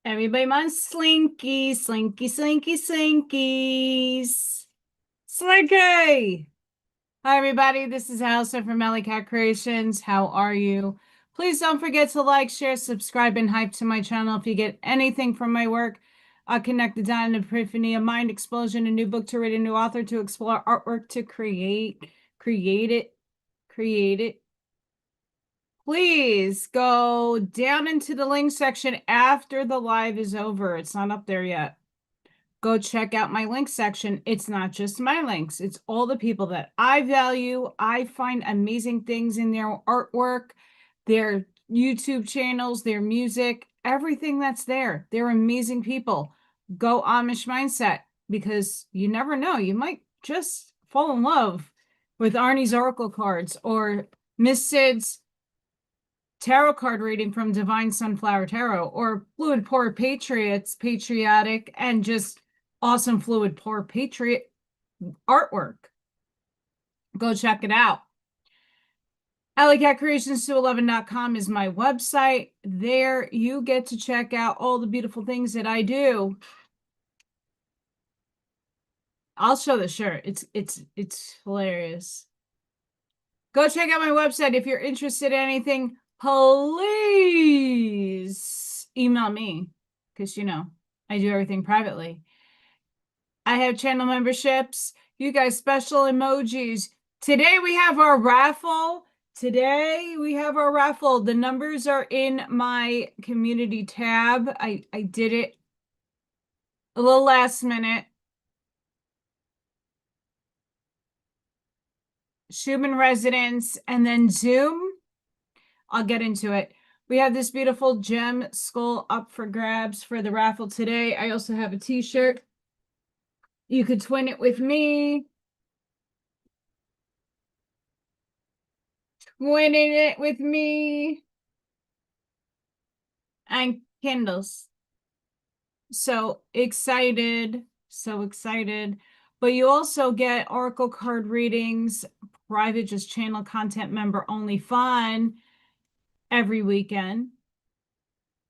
Everybody wants Slinky, Slinky, Slinky, Slinkies. Slinky! Hi, everybody. This is Allison from AllyKat Creations. How are you? Please don't forget to like, share, subscribe, and hype to my channel if you get anything from my work. Connect the dot, an epiphany, a mind explosion, a new book to read, a new author to explore, artwork to create it. Please go down into the link section after the live is over. It's not up there yet. Go check out my link section. It's not just my links. It's all the people that I value. I find amazing things in their artwork, their YouTube channels, their music, everything that's there. They're amazing people. Go Amish mindset, because you never know. You might just fall in love with Arnie's Oracle cards or Miss Sid's tarot card reading from Divine Sunflower Tarot, or Fluid Pour Patriots, patriotic and just awesome Fluid Pour Patriot artwork. Go check it out. AllyKatCreations211.com is my website. There you get to check out all the beautiful things that I do. I'll show the shirt. It's hilarious. Go check out my website if you're interested in anything. Please email me, because I do everything privately. I have channel memberships. You guys, special emojis. Today we have our raffle. The numbers are in my community tab. I did it a little last minute. Schumann Residence and then Zoom. I'll get into it. We have this beautiful gem skull up for grabs for the raffle today. I also have a t-shirt. You could twin it with me. Twinning it with me. And Kindles. So excited. So excited. But you also get Oracle card readings, private, just channel content member only fun every weekend.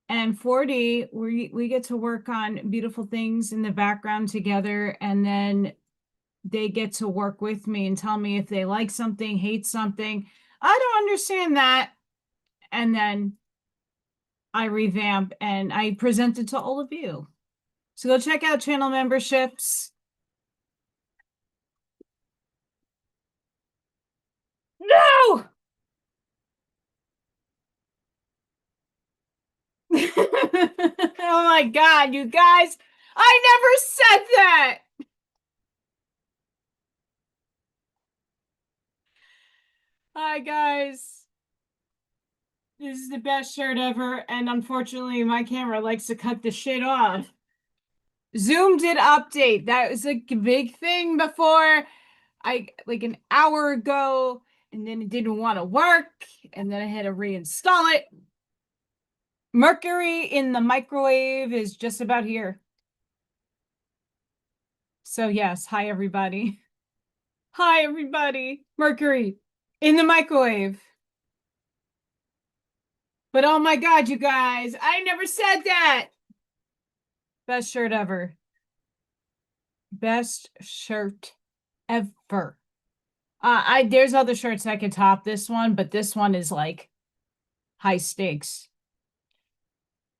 And 40, we get to work on beautiful things in the background together, and then they get to work with me and tell me if they like something, hate something. I don't understand that. And then I revamp and I present it to all of you. So go check out channel memberships. No! Oh my God, you guys, I never said that. Hi, guys. This is the best shirt ever, and unfortunately, my camera likes to cut the shit off. Zoom did update. That was like a big thing before. Like an hour ago, and then it didn't want to work, and then I had to reinstall it. Mercury in the microwave is just about here. So yes, hi everybody. Hi everybody. Mercury in the microwave. But oh my God, you guys, I never said that. Best shirt ever. Best shirt ever. There's other shirts that could top this one, but this one is like high stakes.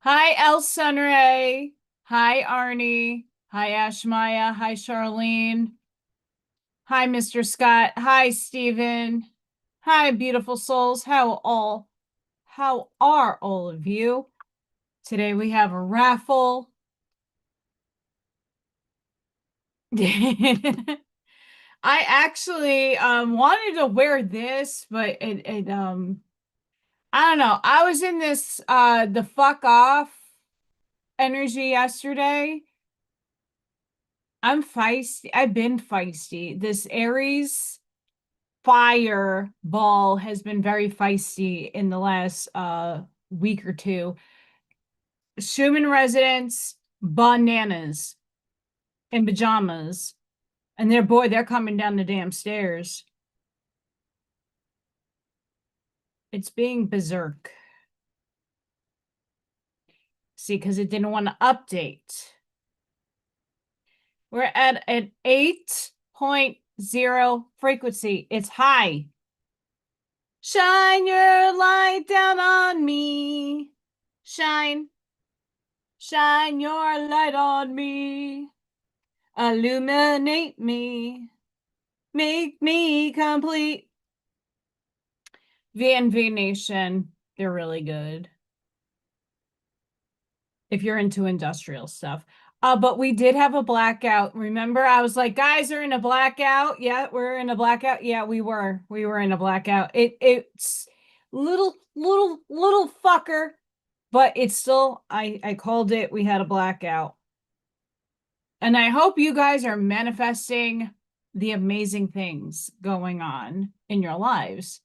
Hi, El Sunray. Hi, Arnie. Hi, Ashmaya. Hi, Charlene. Hi, Mr. Scott. Hi, Stephen. Hi, beautiful souls. How are all of you? Today we have a raffle. I actually wanted to wear this, but it I don't know. I was in this the fuck off energy yesterday. I'm feisty. I've been feisty. This Aries fireball has been very feisty in the last week or two. Schumann residents, bananas in pajamas. And they're coming down the damn stairs. It's being berserk. frequency because it didn't want to update. We're at an 8.0 frequency. It's high. Shine your light down on me. Shine. Shine your light on me. Illuminate me. Make me complete. V&V Nation, they're really good. If you're into industrial stuff. But we did have a blackout. Remember, I was like, guys are in a blackout. Yeah, we're in a blackout. Yeah, we were. We were in a blackout. It's little fucker, but it's still, I called it. We had a blackout. And I hope you guys are manifesting the amazing things going on in your lives.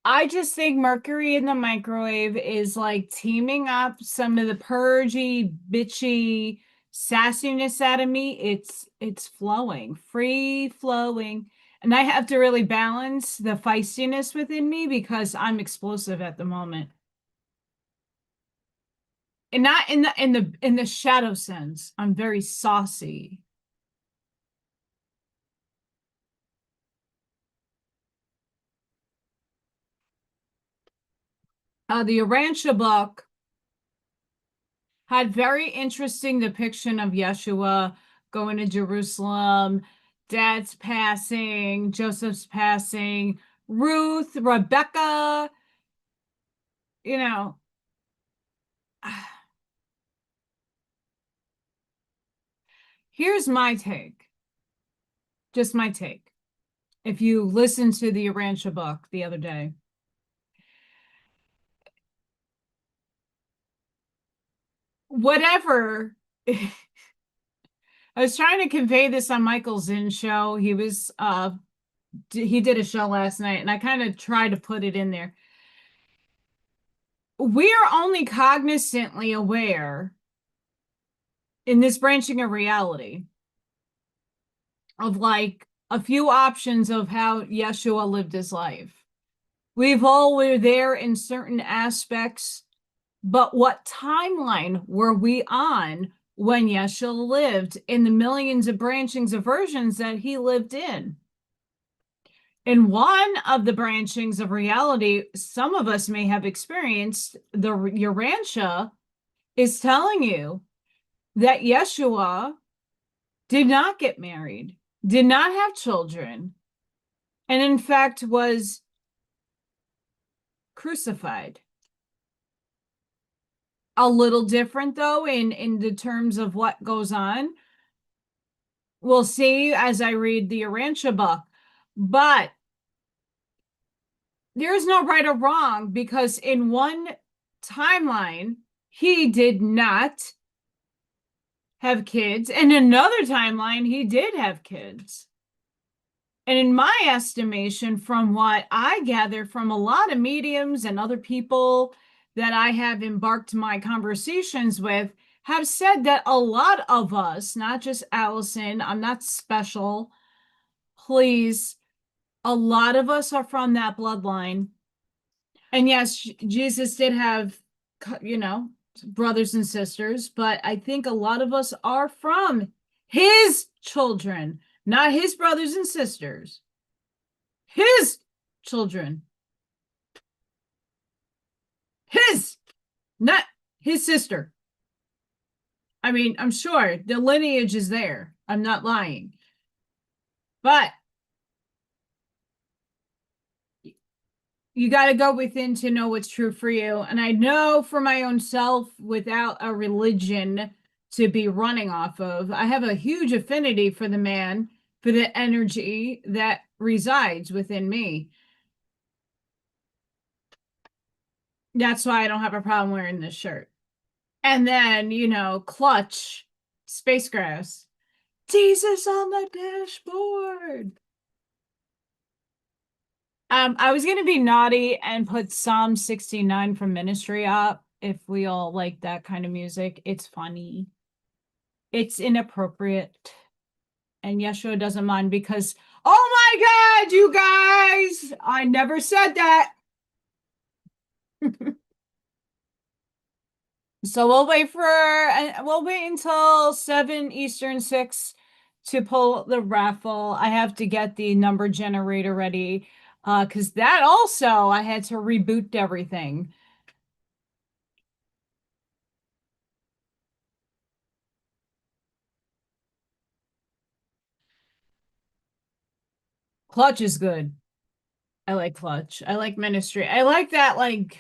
I just think Mercury in the microwave is like teaming up some of the purgy, bitchy sassiness out of me. It's flowing, free flowing. And I have to really balance the feistiness within me because I'm explosive at the moment. And not in the shadow sense. I'm very saucy. The Urantia book had very interesting depiction of Yeshua going to Jerusalem, Dad's passing, Joseph's passing, Ruth, Rebecca, you know. Here's my take. Just my take. If you listen to the Urantia book the other day. Whatever. I was trying to convey this on Michael Zinn show. He did a show last night, and I kind of tried to put it in there. We are only cognizantly aware in this branching of reality of like a few options of how Yeshua lived his life. We've all were there in certain aspects, but what timeline were we on when Yeshua lived in the millions of branchings of versions that he lived in? In one of the branchings of reality, some of us may have experienced, the Urantia is telling you that Yeshua did not get married, did not have children, and in fact was crucified. A little different, though, in the terms of what goes on. We'll see as I read the Urantia book. But there's no right or wrong, because in one timeline, he did not have kids. And another timeline, he did have kids. And in my estimation, from what I gather from a lot of mediums and other people that I have embarked my conversations with, have said that a lot of us, not just Allison, I'm not special, please, a lot of us are from that bloodline. And yes, Jesus did have, brothers and sisters, but I think a lot of us are from his children, not his brothers and sisters, his children. His, not his sister. I mean, I'm sure the lineage is there. I'm not lying. But you got to go within to know what's true for you. And I know for my own self, without a religion to be running off of, I have a huge affinity for the man, for the energy that resides within me. That's why I don't have a problem wearing this shirt. And then, clutch, space grass. Jesus on the dashboard. I was going to be naughty and put Psalm 69 from Ministry up if we all like that kind of music. It's funny. It's inappropriate. And Yeshua doesn't mind because, oh my God, you guys, I never said that. So we'll wait until 7 Eastern, 6 to pull the raffle. I have to get the number generator ready. Because that also I had to reboot everything. Clutch is good. I like Clutch. I like Ministry. I like that like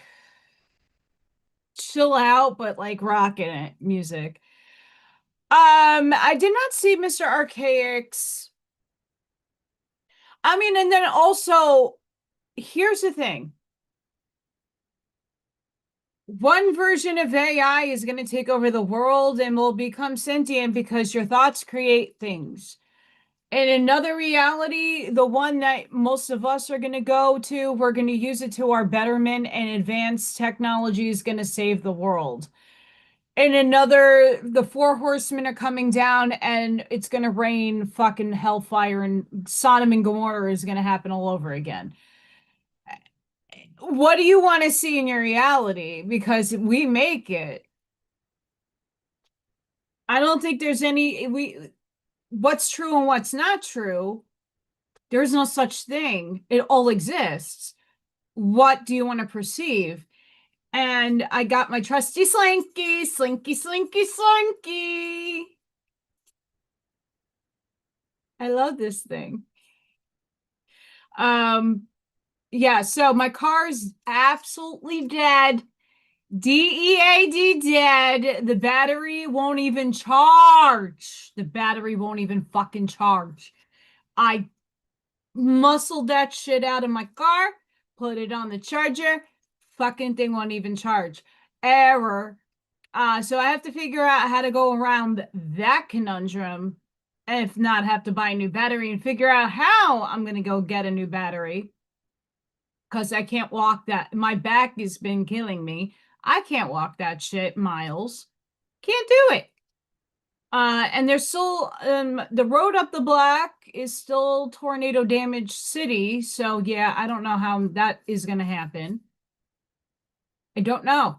chill out but like rocking it music. I did not see Mr. Archaic's. I mean, and then also here's the thing. One version of AI is going to take over the world and will become sentient because your thoughts create things. In another reality, the one that most of us are going to go to, we're going to use it to our betterment, and advanced technology is going to save the world. In another, the four horsemen are coming down and it's going to rain fucking hellfire and Sodom and Gomorrah is going to happen all over again. What do you want to see in your reality? Because we make it. I don't think there's what's true and what's not true. There's no such thing. It all exists. What do you want to perceive? And I got my trusty slinky, slinky, slinky, slinky. I love this thing. Yeah, so my car's absolutely dead. DEAD dead. The battery won't even charge. The battery won't even fucking charge. I muscled that shit out of my car, put it on the charger. Fucking thing won't even charge. Error. So I have to figure out how to go around that conundrum. If not, have to buy a new battery and figure out how I'm going to go get a new battery. Because I can't walk that. My back has been killing me. I can't walk that shit miles. Can't do it. And there's still the road up the block is still tornado damaged city. So yeah, I don't know how that is going to happen. I don't know.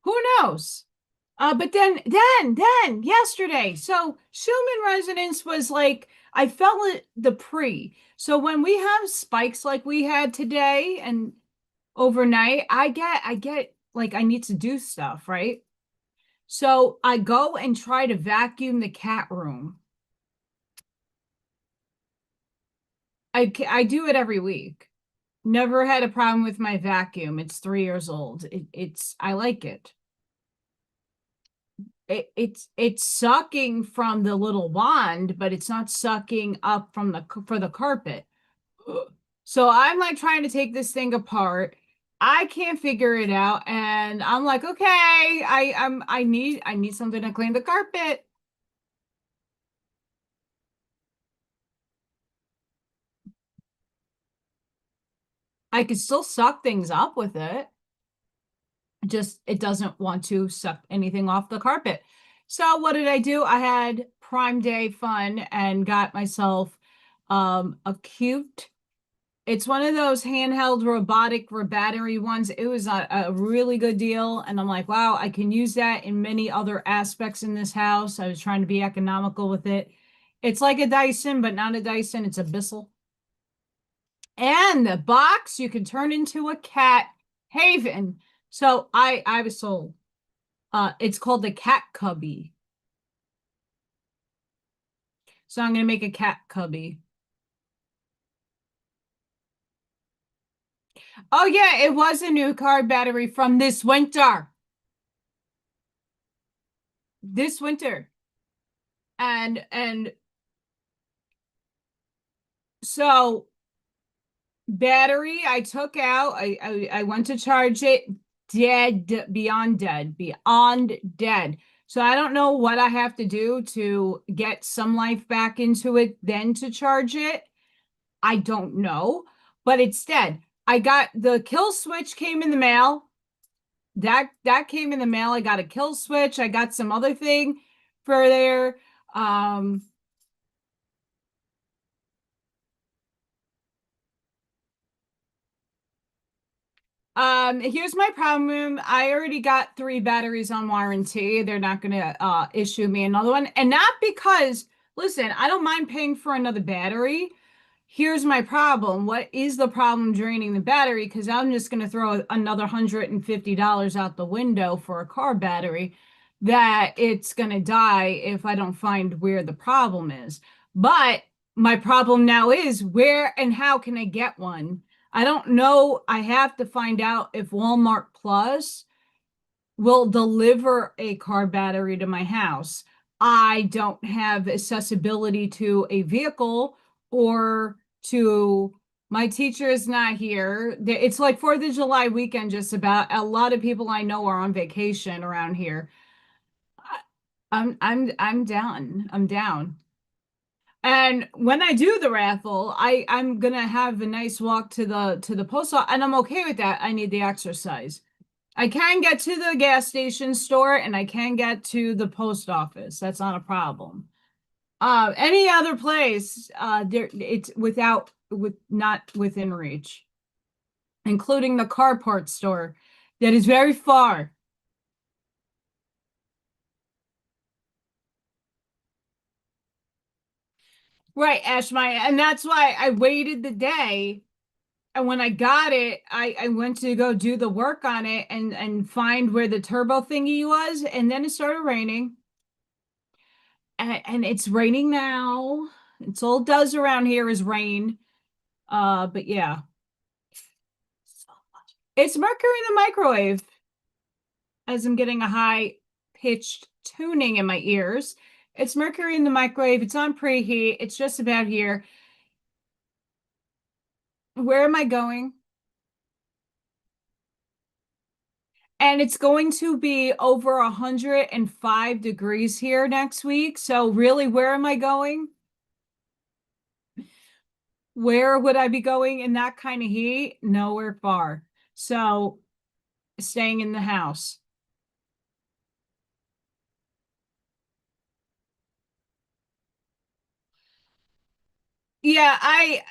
Who knows? But then yesterday, so Schumann resonance was like I felt it the pre. So when we have spikes like we had today and overnight, I get like I need to do stuff, right? So I go and try to vacuum the cat room. I do it every week. Never had a problem with my vacuum. It's 3 years old. It's I like it. It's sucking from the little wand, but it's not sucking up from the for the carpet. So I'm like trying to take this thing apart. I can't figure it out, and I'm like, okay, I need something to clean the carpet. I could still suck things up with it. Just it doesn't want to suck anything off the carpet. So what did I do? I had Prime Day fun and got myself a cute. It's one of those handheld robotic battery ones. It was a really good deal. And I'm like, wow, I can use that in many other aspects in this house. I was trying to be economical with it. It's like a Dyson, but not a Dyson. It's a Bissell. And the box you can turn into a cat haven. So I was sold. It's called the cat cubby. So I'm gonna make a cat cubby. Oh yeah, it was a new car battery from this winter. This winter. And so battery I took out. I went to charge it. Dead, beyond dead, beyond dead. So I don't know what I have to do to get some life back into it, then to charge it. I don't know, but it's dead. I got the kill switch came in the mail. That came in the mail. I got a kill switch. I got some other thing for there. Here's my problem. I already got 3 batteries on warranty. They're not gonna issue me another one. And not because, listen, I don't mind paying for another battery. Here's my problem. What is the problem draining the battery? Because I'm just gonna throw another $150 out the window for a car battery that it's gonna die if I don't find where the problem is. But my problem now is where and how can I get one? I don't know. I have to find out if Walmart Plus will deliver a car battery to my house. I don't have accessibility to a vehicle or to my teacher is not here. It's like 4th of July weekend, just about. A lot of people I know are on vacation around here. I'm down. I'm down. And when I do the raffle, I'm gonna have a nice walk to the post office, and I'm okay with that. I need the exercise. I can get to the gas station store and I can get to the post office. That's not a problem. Any other place, it's not within reach, including the carport store that is very far. Right, Ashmai, and that's why I waited the day. And when I got it, I went to go do the work on it and find where the turbo thingy was, and then it started raining. And it's raining now. It's all it does around here is rain. But yeah. It's mercury in the microwave as I'm getting a high pitched tuning in my ears. It's mercury in the microwave. It's on preheat. It's just about here. Where am I going? And it's going to be over 105 degrees here next week. So really, where am I going? Where would I be going in that kind of heat? Nowhere far. So staying in the house. Yeah, I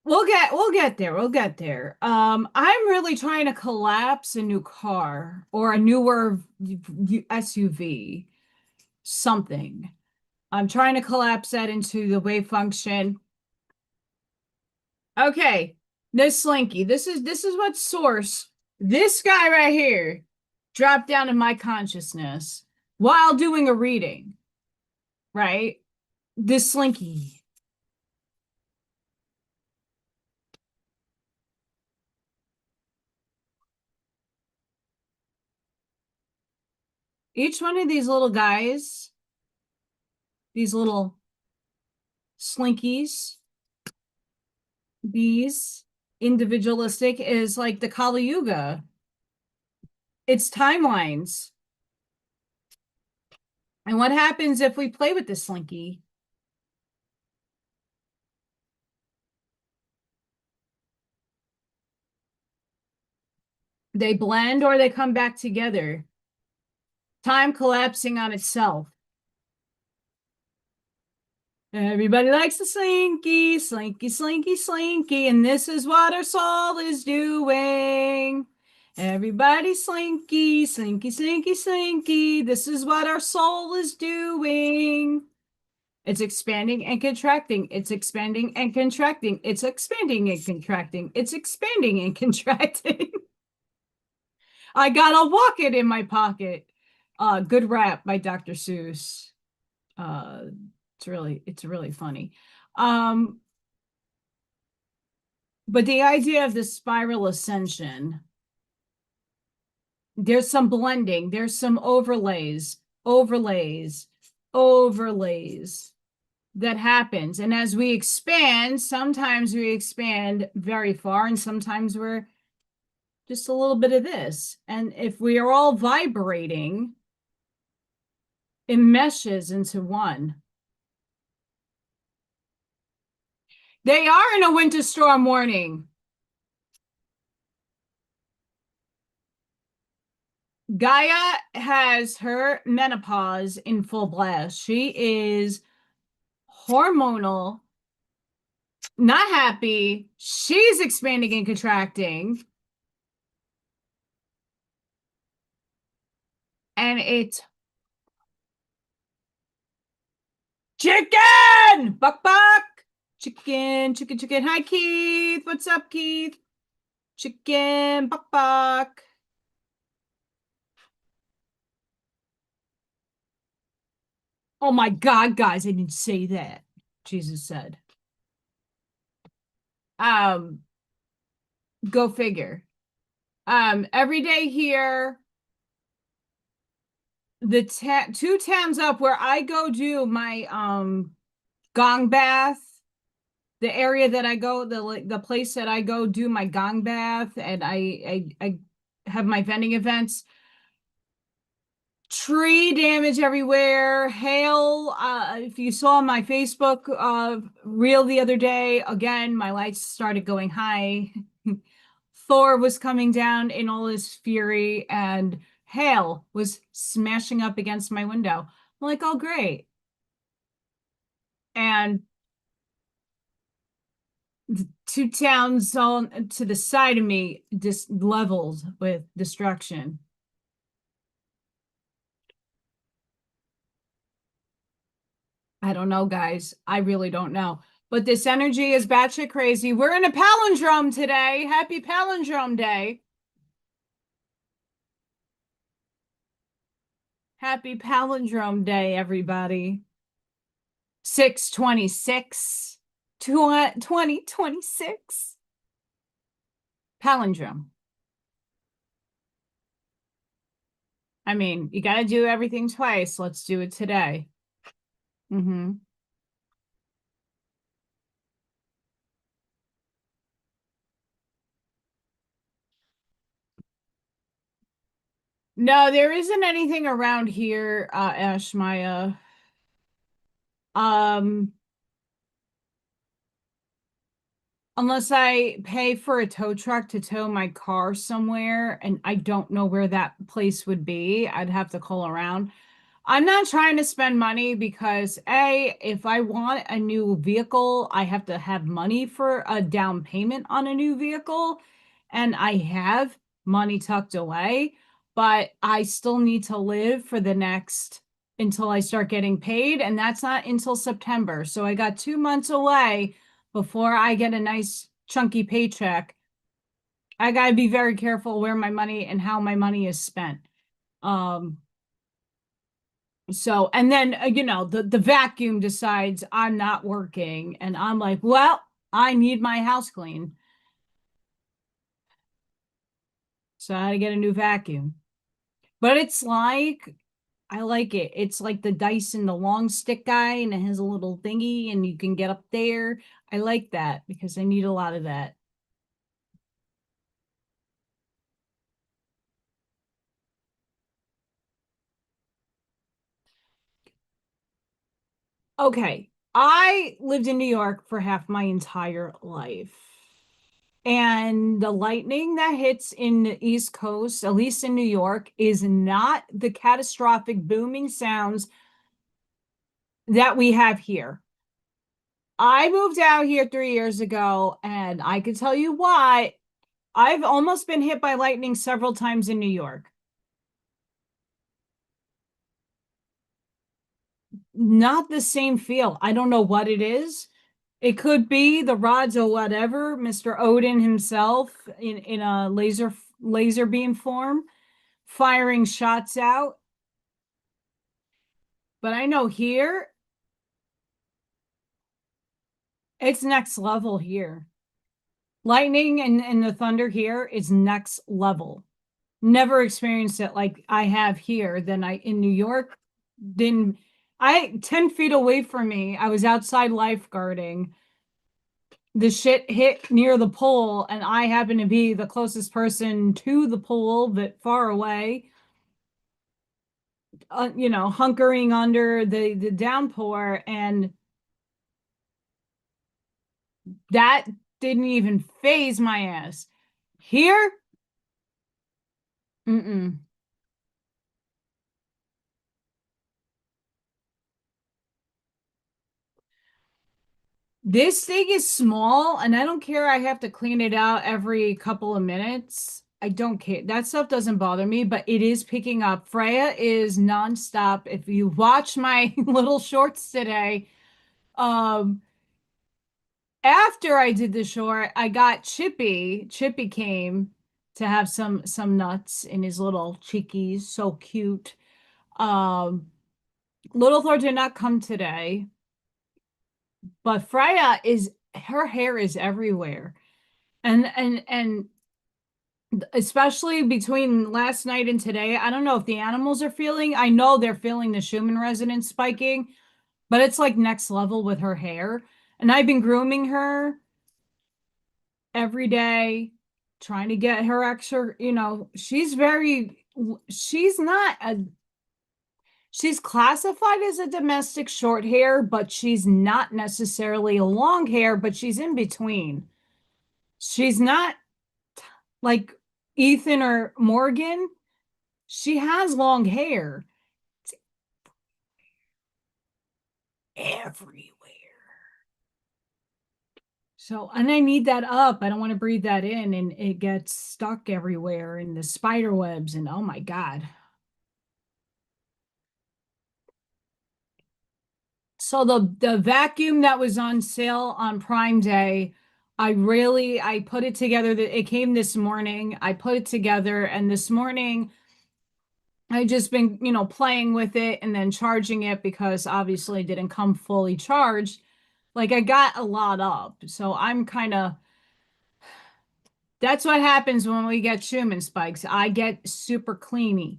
we'll get there. We'll get there. I'm really trying to collapse a new car or a newer SUV, something. I'm trying to collapse that into the wave function. Okay, this Slinky. This is what source. This guy right here dropped down in my consciousness while doing a reading, right? This Slinky. Each one of these little guys, these little slinkies, these individualistic is like the Kali Yuga. It's timelines. And what happens if we play with the slinky? They blend or they come back together. Time collapsing on itself. Everybody likes the slinky, slinky, slinky, slinky, and this is what our soul is doing. Everybody slinky, slinky, slinky, slinky. This is what our soul is doing. It's expanding and contracting. It's expanding and contracting. It's expanding and contracting. It's expanding and contracting. I got a wallet in my pocket. Good rap by Dr. Seuss. Uh, it's really funny. Um, but the idea of the spiral ascension, there's some blending, there's some overlays that happens. And as we expand, sometimes we expand very far, and sometimes we're just a little bit of this. And if we are all vibrating, it meshes into one. They are in a winter storm warning. Gaia has her menopause in full blast. She is hormonal, not happy. She's expanding and contracting. And it's chicken! Buck, buck! Chicken, chicken, chicken. Hi, Keith. What's up, Keith? Chicken, buck, buck. Oh my God, guys, I didn't say that. Jesus said. Um, Go figure. Every day here, the two towns up where I go do my gong bath, the area that I go, the place that I go do my gong bath, and I have my vending events. Tree damage everywhere, hail. If you saw my Facebook reel the other day, again, my lights started going high. Thor was coming down in all his fury, and hail was smashing up against my window. I'm like, oh, great. And the two towns on to the side of me just leveled with destruction. I don't know, guys. I really don't know. But this energy is batshit crazy. We're in a palindrome today. Happy palindrome day. Happy palindrome day, everybody. 6/26, 2026. Palindrome. I mean, you got to do everything twice. Let's do it today. Mm-hmm. No, there isn't anything around here, Ash Maya. Um, unless I pay for a tow truck to tow my car somewhere, and I don't know where that place would be, I'd have to call around. I'm not trying to spend money because A, if I want a new vehicle, I have to have money for a down payment on a new vehicle. And I have money tucked away, but I still need to live for the next until I start getting paid. And that's not until September. So I got 2 months away before I get a nice chunky paycheck. I got to be very careful where my money and how my money is spent. Um, so, and then, the vacuum decides I'm not working, and I'm like, well, I need my house clean. So I had to get a new vacuum. But it's like, I like it. It's like the Dyson, the long stick guy, and it has a little thingy, and you can get up there. I like that because I need a lot of that. Okay. I lived in New York for half my entire life. And the lightning that hits in the East Coast, at least in New York, is not the catastrophic booming sounds that we have here. I moved out here 3 years ago, and I can tell you why. I've almost been hit by lightning several times in New York. Not the same feel. I don't know what it is. It could be the rods or whatever, Mr. Odin himself in a laser beam form, firing shots out. But I know here, it's next level here. Lightning and the thunder here is next level. Never experienced it like I have here. Then I in New York, then I 10 feet away from me, I was outside lifeguarding. The shit hit near the pool, and I happen to be the closest person to the pool, but far away. Hunkering under the downpour, and That didn't even phase my ass. Here, mm-mm. This thing is small, and I don't care. I have to clean it out every couple of minutes. I don't care. That stuff doesn't bother me, but it is picking up. Freya is nonstop. If you watch my little shorts today, um, after I did the short, I got Chippy. Chippy came to have some nuts in his little cheekies. So cute. Um, Little Thor did not come today, but Freya is her hair is everywhere. And especially between last night and today, I don't know if the animals are feeling, I know they're feeling the Schumann resonance spiking, but it's like next level with her hair. And I've been grooming her every day, trying to get her extra, she's not a, she's classified as a domestic short hair, but she's not necessarily a long hair, but she's in between. She's not like Ethan or Morgan. She has long hair. It's everywhere. So, and I need that up. I don't want to breathe that in and it gets stuck everywhere in the spider webs and oh my God. So the vacuum that was on sale on Prime Day, I put it together that it came this morning. I put it together and this morning I just been, playing with it and then charging it because obviously it didn't come fully charged. Like I got a lot up. So I'm kind of that's what happens when we get Schumann spikes. I get super cleany.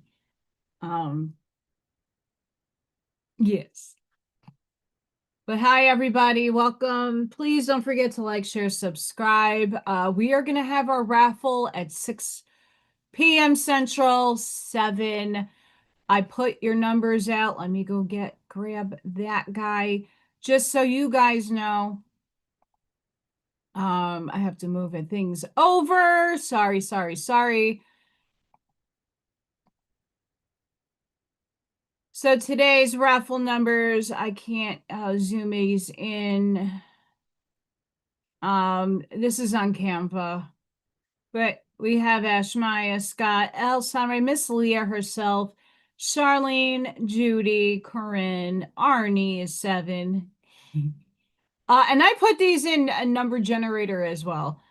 Um, yes. But hi everybody, welcome. Please don't forget to like, share, subscribe. We are gonna have our raffle at 6 p.m. Central, 7. I put your numbers out. Let me go grab that guy. Just so you guys know. I have to move things over. Sorry, sorry, sorry. So today's raffle numbers, I can't zoom these in. This is on Canva, but we have Ashmaya, Scott, El Sunray, Miss Leah herself, Charlene, Judy, Corinne, Arnie is 7. And I put these in a number generator as well.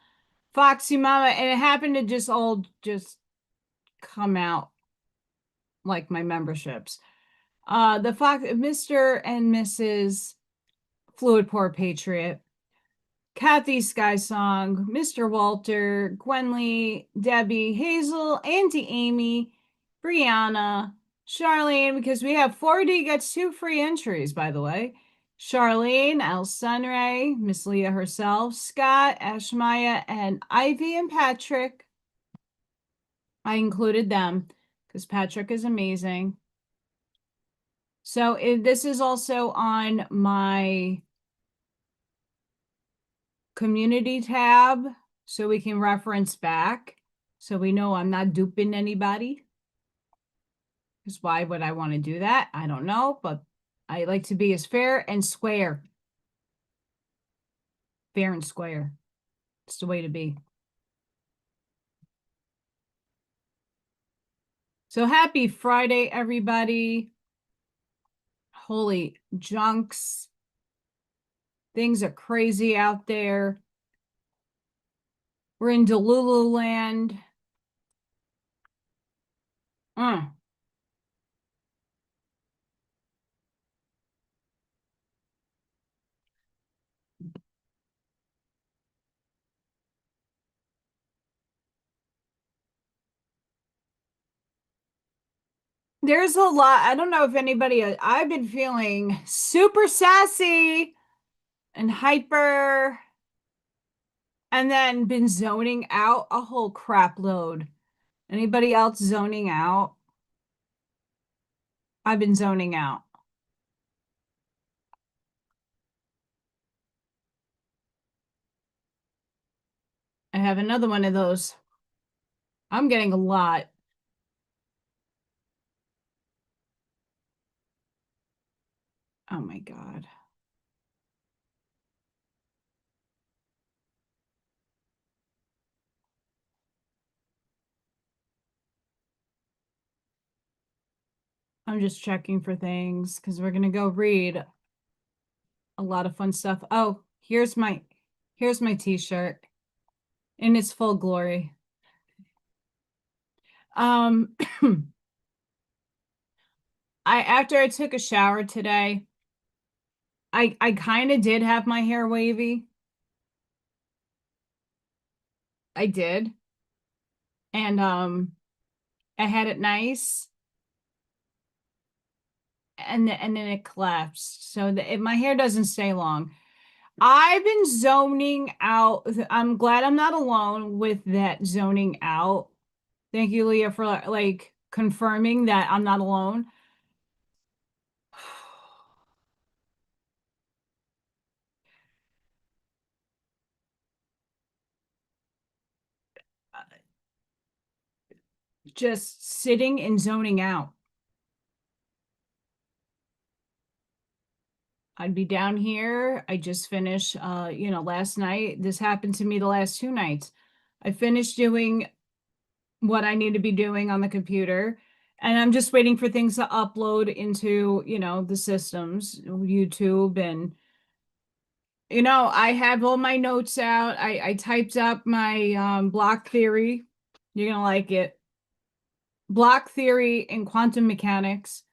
Foxy Mama, and it happened to just come out like my memberships. The Fox, Mr. and Mrs. Fluid Pour Patriot, Kathy Sky Song, Mr. Walter, Gwenly, Debbie, Hazel, Auntie Amy, Brianna, Charlene, because we have 40 gets 2 free entries, by the way. Charlene, Al Sunray, Miss Leah herself, Scott, Ashmaya, and Ivy and Patrick. I included them because Patrick is amazing. So this is also on my community tab so we can reference back so we know I'm not duping anybody. Because why would I want to do that? I don't know, but I like to be as fair and square. Fair and square. It's the way to be. So happy Friday, everybody. Holy junks. Things are crazy out there. We're in Delulu land. There's a lot. I don't know if anybody, I've been feeling super sassy and hyper and then been zoning out a whole crap load. Anybody else zoning out? I've been zoning out. have another one of those. I'm getting a lot. Oh my God. I'm just checking for things because we're gonna go read a lot of fun stuff. Oh, here's my t-shirt in its full glory. After I took a shower today, I kind of did have my hair wavy. I did. And I had it nice. And then it collapsed. So my hair doesn't stay long. I've been zoning out. I'm glad I'm not alone with that zoning out. Thank you, Leah, for like confirming that I'm not alone. Just sitting and zoning out. I'd be down here. I just finished, last night. This happened to me the last 2 nights. I finished doing what I need to be doing on the computer, and I'm just waiting for things to upload into, the systems, YouTube, and, I have all my notes out. I typed up my block theory. You're going to like it. Block theory and quantum mechanics.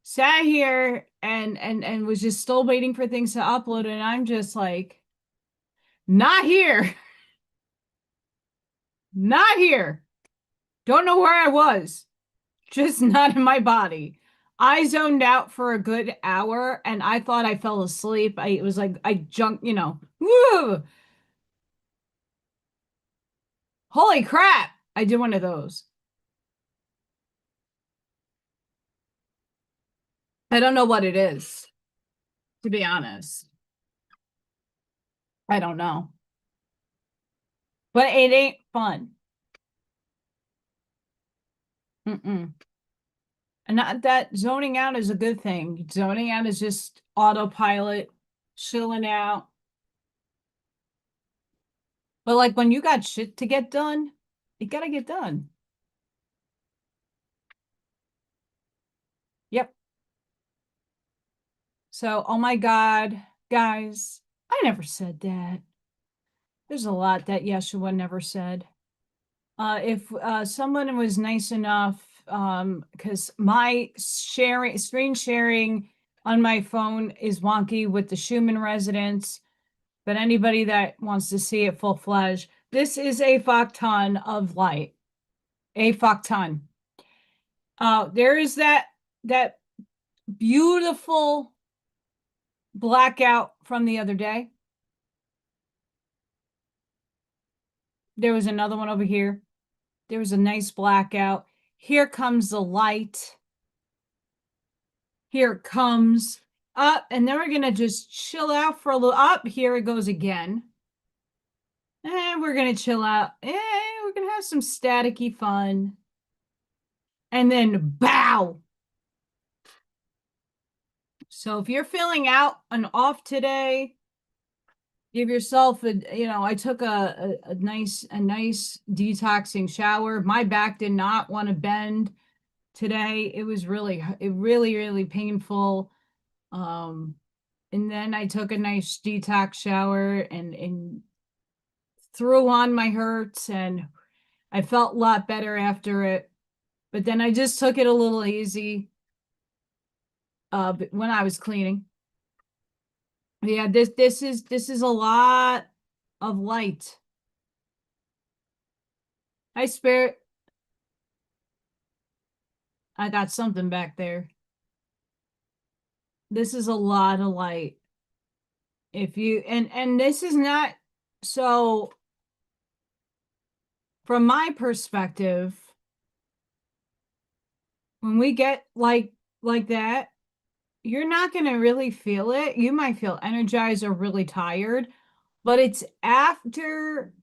Sat here and was just still waiting for things to upload, and I'm just like, not here. Not here. Don't know where I was. Just not in my body. I zoned out for a good hour and I thought I fell asleep. It was like I jumped, woo! Holy crap. I did one of those. I don't know what it is, to be honest. I don't know. But it ain't fun. Mm-mm. And not that zoning out is a good thing. Zoning out is just autopilot, chilling out. But like when you got shit to get done, you gotta get done. Yep. So, oh my God, guys, I never said that. There's a lot that Yeshua never said. If someone was nice enough, because my screen sharing on my phone is wonky with the Schumann residence, but anybody that wants to see it full-fledged, this is a fuck ton of light. A fuck ton. There is that beautiful blackout from the other day. There was another one over here. There was a nice blackout. Here comes the light. Here it comes up, and then we're gonna just chill out for a little. Up here it goes again. And we're gonna chill out. We're gonna have some staticky fun. And then bow. So if you're feeling out and off today, give yourself I took a nice detoxing shower. My back did not want to bend today. It was really painful. And then I took a nice detox shower and threw on my hurts, and I felt a lot better after it. But then I just took it a little easy when I was cleaning. Yeah, this is a lot of light. Hi, Spirit. I got something back there. This is a lot of light. If you and this is not so from my perspective, when we get like that, you're not going to really feel it. You might feel energized or really tired, but it's after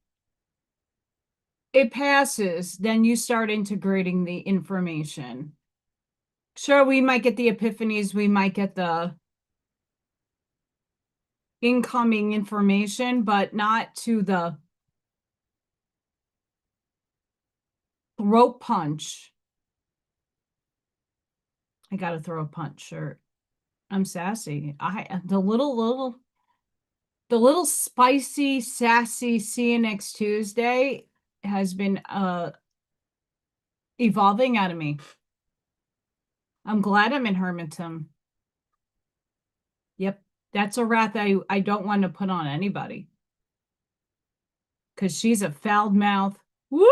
it passes, then you start integrating the information. Sure, we might get the epiphanies, we might get the incoming information, but not to the throat punch. I got a throat punch shirt. I'm sassy. The little spicy, sassy see you next Tuesday has been evolving out of me. I'm glad I'm in Hermiton. Yep. That's a wrath I don't want to put on anybody. Because she's a foul mouth. Woo!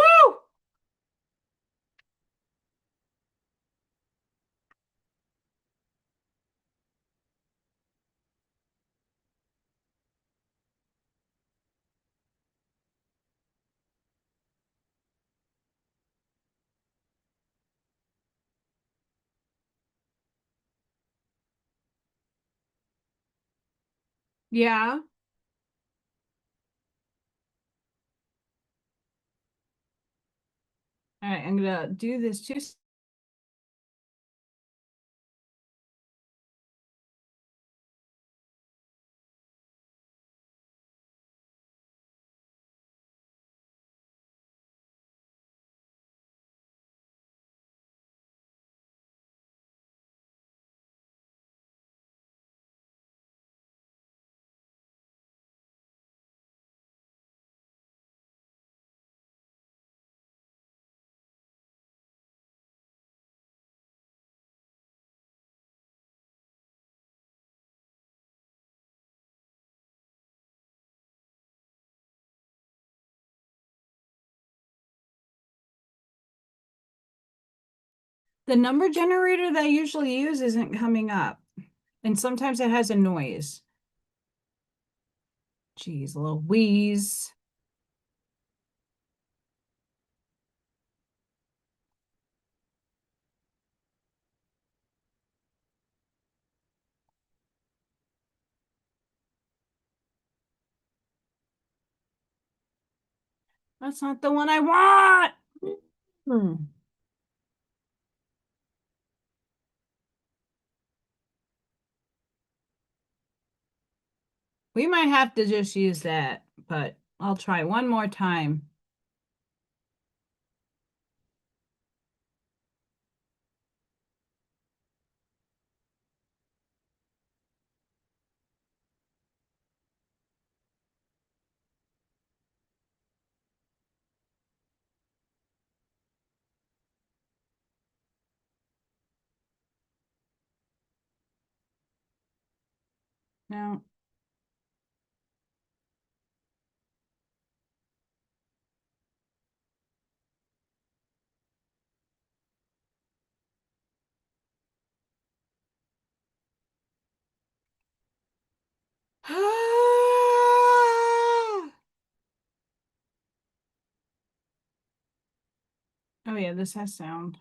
Yeah. All right, I'm gonna do this too. The number generator that I usually use isn't coming up. And sometimes it has a noise. Jeez Louise. That's not the one I want. We might have to just use that, but I'll try one more time. No. Oh yeah, this has sound.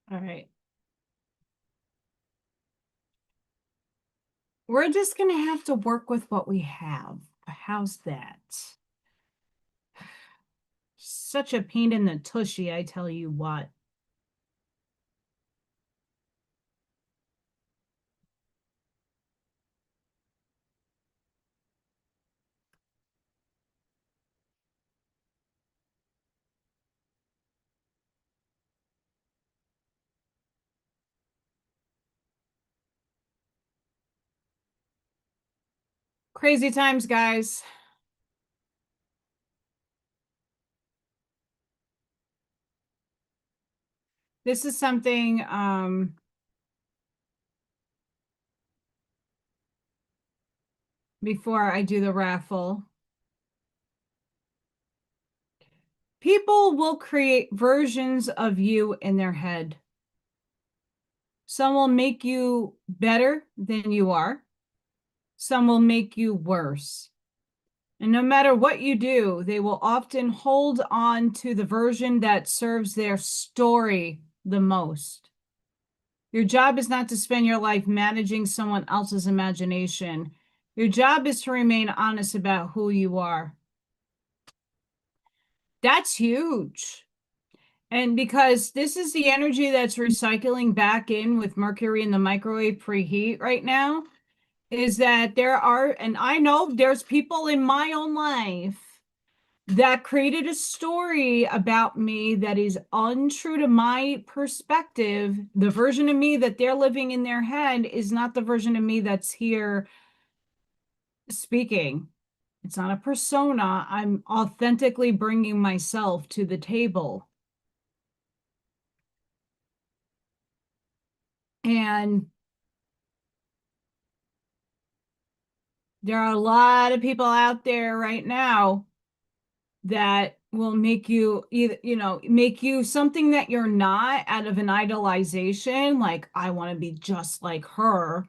All right. We're just going to have to work with what we have. How's that? Such a pain in the tushy, I tell you what. Crazy times, guys. This is something before I do the raffle. People will create versions of you in their head. Some will make you better than you are. Some will make you worse. And no matter what you do, they will often hold on to the version that serves their story the most. Your job is not to spend your life managing someone else's imagination. Your job is to remain honest about who you are. That's huge. And because this is the energy that's recycling back in with Mercury in the microwave preheat right now, is that there are, and I know there's people in my own life that created a story about me that is untrue to my perspective. The version of me that they're living in their head is not the version of me that's here speaking. It's not a persona. I'm authentically bringing myself to the table. And there are a lot of people out there right now that will make you either, make you something that you're not out of an idolization, like I want to be just like her.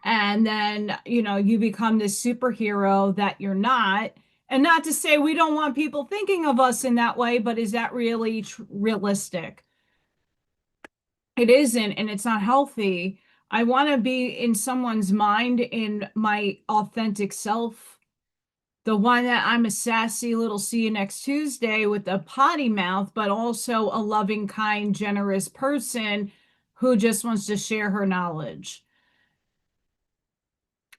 And then, you become this superhero that you're not. And not to say we don't want people thinking of us in that way, but is that really realistic? It isn't, and it's not healthy. I want to be in someone's mind in my authentic self, the one that I'm a sassy little see you next Tuesday with a potty mouth, but also a loving, kind, generous person who just wants to share her knowledge.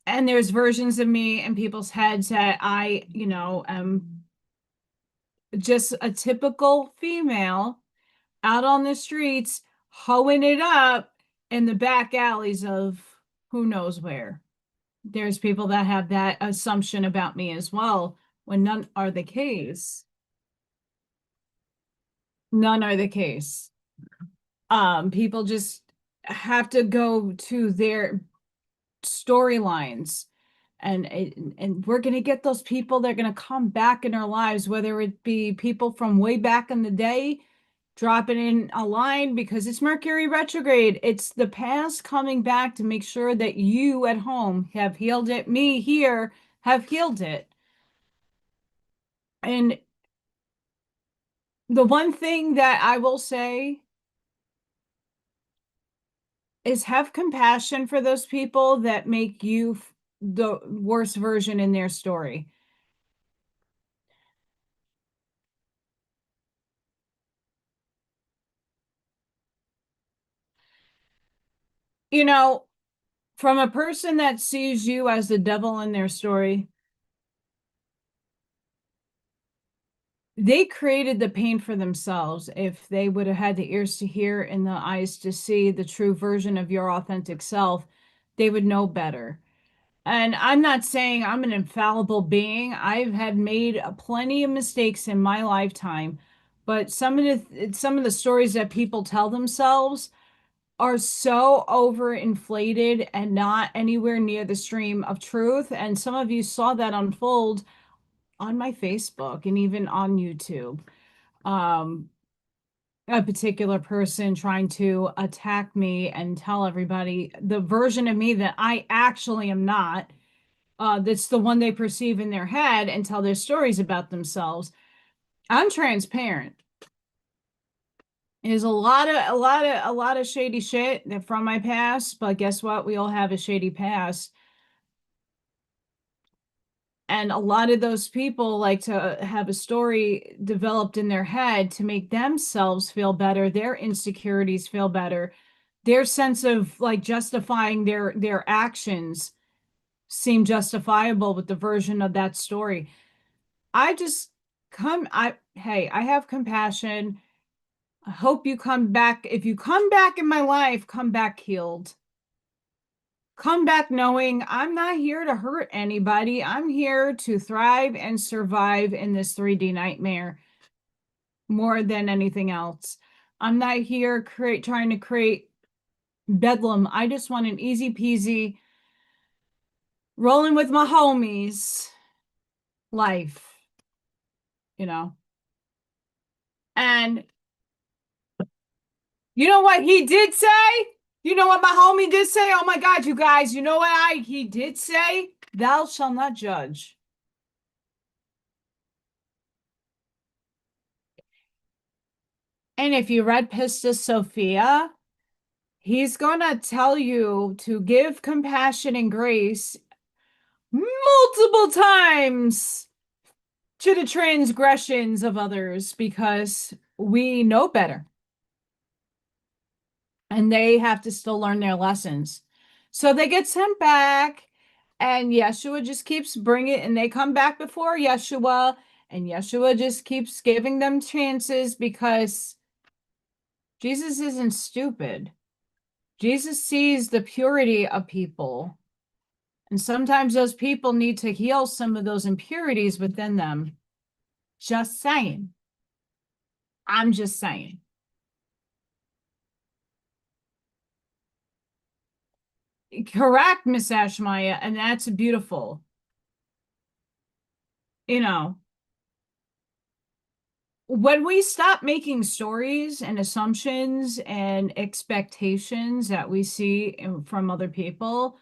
And there's versions of me in people's heads that I, am just a typical female out on the streets, hoeing it up in the back alleys of who knows where. There's people that have that assumption about me as well, when none are the case. None are the case. People just have to go to their storylines, and we're going to get those people. They're going to come back in our lives, whether it be people from way back in the day dropping in a line because it's Mercury retrograde. It's the past coming back to make sure that you at home have healed it. Me here have healed it. And the one thing that I will say is have compassion for those people that make you the worst version in their story. From a person that sees you as the devil in their story, they created the pain for themselves. If they would have had the ears to hear and the eyes to see the true version of your authentic self, they would know better. And I'm not saying I'm an infallible being. I've had made plenty of mistakes in my lifetime, but some of the stories that people tell themselves are so overinflated and not anywhere near the stream of truth. And some of you saw that unfold on my Facebook and even on YouTube. A particular person trying to attack me and tell everybody the version of me that I actually am not. That's the one they perceive in their head and tell their stories about themselves. I'm transparent. There's a lot of shady shit from my past, but guess what? We all have a shady past. And a lot of those people like to have a story developed in their head to make themselves feel better, their insecurities feel better, their sense of like justifying their actions seem justifiable with the version of that story. I just hey, I have compassion. I hope you come back. If you come back in my life, come back healed. Come back knowing I'm not here to hurt anybody. I'm here to thrive and survive in this 3D nightmare more than anything else. I'm not here trying to create bedlam. I just want an easy peasy, rolling with my homies life, And you know what he did say? You know what my homie did say? Oh my God, you guys, you know what he did say? Thou shalt not judge. And if you read Pistis Sophia, he's going to tell you to give compassion and grace multiple times to the transgressions of others because we know better and they have to still learn their lessons. So they get sent back, and Yeshua just keeps bringing, and they come back before Yeshua, and Yeshua just keeps giving them chances because Jesus isn't stupid. Jesus sees the purity of people. And sometimes those people need to heal some of those impurities within them. Just saying. I'm just saying. Correct, Miss Ashmaya, and that's beautiful. You know, when we stop making stories and assumptions and expectations that we see from other people,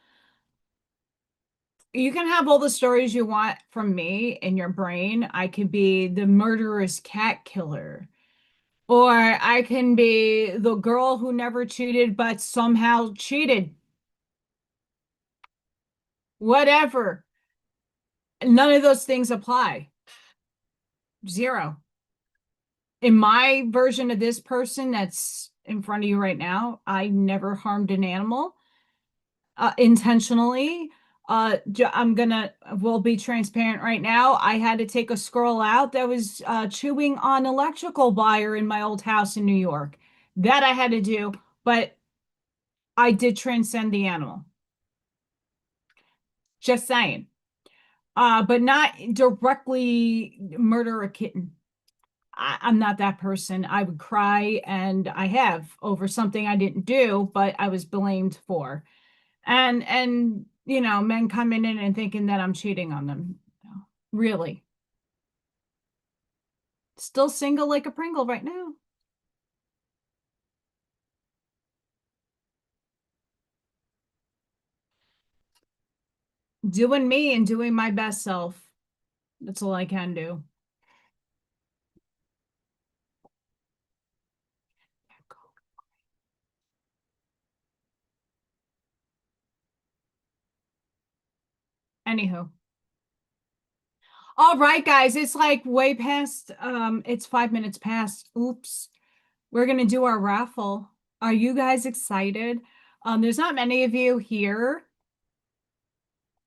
you can have all the stories you want from me in your brain. I could be the murderous cat killer, or I can be the girl who never cheated but somehow cheated. Whatever. None of those things apply. Zero. In my version of this person that's in front of you right now, I never harmed an animal intentionally. We'll be transparent right now. I had to take a squirrel out that was chewing on electrical wire in my old house in New York. That I had to do, but I did transcend the animal. Just saying. But not directly murder a kitten. I'm not that person. I would cry, and I have over something I didn't do, but I was blamed for. And men coming in and thinking that I'm cheating on them. Really. Still single like a Pringle right now. Doing me and doing my best self. That's all I can do. Anywho. All right, guys, it's like way past, it's 5 minutes past. Oops. We're gonna do our raffle. Are you guys excited? There's not many of you here,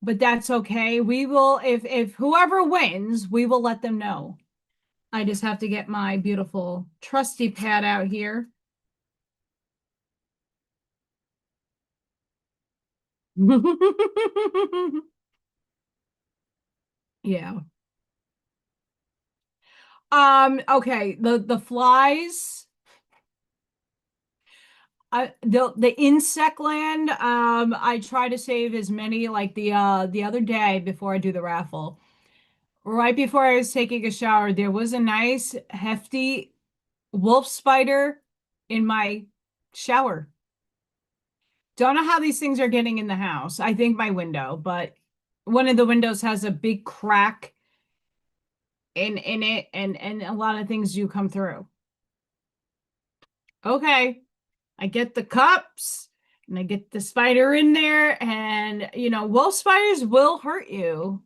but that's okay. We will, if whoever wins, we will let them know. I just have to get my beautiful trusty pad out here. Yeah. Okay, the flies, the insect land, I try to save as many like the other day before I do the raffle. Right before I was taking a shower, there was a nice hefty wolf spider in my shower. Don't know how these things are getting in the house. I think my window, but one of the windows has a big crack in it, and a lot of things do come through. Okay, I get the cups and I get the spider in there, and wolf spiders will hurt you.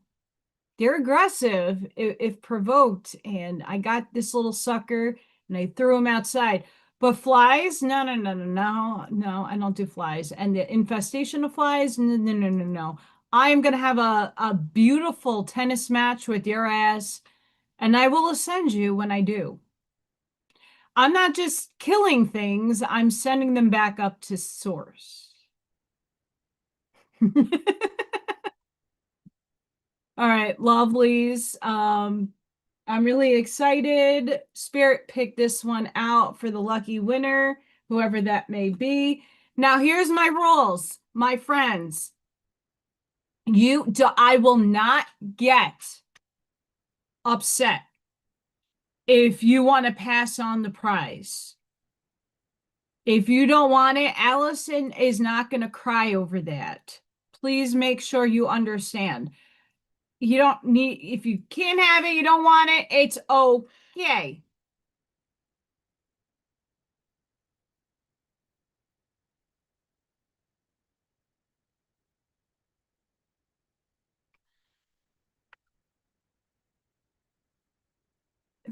They're aggressive if provoked, and I got this little sucker and I threw him outside. But flies, no, no, no, no, no, no, I don't do flies. And the infestation of flies, no, no, no, no, no. I am gonna have a beautiful tennis match with your ass, and I will ascend you when I do. I'm not just killing things, I'm sending them back up to source. All right, lovelies. I'm really excited. Spirit picked this one out for the lucky winner, whoever that may be. Now, here's my rules, my friends. I will not get upset if you want to pass on the prize. If you don't want it, Allison is not going to cry over that. Please make sure you understand. You don't need, if you can't have it, you don't want it, it's okay.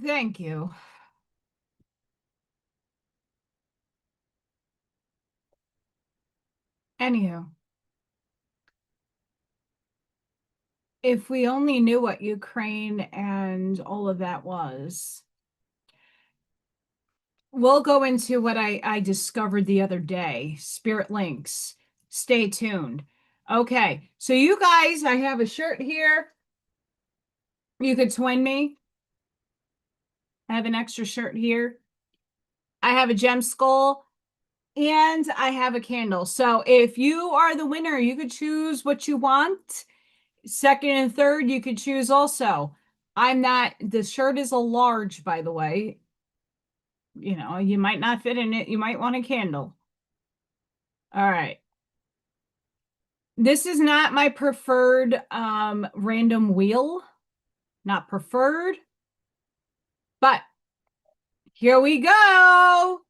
Thank you. Anywho, if we only knew what Ukraine and all of that was, we'll go into what I discovered the other day. Spirit links. Stay tuned. Okay, so you guys, I have a shirt here. You could twin me. I have an extra shirt here. I have a gem skull and I have a candle. So if you are the winner, you could choose what you want. Second and third, you could choose also. I'm not, the shirt is a large, by the way. You know, you might not fit in it. You might want a candle. All right. This is not my preferred random wheel. Not preferred. But here we go.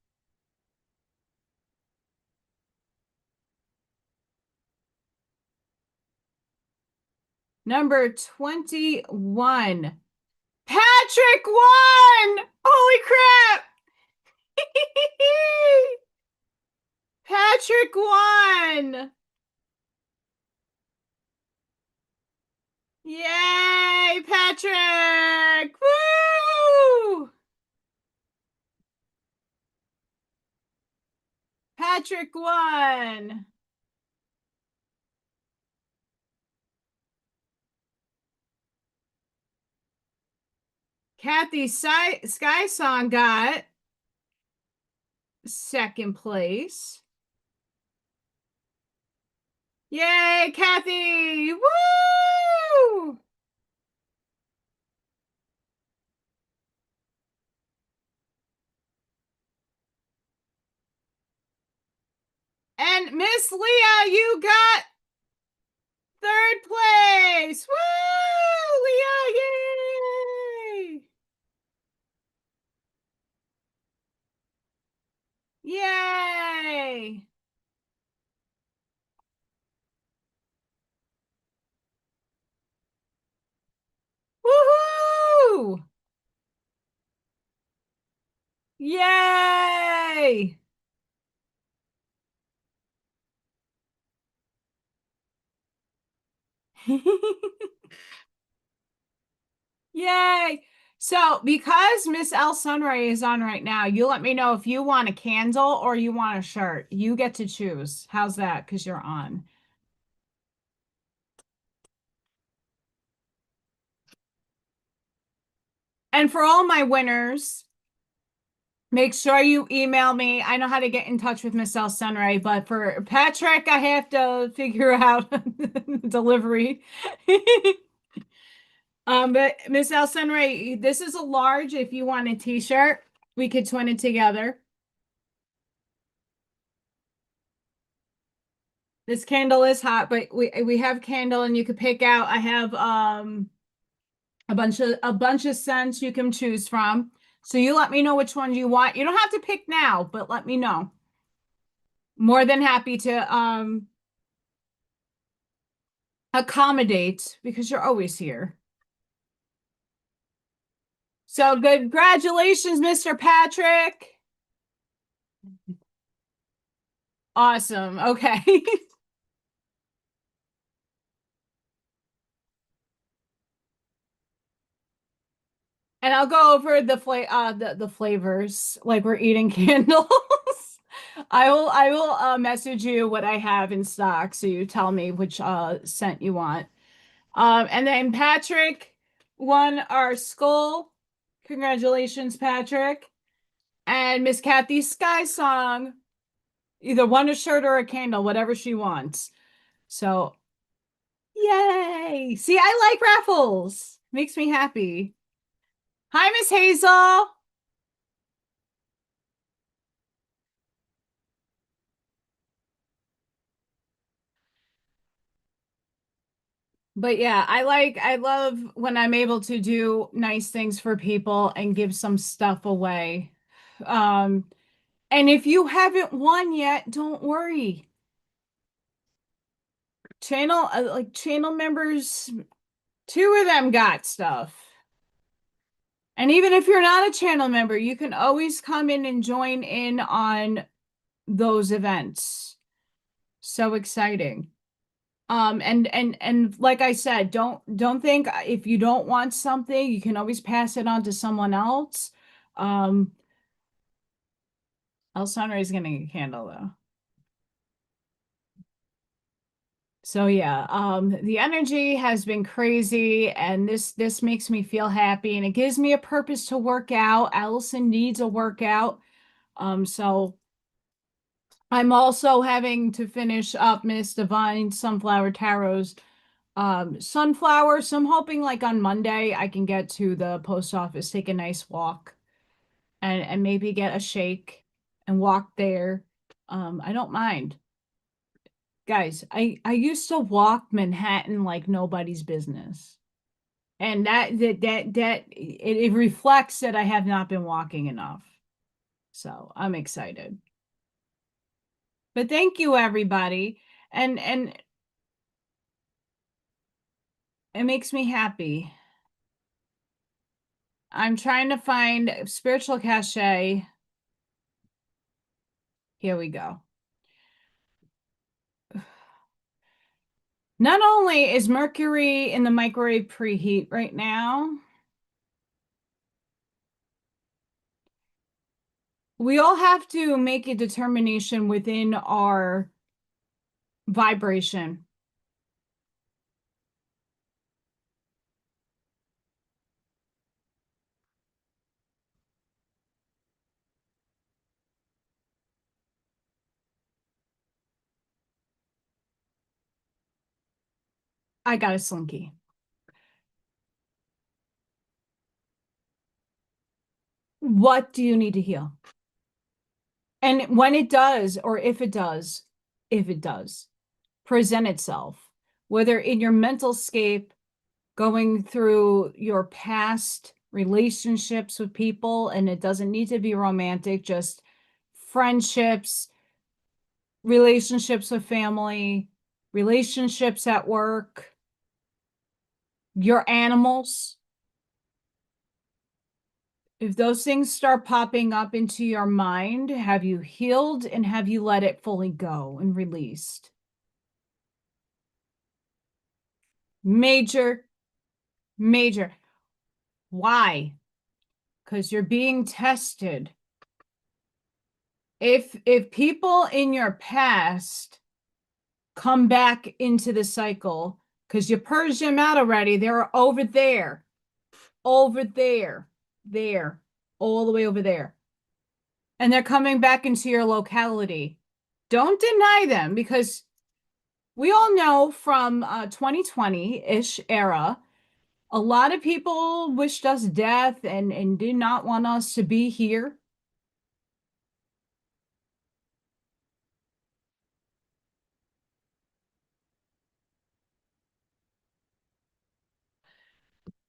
Number 21. Patrick won! Holy crap! Patrick won! Yay, Patrick! Woo! Patrick won! Kathy Sky Song got second place. Yay, Kathy! Woo! And Miss Leah, you got third place! Woo! Leah, yay! Yay! Woohoo! Yay! Yay! So, because Miss L Sunray is on right now, you let me know if you want a candle or you want a shirt. You get to choose. How's that? Because you're on. And for all my winners, make sure you email me. I know how to get in touch with Miss L Sunray, but for Patrick, I have to figure out delivery. But Miss L Sunray, this is a large. If you want a t-shirt, we could twin it together. This candle is hot, but we have candle and you could pick out. I have a bunch of scents you can choose from. So you let me know which one you want. You don't have to pick now, but let me know. More than happy to accommodate because you're always here. So congratulations, Mr. Patrick. Awesome. Okay. And I'll go over the flavors like we're eating candles. I will message you what I have in stock so you tell me which scent you want. And then Patrick won our skull. Congratulations, Patrick. And Miss Kathy Sky Song either won a shirt or a candle, whatever she wants. So, yay! See, I like raffles. Makes me happy. Hi, Miss Hazel. But yeah, I love when I'm able to do nice things for people and give some stuff away. Um, and if you haven't won yet, don't worry. Channel members, two of them got stuff. And even if you're not a channel member, you can always come in and join in on those events. So exciting. And like I said, don't think if you don't want something, you can always pass it on to someone else. El Sunrise getting a candle though. So yeah, the energy has been crazy, and this makes me feel happy, and it gives me a purpose to work out. Allison needs a workout. So I'm also having to finish up Miss Divine Sunflower Tarot's sunflower. So I'm hoping like on Monday I can get to the post office, take a nice walk, and maybe get a shake and walk there. I don't mind. Guys, I used to walk Manhattan like nobody's business. And it reflects that I have not been walking enough. So I'm excited. But thank you, everybody. And it makes me happy. I'm trying to find spiritual cachet. Here we go. Not only is Mercury in the microwave preheat right now, we all have to make a determination within our vibration. I got a slinky. What do you need to heal? And when it does, or if it does, present itself, whether in your mental scape, going through your past relationships with people, and it doesn't need to be romantic, just friendships, relationships with family, relationships at work, your animals. If those things start popping up into your mind, have you healed and have you let it fully go and released? Major, major. Why? Because you're being tested. If people in your past come back into the cycle, because you purged them out already, they're over there, there, all the way over there. And they're coming back into your locality. Don't deny them, because we all know from 2020-ish era, a lot of people wished us death and did not want us to be here.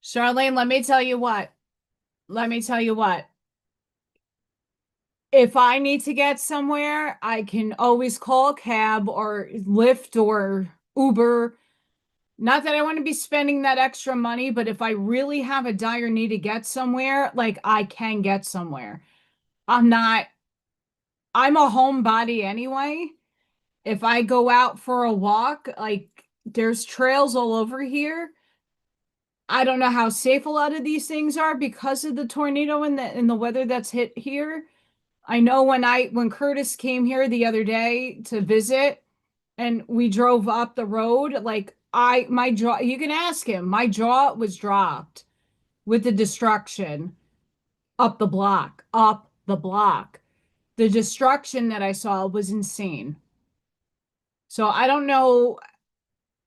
Charlene, let me tell you what. Let me tell you what. If I need to get somewhere, I can always call a cab or Lyft or Uber. Not that I want to be spending that extra money, but if I really have a dire need to get somewhere, like I can get somewhere. I'm not, I'm a homebody anyway. If I go out for a walk, like there's trails all over here. I don't know how safe a lot of these things are because of the tornado and the weather that's hit here. I know when Curtis came here the other day to visit and we drove up the road, like my jaw, you can ask him, my jaw was dropped with the destruction up the block. The destruction that I saw was insane. So I don't know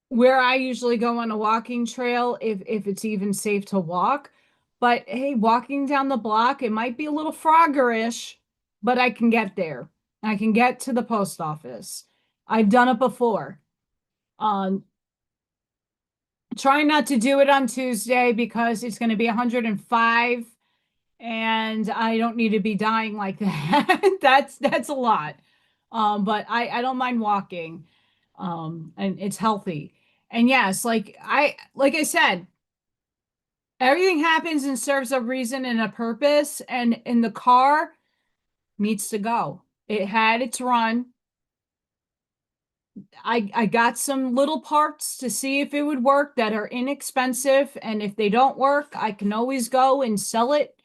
where I usually go on a walking trail if it's even safe to walk. But hey, walking down the block, it might be a little froggerish, but I can get there. I can get to the post office. I've done it before. Um, trying not to do it on Tuesday because it's going to be 105 and I don't need to be dying like that. That's a lot. But I don't mind walking. And it's healthy. And yes, like I said, Everything happens and serves a reason and a purpose, and in the car needs to go. It had its run. I got some little parts to see if it would work that are inexpensive, and if they don't work, I can always go and sell it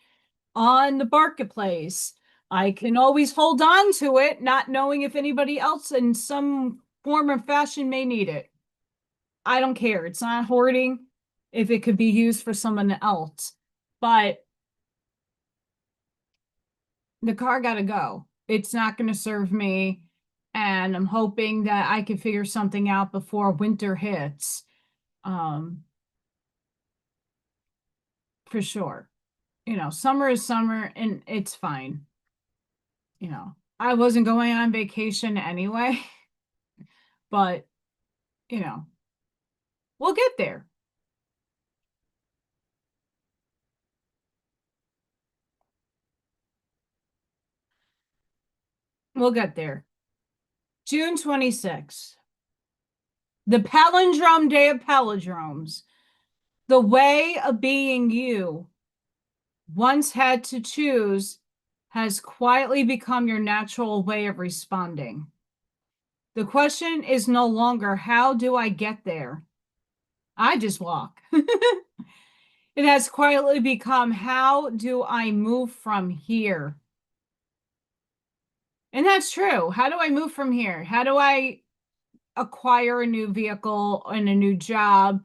on the marketplace. I can always hold on to it, not knowing if anybody else in some form or fashion may need it. I don't care. It's not hoarding if it could be used for someone else. But the car got to go. It's not going to serve me. And I'm hoping that I can figure something out before winter hits. For sure. Summer is summer and it's fine. I wasn't going on vacation anyway, but, you know, we'll get there. We'll get there. June 26th, the palindrome day of palindromes. The way of being you once had to choose has quietly become your natural way of responding. The question is no longer, how do I get there? I just walk. It has quietly become, how do I move from here? And that's true. How do I move from here? How do I acquire a new vehicle and a new job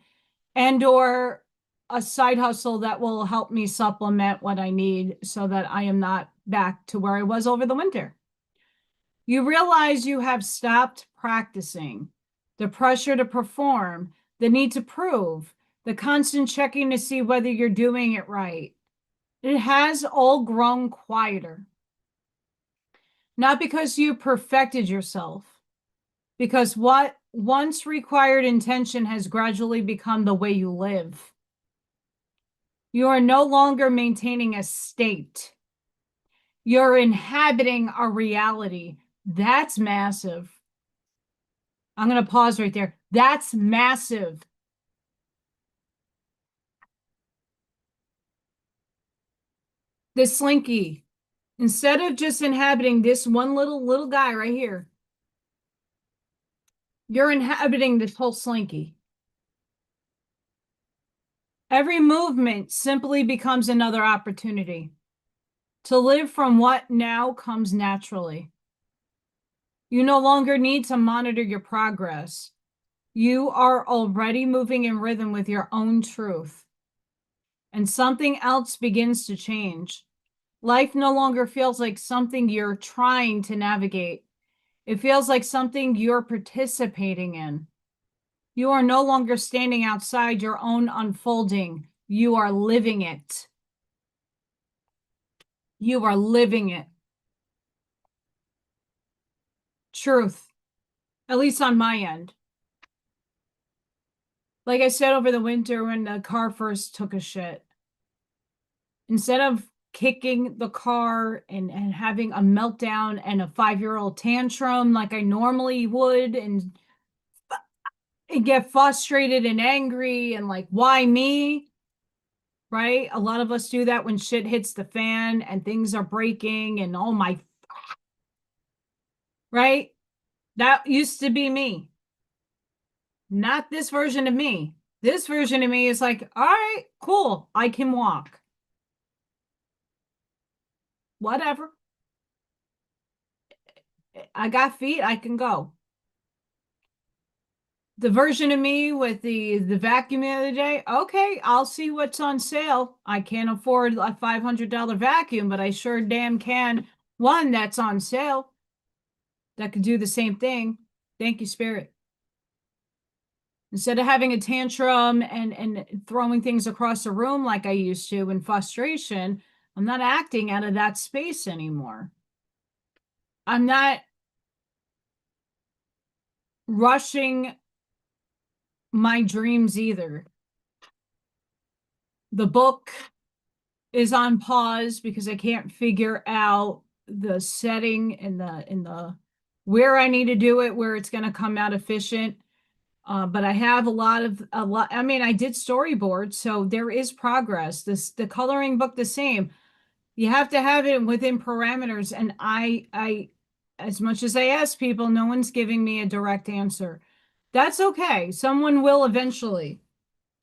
and or a side hustle that will help me supplement what I need so that I am not back to where I was over the winter? You realize you have stopped practicing, the pressure to perform, the need to prove, the constant checking to see whether you're doing it right. It has all grown quieter. Not because you perfected yourself, because what once required intention has gradually become the way you live. You are no longer maintaining a state. You're inhabiting a reality. That's massive. I'm going to pause right there. That's massive. The slinky, instead of just inhabiting this one little guy right here, you're inhabiting this whole slinky. Every movement simply becomes another opportunity to live from what now comes naturally. You no longer need to monitor your progress. You are already moving in rhythm with your own truth. And something else begins to change. Life no longer feels like something you're trying to navigate. It feels like something you're participating in. You are no longer standing outside your own unfolding. You are living it. You are living it. Truth, at least on my end. Like I said over the winter when the car first took a shit, instead of kicking the car and having a meltdown and a 5-year-old tantrum like I normally would and get frustrated and angry and like, why me? Right? A lot of us do that when shit hits the fan and things are breaking and oh my, right? That used to be me. Not this version of me. This version of me is like, all right, cool. I can walk. Whatever. I got feet. I can go. The version of me with the vacuum the other day, okay, I'll see what's on sale. I can't afford a $500 vacuum, but I sure damn can one that's on sale that could do the same thing. Thank you, Spirit. Instead of having a tantrum and throwing things across the room like I used to in frustration, I'm not acting out of that space anymore. I'm not rushing my dreams either. The book is on pause because I can't figure out the setting and the where I need to do it, where it's going to come out efficient. But I have a lot. I mean, I did storyboards, so there is progress. The coloring book the same. You have to have it within parameters. And as much as I ask people, no one's giving me a direct answer. That's okay. Someone will eventually.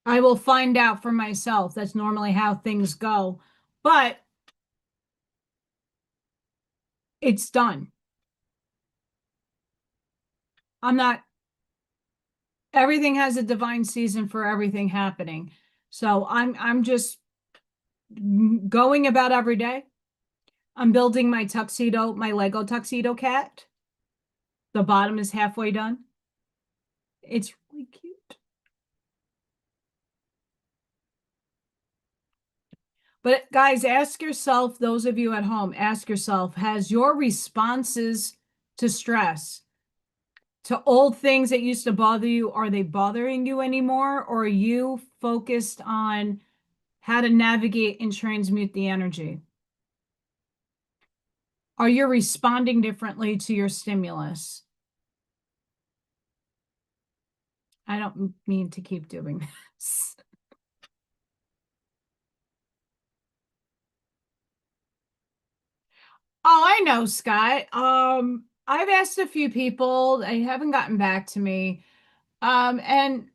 I will find out for myself. That's normally how things go. But it's done. I'm not, everything has a divine season for everything happening. So I'm just going about every day. I'm building my tuxedo, my Lego tuxedo cat. The bottom is halfway done. It's really cute. But guys, ask yourself, those of you at home, ask yourself, has your responses to stress, to old things that used to bother you, are they bothering you anymore? Or are you focused on how to navigate and transmute the energy? Are you responding differently to your stimulus? I don't mean to keep doing this. Oh, I know, Scott. I've asked a few people, they haven't gotten back to me. And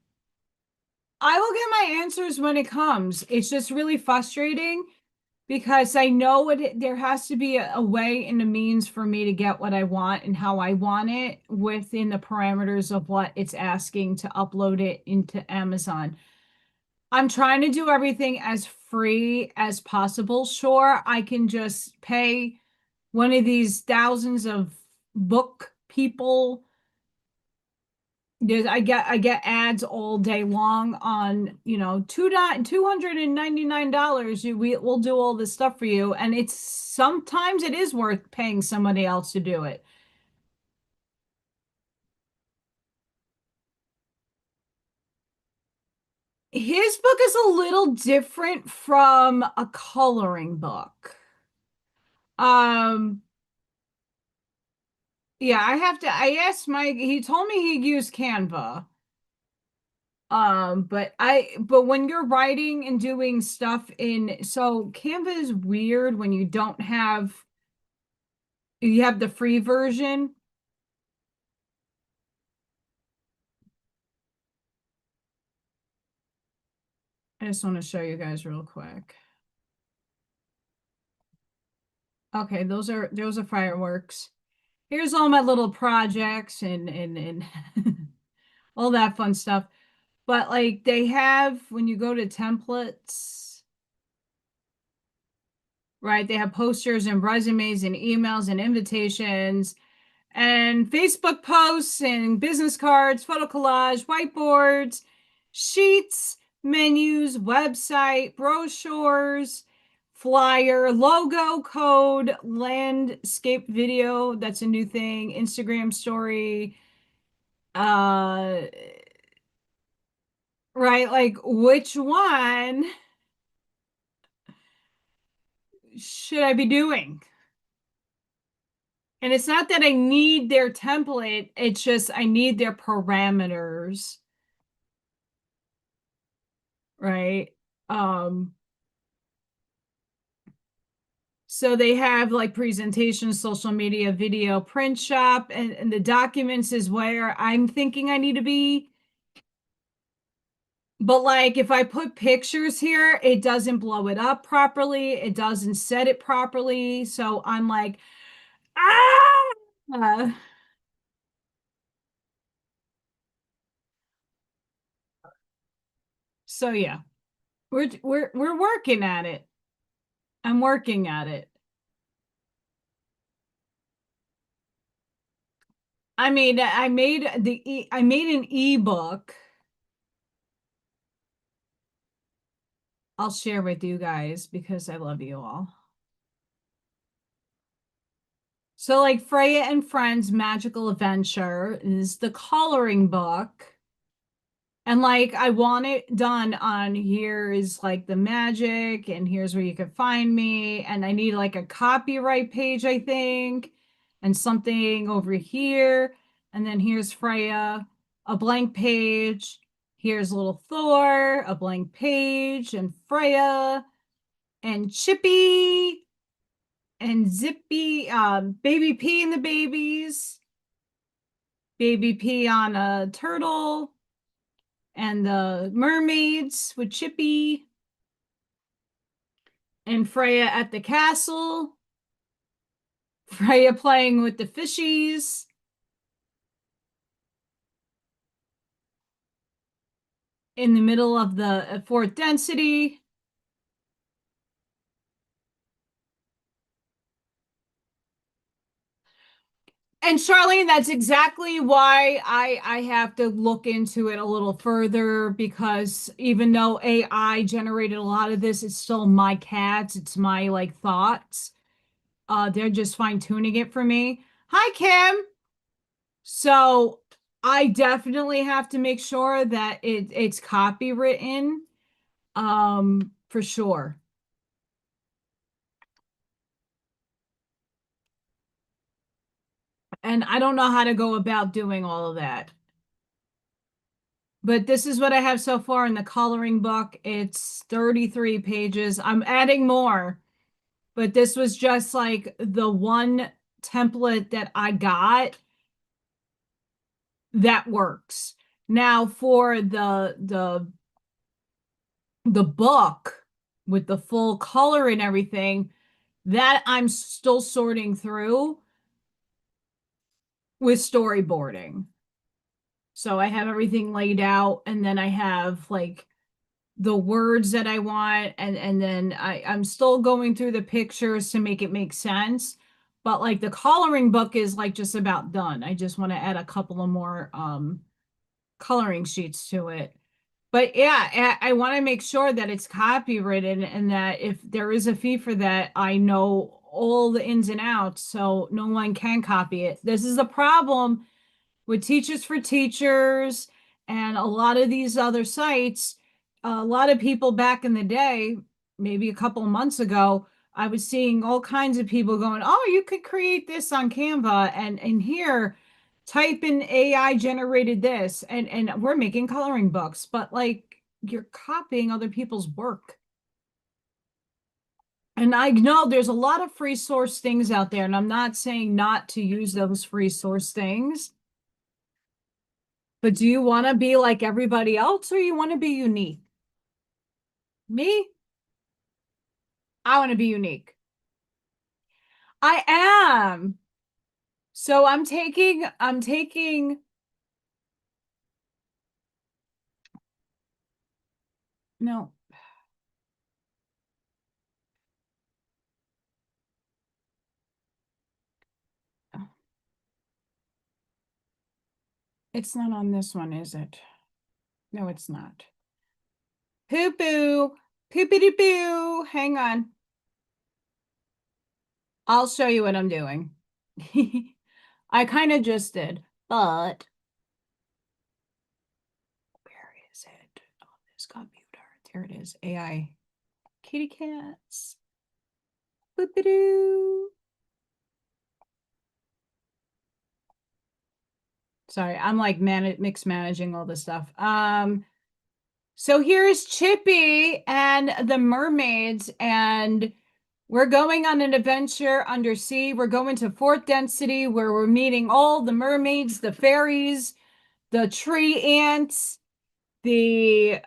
I will get my answers when it comes. It's just really frustrating because I know there has to be a way and a means for me to get what I want and how I want it within the parameters of what it's asking to upload it into Amazon. I'm trying to do everything as free as possible. Sure, I can just pay one of these thousands of book people. I get ads all day long on, $299. We'll do all this stuff for you. And it's sometimes it is worth paying somebody else to do it. His book is a little different from a coloring book. Um, yeah, I asked Mike, he told me he used Canva. But when you're writing and doing stuff so Canva is weird when you have the free version. I just want to show you guys real quick. Okay, those are fireworks. Here's all my little projects and all that fun stuff. But like they have when you go to templates, right? They have posters and resumes and emails and invitations and Facebook posts and business cards, photo collage, whiteboards, sheets, menus, website, brochures, flyer, logo, code, landscape video. That's a new thing. Instagram story. Uh, right. Like which one should I be doing? And it's not that I need their template, it's just I need their parameters, right? Um, so they have like presentations, social media, video, print shop, and the documents is where I'm thinking I need to be. But like if I put pictures here, it doesn't blow it up properly, it doesn't set it properly. So I'm like, ah. So yeah, we're working at it. I'm working at it. I made an ebook. I'll share with you guys because I love you all. So like Freya and Friends Magical Adventure is the coloring book. And like I want it done on here is like the magic and here's where you can find me. And I need like a copyright page, I think, and something over here. And then here's Freya. a blank page. Here's little Thor, a blank page, and Freya, and Chippy, and Zippy, Baby P and the babies, Baby P on a turtle, and the mermaids with Chippy, and Freya at the castle, Freya playing with the fishies, in the middle of the fourth density. And Charlene, that's exactly why I have to look into it a little further, because even though AI generated a lot of this, it's still my cats, it's my like thoughts. They're just fine tuning it for me. Hi, Kim. So I definitely have to make sure that it's copywritten, for sure. And I don't know how to go about doing all of that. But this is what I have so far in the coloring book. It's 33 pages. I'm adding more, but this was just like the one template that I got that works. Now for the book with the full color and everything, that I'm still sorting through with storyboarding. So I have everything laid out, and then I have like the words that I want, and then I'm still going through the pictures to make it make sense. But like the coloring book is like just about done. I just want to add a couple of more coloring sheets to it. But yeah, I want to make sure that it's copywritten, and that if there is a fee for that, I know all the ins and outs so no one can copy it. This is the problem with Teachers for Teachers and a lot of these other sites. A lot of people back in the day, maybe a couple of months ago, I was seeing all kinds of people going, "Oh, you could create this on Canva, and here type in AI generated this, and we're making coloring books." But like, you're copying other people's work. And I know there's a lot of free source things out there, and I'm not saying not to use those free source things. But do you want to be like everybody else, or you want to be unique? Me? I want to be unique. I am. So I'm taking, no, it's not on this one, is it? No, it's not. Poo poo, poopity poo. Hang on. I'll show you what I'm doing. I kind of just did, but where is it on this computer? There it is. AI kitty cats. Boop-a-doo. Sorry, I'm like mix managing all this stuff. So here's Chippy and the mermaids, and we're going on an adventure undersea. We're going to fourth density where we're meeting all the mermaids, the fairies, the tree ants, the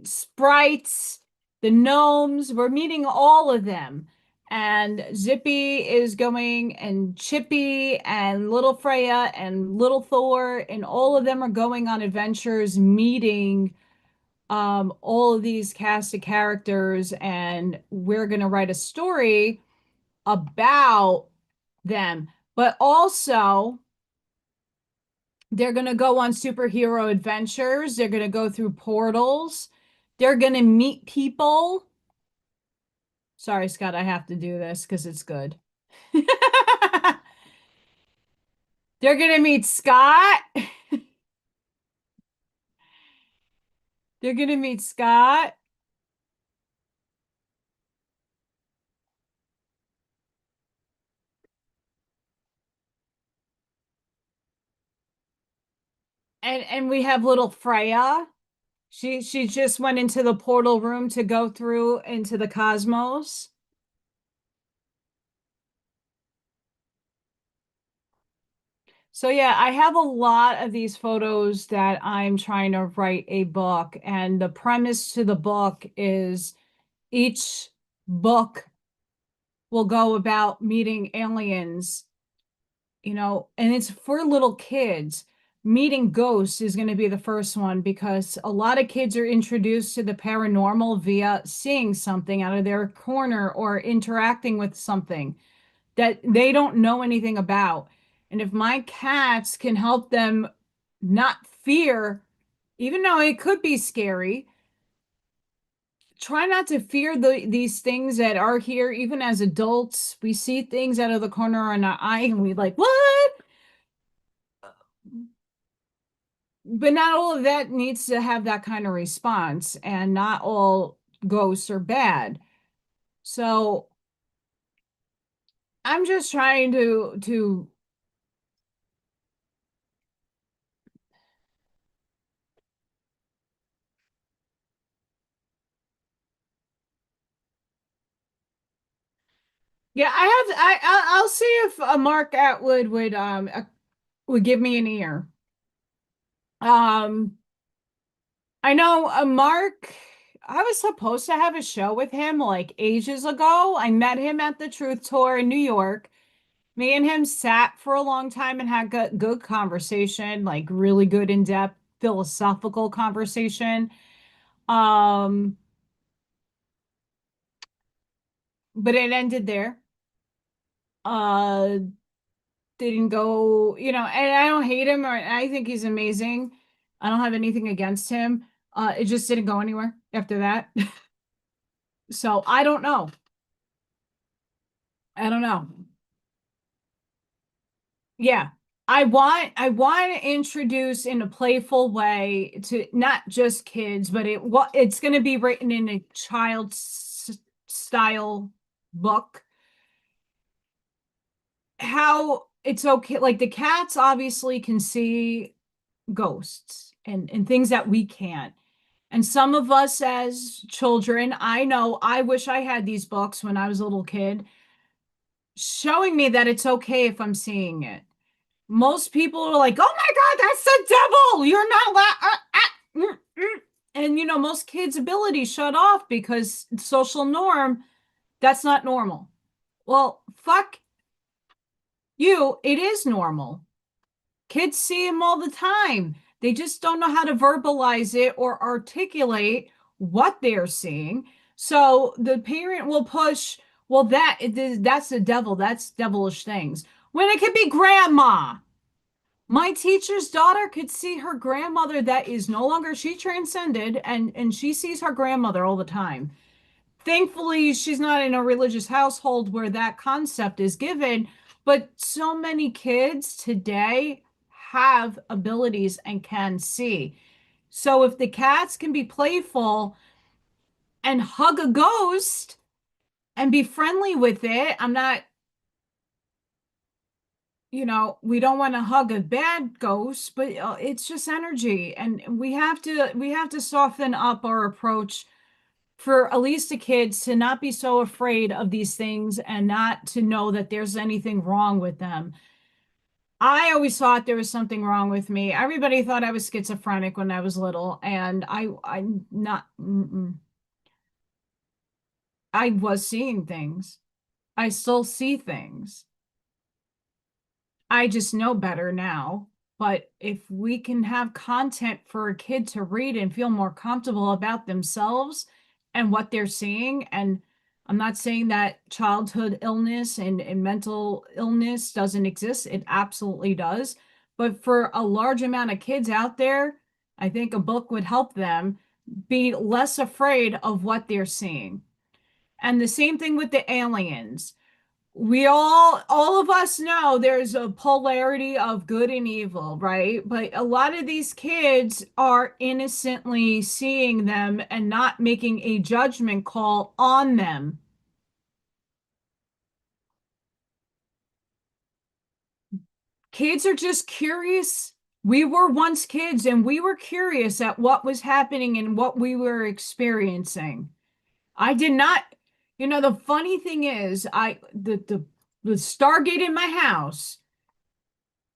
sprites, the gnomes. We're meeting all of them. And Zippy is going, and Chippy and little Freya and little Thor, and all of them are going on adventures, meeting all of these cast of characters, and we're going to write a story about them. But also, they're going to go on superhero adventures. They're going to go through portals. They're going to meet people. Sorry, Scott, I have to do this because it's good. They're going to meet Scott. They're going to meet Scott. And we have little Freya. She just went into the portal room to go through into the cosmos. So yeah, I have a lot of these photos that I'm trying to write a book, and the premise to the book is each book will go about meeting aliens, and it's for little kids. Meeting ghosts is going to be the first one because a lot of kids are introduced to the paranormal via seeing something out of their corner or interacting with something that they don't know anything about. And if my cats can help them not fear, even though it could be scary, try not to fear these things that are here. Even as adults, we see things out of the corner of our eye and we like, what? But not all of that needs to have that kind of response, and not all ghosts are bad. So I'm just trying to yeah, I'll see if Mark Atwood would give me an ear. Um, I know Mark, I was supposed to have a show with him like ages ago. I met him at the Truth Tour in New York. Me and him sat for a long time and had good conversation, like really good in-depth philosophical conversation. Um, but it ended there. Uh, didn't go, and I don't hate him or I think he's amazing. I don't have anything against him. It just didn't go anywhere after that. So I don't know. I don't know. Yeah. I want to introduce in a playful way to not just kids, but it's going to be written in a child style book. How it's okay, like the cats obviously can see ghosts and things that we can't. And some of us as children, I know I wish I had these books when I was a little kid, showing me that it's okay if I'm seeing it. Most people are like, "Oh my God, that's the devil! You're not allowed." And most kids' abilities shut off because social norm, that's not normal. Well, fuck you, it is normal. Kids see them all the time. They just don't know how to verbalize it or articulate what they're seeing. So the parent will push, well, that's the devil. That's devilish things. When it could be grandma. My teacher's daughter could see her grandmother that is no longer, she transcended, and she sees her grandmother all the time. Thankfully, she's not in a religious household where that concept is given, but so many kids today have abilities and can see. So if the cats can be playful and hug a ghost and be friendly with it, I'm not, we don't want to hug a bad ghost, but it's just energy, and we have to soften up our approach for at least the kids to not be so afraid of these things and not to know that there's anything wrong with them. I always thought there was something wrong with me. Everybody thought I was schizophrenic when I was little, and I'm not. I was seeing things. I still see things. I just know better now. But if we can have content for a kid to read and feel more comfortable about themselves and what they're seeing, and I'm not saying that childhood illness and mental illness doesn't exist, it absolutely does. But for a large amount of kids out there, I think a book would help them be less afraid of what they're seeing. And the same thing with the aliens. We all of us know there's a polarity of good and evil, right? But a lot of these kids are innocently seeing them and not making a judgment call on them. Kids are just curious We were once kids and we were curious at what was happening and what we were experiencing. I did not, the funny thing is, the Stargate in my house,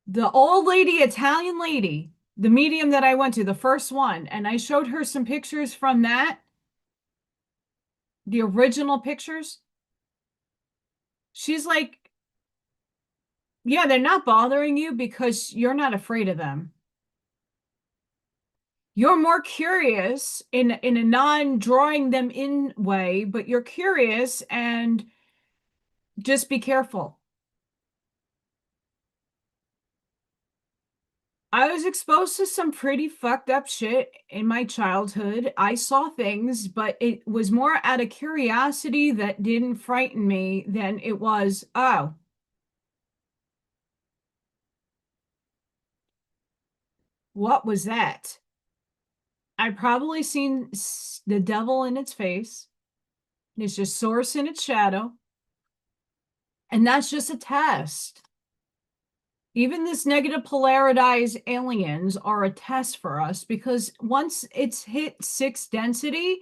the old lady, Italian lady, the medium that I went to, the first one, and I showed her some pictures from that, the original pictures. She's like, yeah, they're not bothering you because you're not afraid of them. You're more curious in a non-drawing them in way, but you're curious and just be careful. I was exposed to some pretty fucked up shit in my childhood. I saw things, but it was more out of curiosity that didn't frighten me than it was, oh, what was that? I probably seen the devil in its face. It's just source in its shadow. And that's just a test. Even this negative polarized aliens are a test for us because once it's hit 6 density,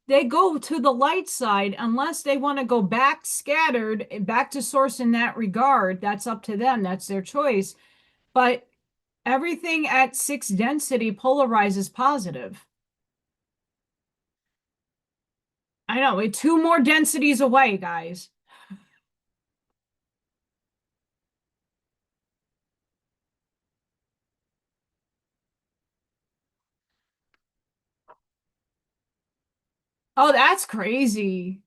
they go to the light side unless they want to go back scattered, back to source in that regard. That's up to them. That's their choice. But everything at 6 density polarizes positive. I know, it's 2 more densities away, guys. Oh, that's crazy.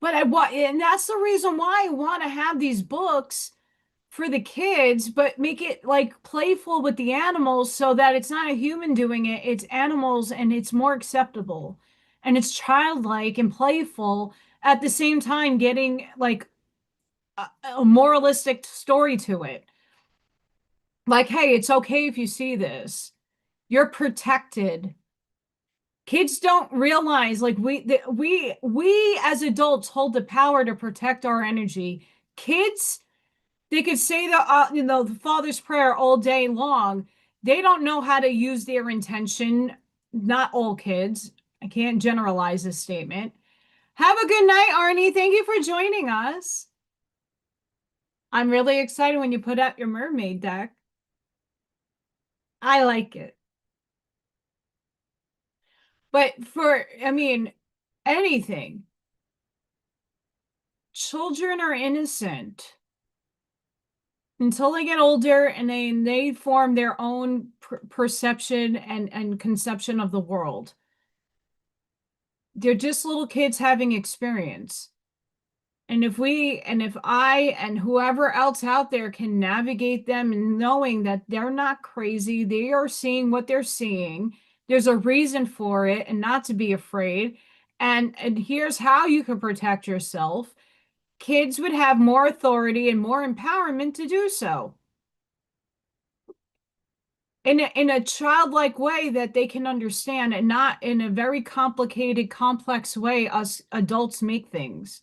But I want, and that's the reason why I want to have these books for the kids, but make it like playful with the animals so that it's not a human doing it, it's animals and it's more acceptable. And it's childlike and playful at the same time, getting like a moralistic story to it. Like, hey, it's okay if you see this. You're protected. Kids don't realize like we as adults hold the power to protect our energy. Kids, they could say the Father's Prayer all day long. They don't know how to use their intention. Not all kids. I can't generalize this statement. Have a good night, Arnie. Thank you for joining us. I'm really excited when you put out your mermaid deck. I like it. But I mean, anything. Children are innocent until they get older and they form their own perception and conception of the world. They're just little kids having experience. And if I and whoever else out there can navigate them and knowing that they're not crazy, they are seeing what they're seeing, there's a reason for it, and not to be afraid. And here's how you can protect yourself. Kids would have more authority and more empowerment to do so in a childlike way that they can understand, and not in a very complicated, complex way us adults make things.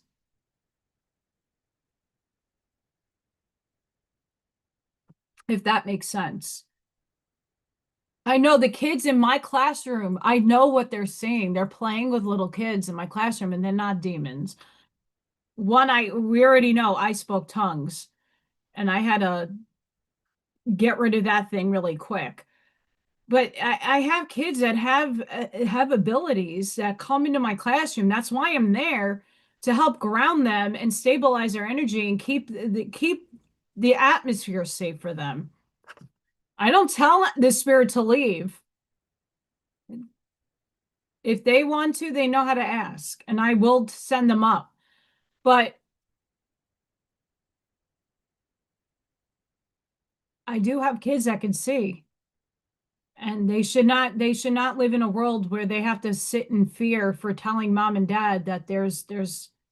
If that makes sense. I know the kids in my classroom, I know what they're seeing. They're playing with little kids in my classroom and they're not demons. We already know I spoke tongues and I had to get rid of that thing really quick. But I have kids that have abilities that come into my classroom. That's why I'm there, to help ground them and stabilize their energy and keep the atmosphere safe for them. I don't tell the spirit to leave. If they want to, they know how to ask, and I will send them up. But I do have kids that can see, and they should not live in a world where they have to sit in fear for telling mom and dad that there's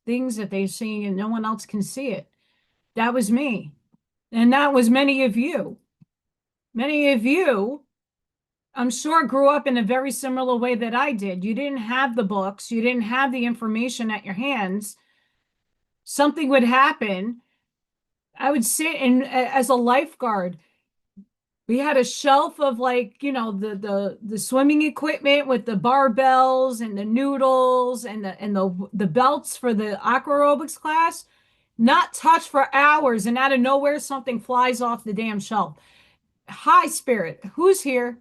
things that they're seeing and no one else can see it. That was me. And that was many of you. Many of you, I'm sure, grew up in a very similar way that I did. You didn't have the books, you didn't have the information at your hands. Something would happen. I would sit in as a lifeguard. We had a shelf of like, the swimming equipment with the barbells and the noodles and the belts for the aqua aerobics class. Not touched for hours, and out of nowhere something flies off the damn shelf. High spirit. Who's here?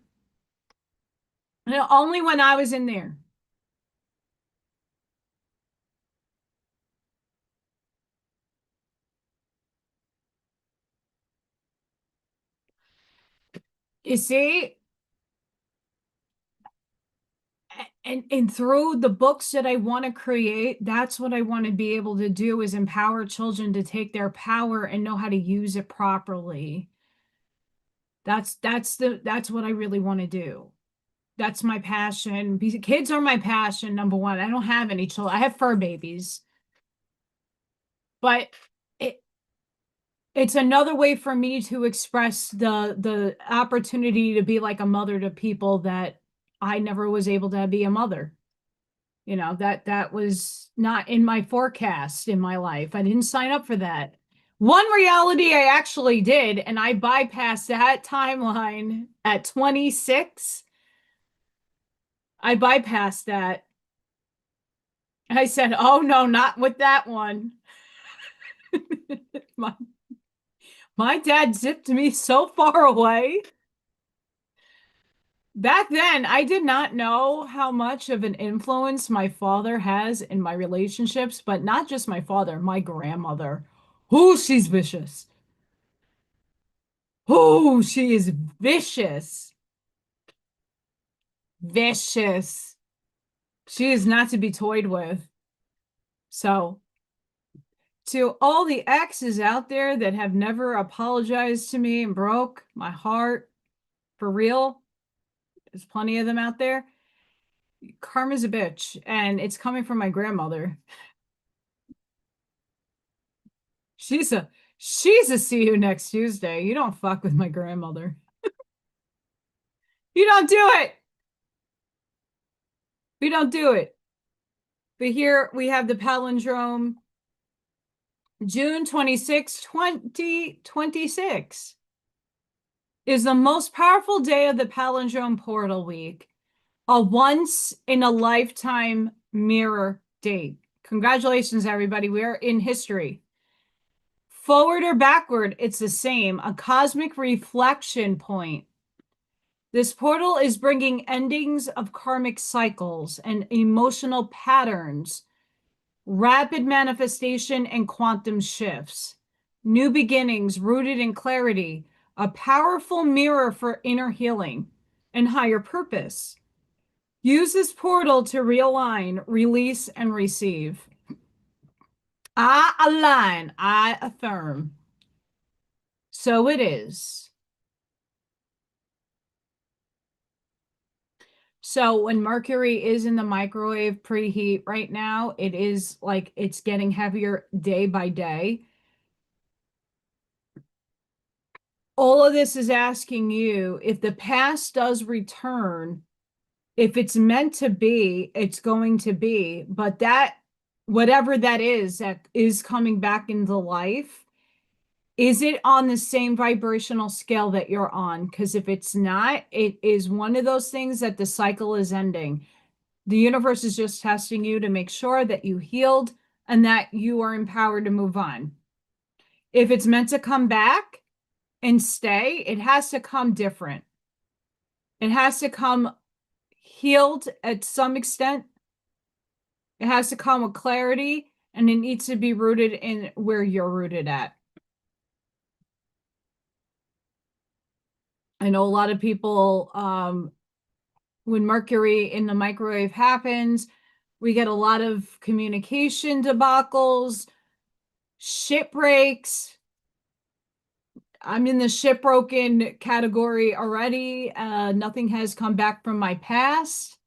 No, only when I was in there. You see, and through the books that I want to create, that's what I want to be able to do is empower children to take their power and know how to use it properly. That's what I really want to do. That's my passion. Kids are my passion, number one. I don't have any children. I have fur babies, but it it's another way for me to express the opportunity to be like a mother to people that I never was able to be a mother. That was not in my forecast in my life. I didn't sign up for that. One reality I actually did, and I bypassed that timeline at 26. I bypassed that. I said, "Oh no, not with that one." my, my dad zipped me so far away. Back then, I did not know how much of an influence my father has in my relationships, but not just my father, my grandmother. Oh, she's vicious. Oh, she is vicious. Vicious. She is not to be toyed with. So, to all the exes out there that have never apologized to me and broke my heart, for real, there's plenty of them out there. Karma's a bitch, and it's coming from my grandmother. She's a she's a see you next Tuesday. You don't fuck with my grandmother. You don't do it. We don't do it. But here we have the palindrome, June 26, 2026 is the most powerful day of the palindrome portal week, a once in a lifetime mirror date. Congratulations, everybody. We're in history. Forward or backward, it's the same, a cosmic reflection point. This portal is bringing endings of karmic cycles and emotional patterns, rapid manifestation, and quantum shifts. New beginnings rooted in clarity, a powerful mirror for inner healing and higher purpose. Use this portal to realign, release, and receive. I align, I affirm. So it is. So when Mercury is in the microwave preheat right now, it is like it's getting heavier day by day. All of this is asking you if the past does return, if it's meant to be, it's going to be, but that whatever that is coming back into life, is it on the same vibrational scale that you're on? Because if it's not, it is one of those things that the cycle is ending. The universe is just testing you to make sure that you healed and that you are empowered to move on. If it's meant to come back and stay, it has to come different. It has to come healed at some extent. It has to come with clarity, and it needs to be rooted in where you're rooted at. I know a lot of people, when Mercury in the microwave happens, we get a lot of communication debacles, shipbreaks. I'm in the shipbroken category already. Nothing has come back from my past.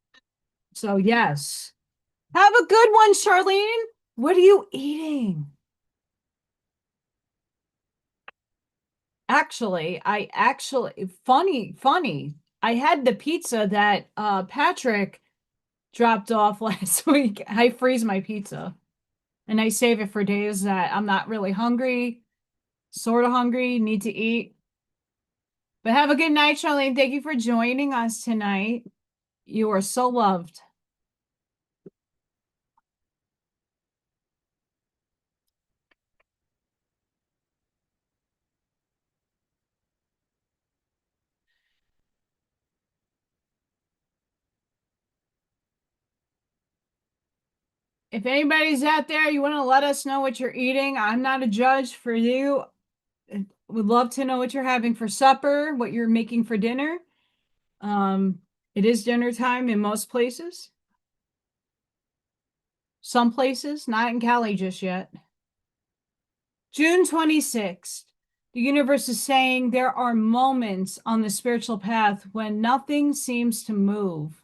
So, yes. Have a good one, Charlene. What are you eating? Funny. I had the pizza that Patrick dropped off last week. I freeze my pizza and I save it for days that I'm not really hungry. Sort of hungry, need to eat. But have a good night, Charlene. Thank you for joining us tonight. You are so loved. If anybody's out there, you want to let us know what you're eating. I'm not a judge for you. Would love to know what you're having for supper, what you're making for dinner. It is dinner time in most places. Some places, not in Cali just yet. June 26th. The universe is saying there are moments on the spiritual path when nothing seems to move.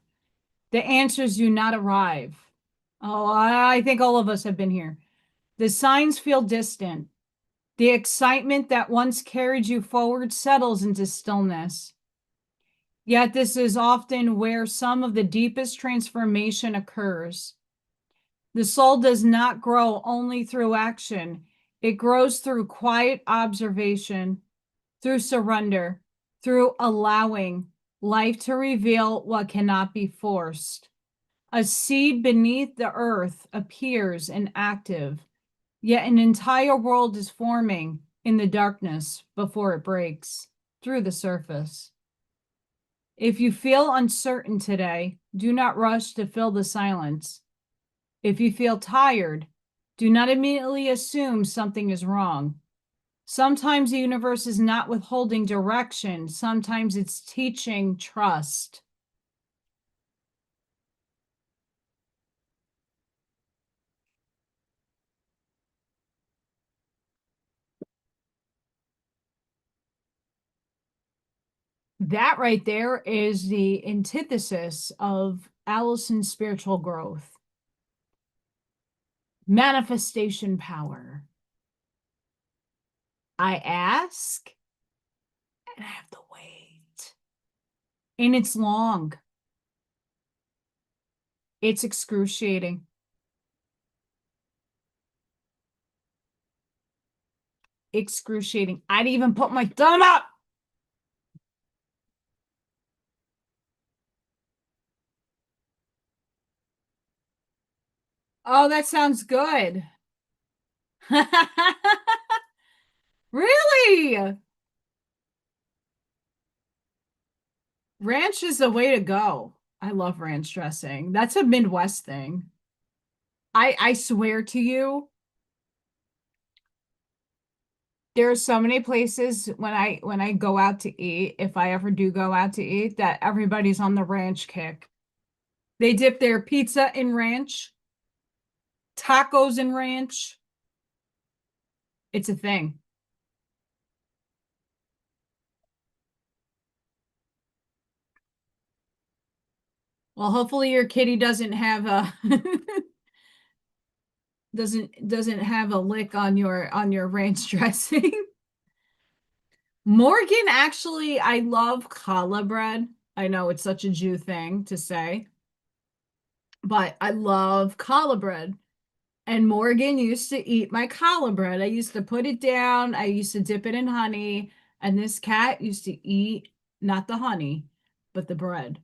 The answers do not arrive. Oh, I think all of us have been here. The signs feel distant. The excitement that once carried you forward settles into stillness. Yet this is often where some of the deepest transformation occurs. The soul does not grow only through action. It grows through quiet observation, through surrender, through allowing life to reveal what cannot be forced. A seed beneath the earth appears inactive, yet an entire world is forming in the darkness before it breaks through the surface. If you feel uncertain today, do not rush to fill the silence. If you feel tired, do not immediately assume something is wrong. Sometimes the universe is not withholding direction. Sometimes it's teaching trust. That right there is the antithesis of Allison's spiritual growth. Manifestation power. I ask and I have to wait. And it's long. It's excruciating. Excruciating. I'd even put my thumb up. Oh, that sounds good. Really? Ranch is the way to go. I love ranch dressing. That's a Midwest thing. I swear to you, there are so many places when I go out to eat, if I ever do go out to eat, that everybody's on the ranch kick. They dip their pizza in ranch, tacos in ranch. It's a thing. Well, hopefully your kitty doesn't have a doesn't have a lick on your ranch dressing. Morgan, actually, I love challah bread. I know it's such a Jew thing to say, but I love challah bread. And Morgan used to eat my challah bread. I used to put it down. I used to dip it in honey. And this cat used to eat not the honey, but the bread.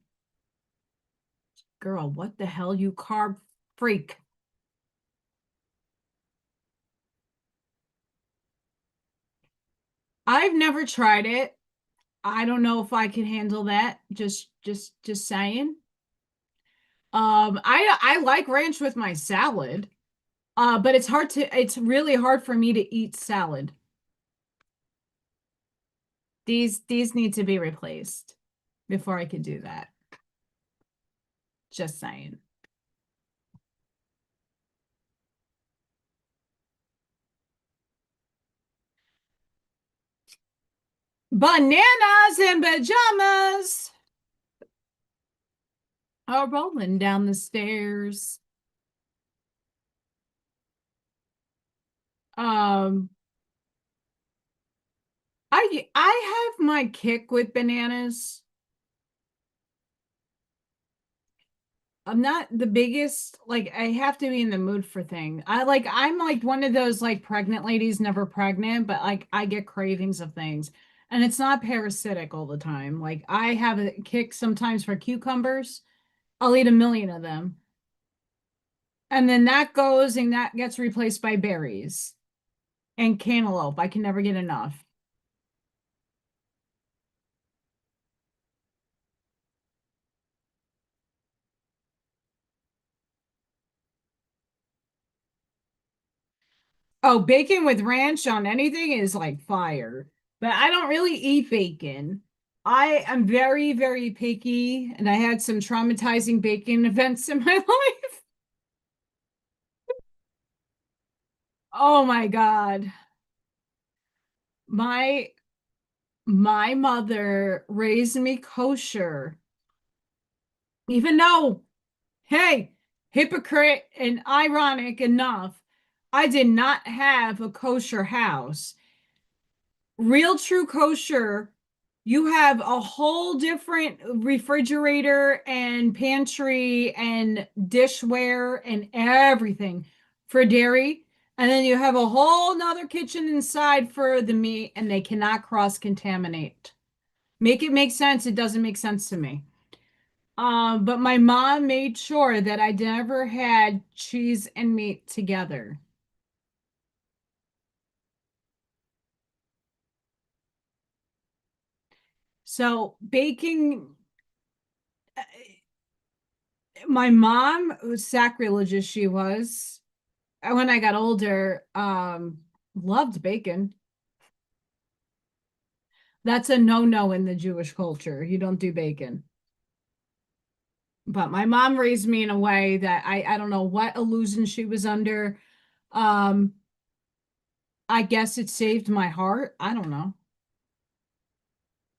Girl, what the hell, you carb freak? I've never tried it. I don't know if I can handle that. Just saying. I like ranch with my salad. But it's really hard for me to eat salad. These need to be replaced before I could do that. Just saying. Bananas and pajamas are rolling down the stairs. Um, I have my kick with bananas. I'm not the biggest, like, I have to be in the mood for things. I'm like one of those like pregnant ladies, never pregnant, but like I get cravings of things. And it's not parasitic all the time. Like I have a kick sometimes for cucumbers. I'll eat a million of them. And then that goes and that gets replaced by berries and cantaloupe. I can never get enough. Oh, bacon with ranch on anything is like fire. But I don't really eat bacon. I am very, very picky, and I had some traumatizing bacon events in my life. Oh my God. My my mother raised me kosher, even though, hey, hypocrite and ironic enough, I did not have a kosher house. Real true kosher, you have a whole different refrigerator and pantry and dishware and everything for dairy. And then you have a whole nother kitchen inside for the meat, and they cannot cross contaminate. Make it make sense. It doesn't make sense to me. But my mom made sure that I never had cheese and meat together. So baking, my mom was sacrilegious. She was. When I got older, loved bacon. That's a no-no in the Jewish culture. You don't do bacon. But my mom raised me in a way that I don't know what illusion she was under. Um, I guess it saved my heart. I don't know.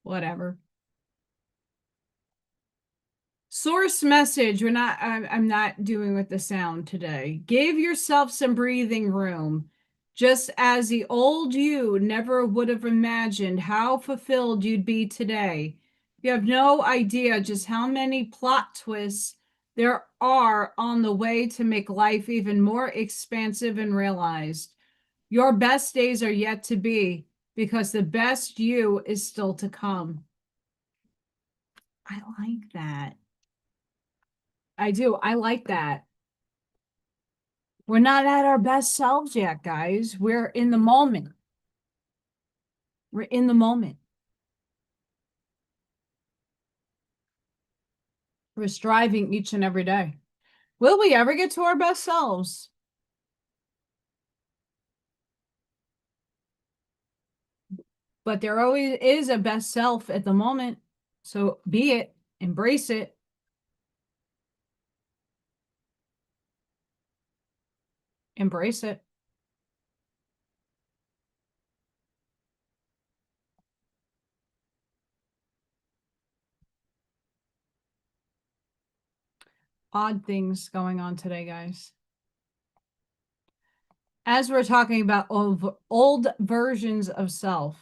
Whatever. Source message. I'm not doing with the sound today. Give yourself some breathing room. Just as the old you never would have imagined how fulfilled you'd be today. You have no idea just how many plot twists there are on the way to make life even more expansive and realized. Your best days are yet to be because the best you is still to come. I like that. I do. I like that. We're not at our best selves yet, guys. We're in the moment. We're in the moment. We're striving each and every day. Will we ever get to our best selves? But there always is a best self at the moment. So be it, embrace it. Embrace it. Odd things going on today, guys. As we're talking about old versions of self,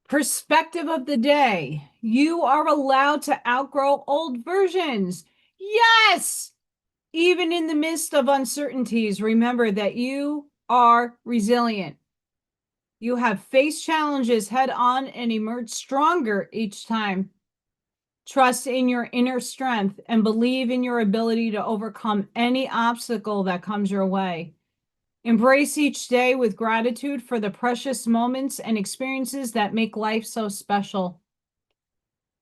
perspective of the day. You are allowed to outgrow old versions. Yes! Even in the midst of uncertainties, remember that you are resilient. You have faced challenges head on and emerged stronger each time. Trust in your inner strength and believe in your ability to overcome any obstacle that comes your way. Embrace each day with gratitude for the precious moments and experiences that make life so special.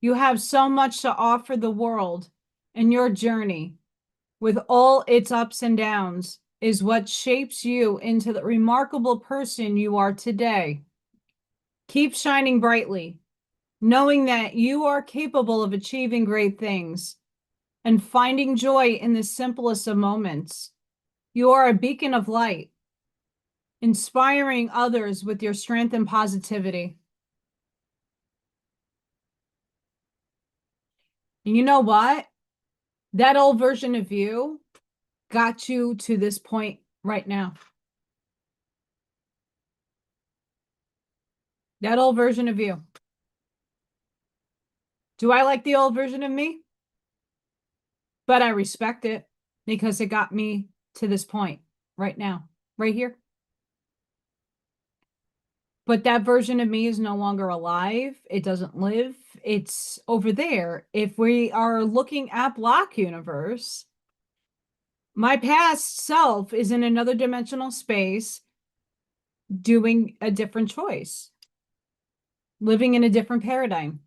You have so much to offer the world, and your journey, with all its ups and downs, is what shapes you into the remarkable person you are today. Keep shining brightly, knowing that you are capable of achieving great things and finding joy in the simplest of moments. You are a beacon of light, inspiring others with your strength and positivity. And you know what? That old version of you got you to this point right now. That old version of you. Do I like the old version of me? But I respect it because it got me to this point right now, right here. But that version of me is no longer alive. It doesn't live. It's over there. If we are looking at Block Universe, my past self is in another dimensional space doing a different choice, living in a different paradigm.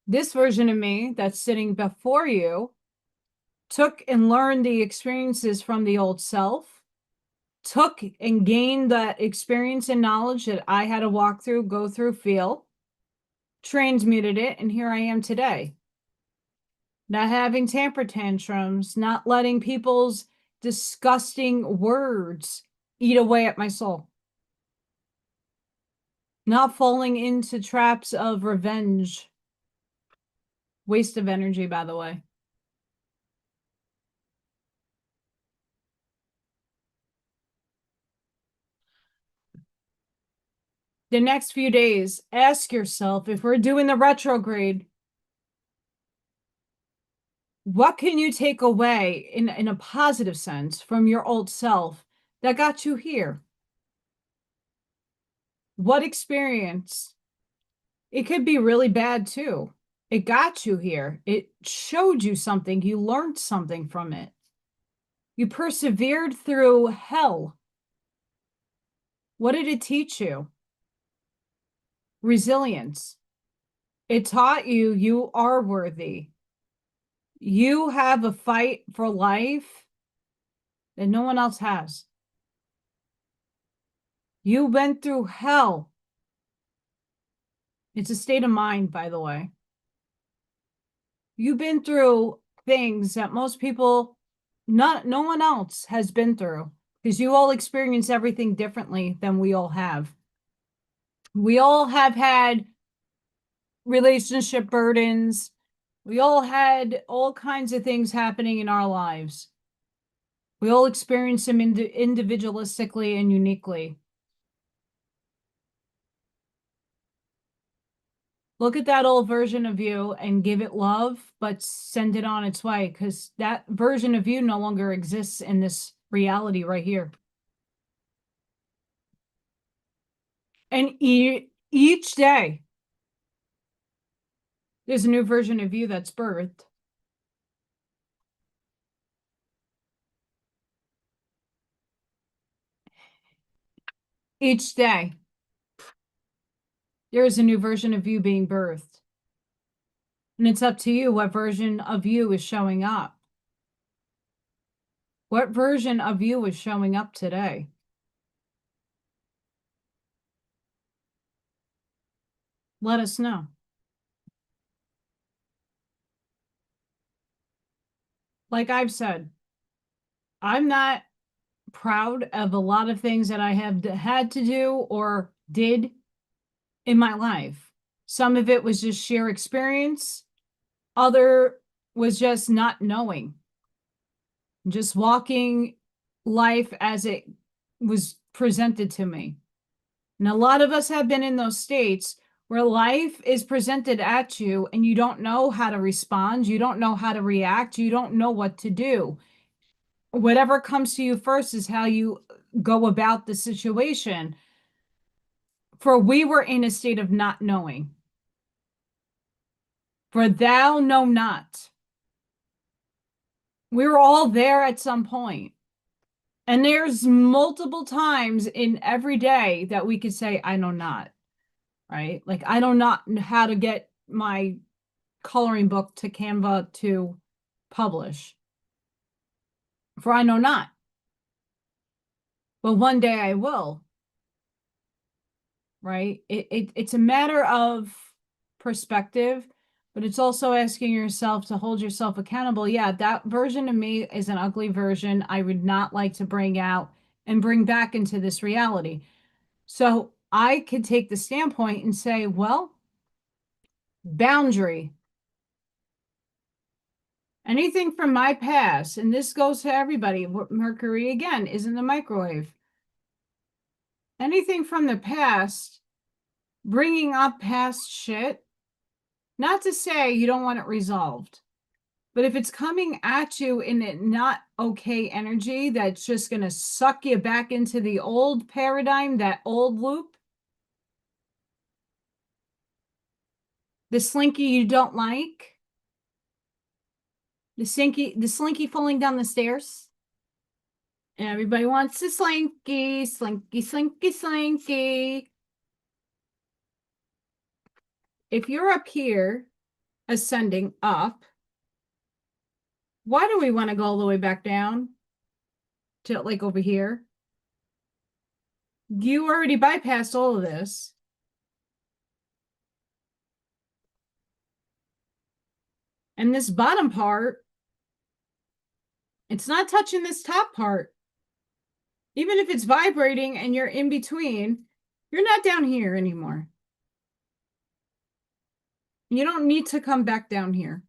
This version of me that's sitting before you took and learned the experiences from the old self, took and gained that experience and knowledge that I had to walk through, go through, feel, transmuted it, and here I am today. Not having temper tantrums, not letting people's disgusting words eat away at my soul. Not falling into traps of revenge. Waste of energy, by the way. The next few days, ask yourself, if we're doing the retrograde, what can you take away in a positive sense from your old self that got you here? What experience? It could be really bad too. It got you here. It showed you something. You learned something from it. You persevered through hell. What did it teach you? Resilience. It taught you you are worthy. You have a fight for life that no one else has. You went through hell. It's a state of mind, by the way. You've been through things that most people, no one else has been through, because you all experience everything differently than we all have. We all have had relationship burdens. We all had all kinds of things happening in our lives. We all experience them individualistically and uniquely. Look at that old version of you and give it love, but send it on its way, because that version of you no longer exists in this reality right here. And each day, there's a new version of you that's birthed. Each day, there is a new version of you being birthed. And it's up to you what version of you is showing up. What version of you is showing up today? Let us know. Like I've said, I'm not proud of a lot of things that I have had to do or did in my life. Some of it was just sheer experience. Other was just not knowing. Just walking life as it was presented to me. And a lot of us have been in those states where life is presented at you and you don't know how to respond. You don't know how to react. You don't know what to do. Whatever comes to you first is how you go about the situation. For we were in a state of not knowing. For thou know not. We were all there at some point. And there's multiple times in every day that we could say, I know not. Right? Like, I don't know how to get my coloring book to Canva to publish. For I know not. But one day I will. Right? It's a matter of perspective, but it's also asking yourself to hold yourself accountable. Yeah, that version of me is an ugly version I would not like to bring out and bring back into this reality. So I could take the standpoint and say, well, boundary. Anything from my past, and this goes to everybody, Mercury again is in the microwave. Anything from the past bringing up past shit. Not to say you don't want it resolved, but if it's coming at you in a not okay energy that's just going to suck you back into the old paradigm, that old loop, the slinky you don't like, the slinky falling down the stairs. And everybody wants a slinky, slinky, slinky, slinky. If you're up here, ascending up, why do we want to go all the way back down to like over here? You already bypassed all of this. And this bottom part, it's not touching this top part. Even if it's vibrating and you're in between, you're not down here anymore. You don't need to come back down here.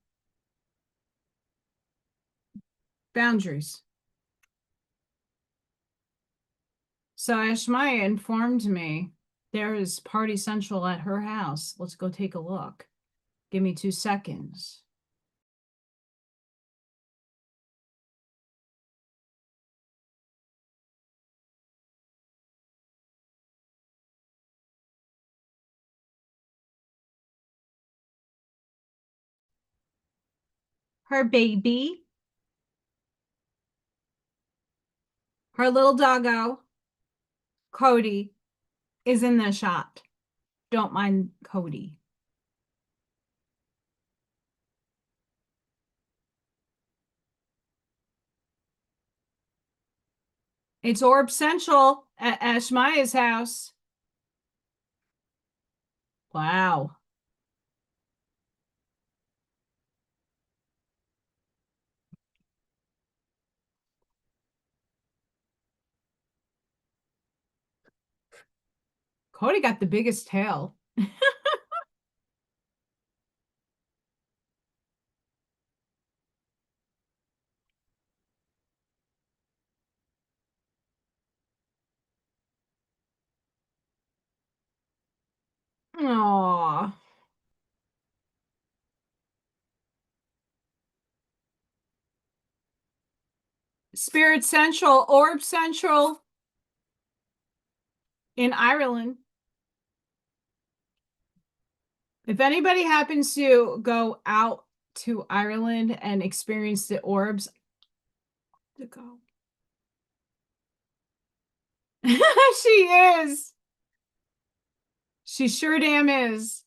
Boundaries. So Ashmaya informed me there is Party Central at her house. Let's go take a look. Give me 2 seconds. Her baby, her little doggo, Cody, is in the shop. Don't mind Cody. It's Orb Central at Ashmaya's house. Wow. Cody got the biggest tail. Aww. Spirit Central, Orb Central in Ireland. If anybody happens to go out to Ireland and experience the orbs, to go. She is. She sure damn is.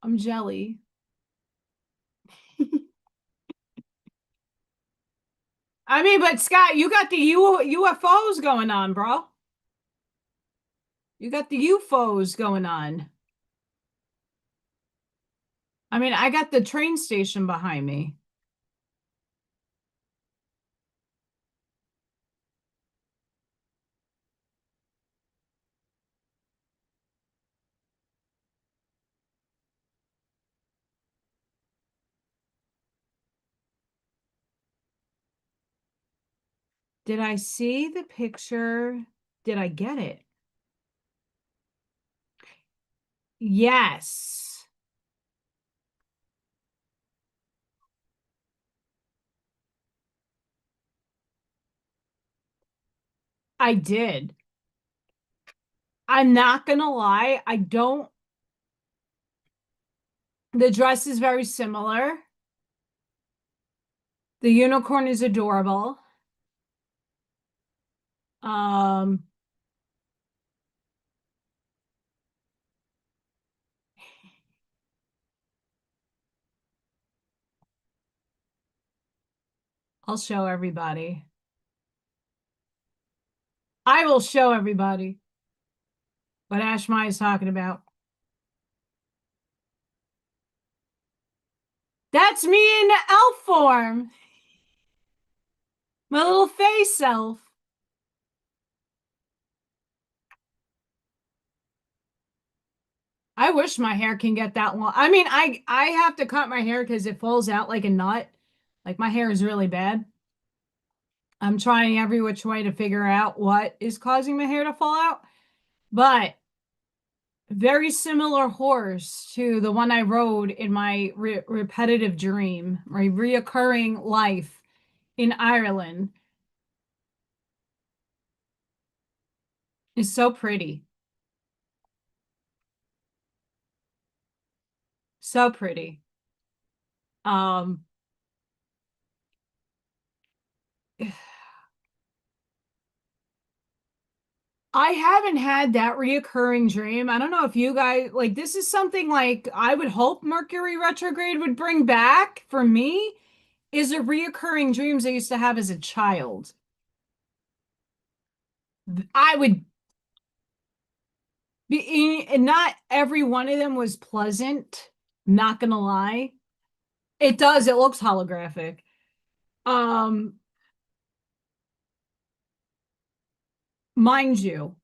I'm jelly. I mean, but Scott, you got the UFOs going on, bro. You got the UFOs going on. I mean, I got the train station behind me. Did I see the picture? Did I get it? Yes. I did. I'm not gonna lie, I don't. The dress is very similar. The unicorn is adorable. Um, I'll show everybody. I will show everybody what Ashmai is talking about. That's me in elf form. My little face elf. I wish my hair can get that long. I mean, I have to cut my hair because it falls out like a nut. Like my hair is really bad. I'm trying every which way to figure out what is causing my hair to fall out. But very similar horse to the one I rode in my repetitive dream, my reoccurring life in Ireland. Is so pretty. So pretty. Um, I haven't had that reoccurring dream. I don't know if you guys like this is something like I would hope Mercury retrograde would bring back for me is a reoccurring dreams I used to have as a child. I would be, and not every one of them was pleasant, not gonna lie. It does, it looks holographic. Um, Mind you,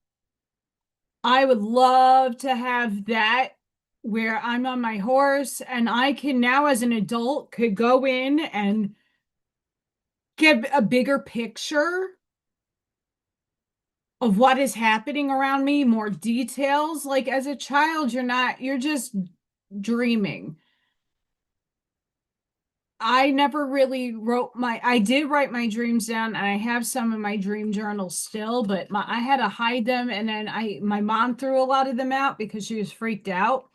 I would love to have that where I'm on my horse and I can now as an adult could go in and get a bigger picture of what is happening around me, more details. Like as a child, you're just dreaming. I never really I did write my dreams down and I have some in my dream journal still, but I had to hide them. And then my mom threw a lot of them out because she was freaked out.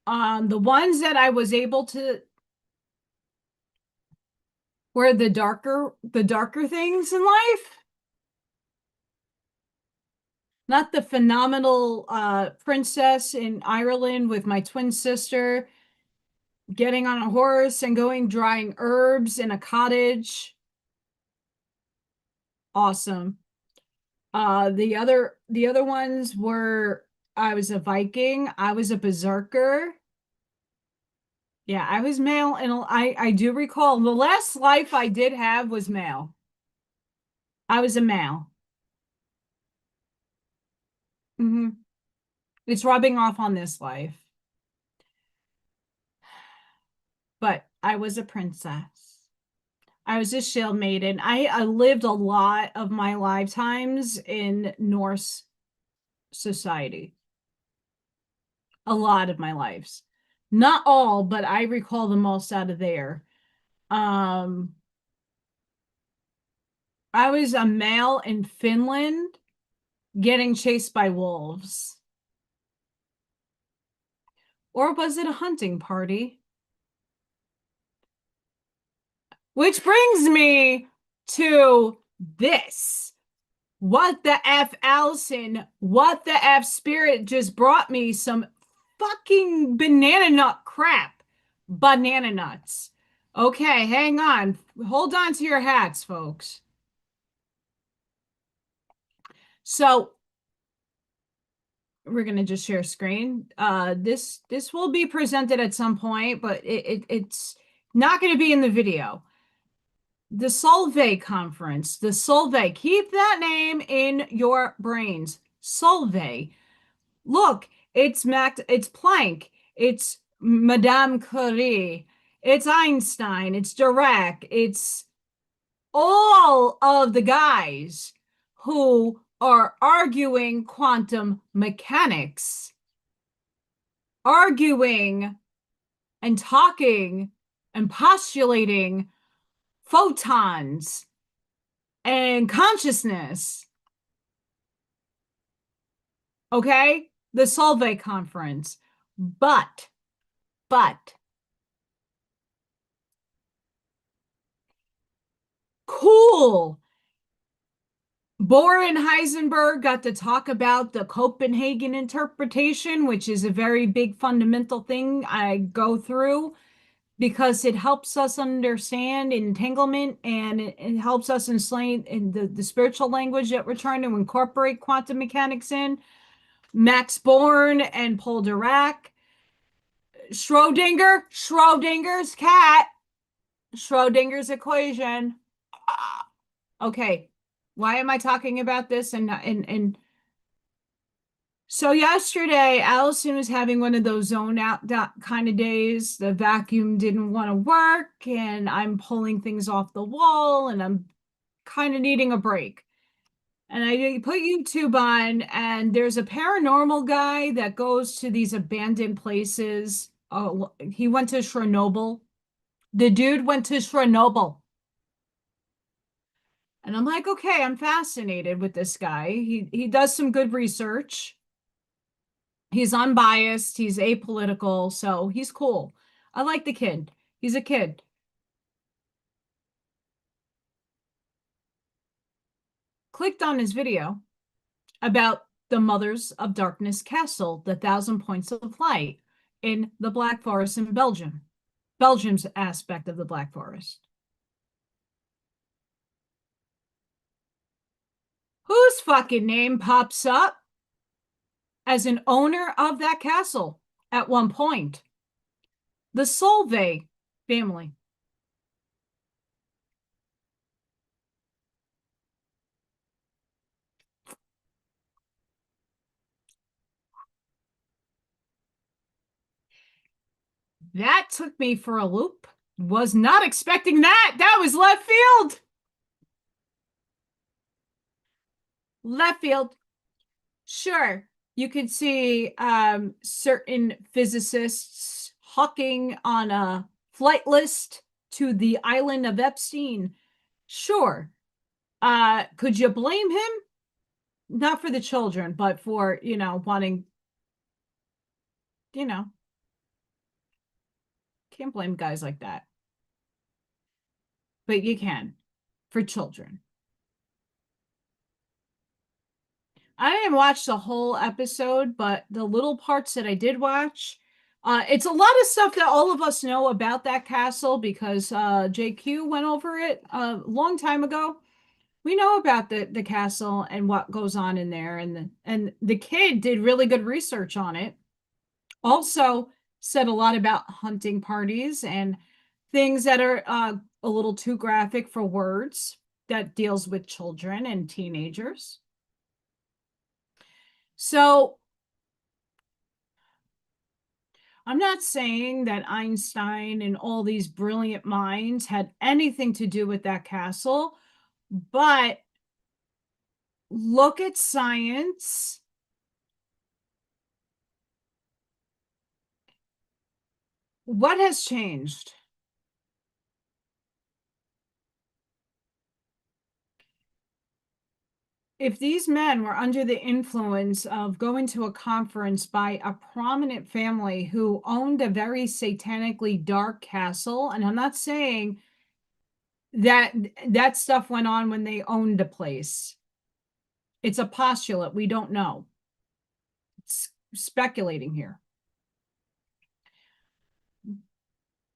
The ones that I was able to were the darker things in life, not the phenomenal princess in Ireland with my twin sister getting on a horse and going drying herbs in a cottage. Awesome. The other ones were I was a Viking, I was a berserker. Yeah, I was male, and I do recall the last life I did have was male. I was a male. Hmm. It's rubbing off on this life, but I was a princess. I was a shield maiden. I lived a lot of my lifetimes in Norse society. A lot of my lives. Not all, but I recall the most out of there. Um, I was a male in Finland getting chased by wolves. Or was it a hunting party? Which brings me to this. What the F, Allison? What the F, Spirit just brought me some fucking banana nut crap. Banana nuts. Okay, hang on. Hold on to your hats, folks. So we're gonna just share screen. This will be presented at some point, but it's not gonna be in the video. The Solvay conference, the Solvay, keep that name in your brains. Solvay. Look, it's Planck, it's Madame Curie, it's Einstein, it's Dirac, it's all of the guys who are arguing quantum mechanics, arguing and talking and postulating photons and consciousness. Okay? The Solvay conference. But, cool. Bohr and Heisenberg got to talk about the Copenhagen interpretation, which is a very big fundamental thing I go through because it helps us understand entanglement and it helps us explain in the spiritual language that we're trying to incorporate quantum mechanics in. Max Born and Paul Dirac. Schrodinger's cat, Schrodinger's equation. Okay, why am I talking about this? And so yesterday, Allison was having one of those zone out kind of days. The vacuum didn't want to work, and I'm pulling things off the wall, and I'm kind of needing a break. And I put YouTube on, and there's a paranormal guy that goes to these abandoned places. Oh, he went to Chernobyl. The dude went to Chernobyl. And I'm like, okay, I'm fascinated with this guy. He does some good research. He's unbiased, he's apolitical, so he's cool. I like the kid. He's a kid. Clicked on his video about the Mothers of Darkness Castle, the Thousand Points of Light in the Black Forest in Belgium. Belgium's aspect of the Black Forest. Whose fucking name pops up as an owner of that castle at one point? The Solvay family. That took me for a loop. Was not expecting that. That was left field. Left field. Sure. You could see certain physicists hawking on a flight list to the island of Epstein. Sure. Could you blame him? Not for the children, but for, wanting, you know, can't blame guys like that. But you can for children. I didn't watch the whole episode, but the little parts that I did watch, it's a lot of stuff that all of us know about that castle because JQ went over it a long time ago. We know about the castle and what goes on in there, and the kid did really good research on it. Also said a lot about hunting parties and things that are a little too graphic for words that deals with children and teenagers. So I'm not saying that Einstein and all these brilliant minds had anything to do with that castle, but look at science. What has changed? If these men were under the influence of going to a conference by a prominent family who owned a very satanically dark castle, and I'm not saying that that stuff went on when they owned the place. It's a postulate. We don't know. It's speculating here.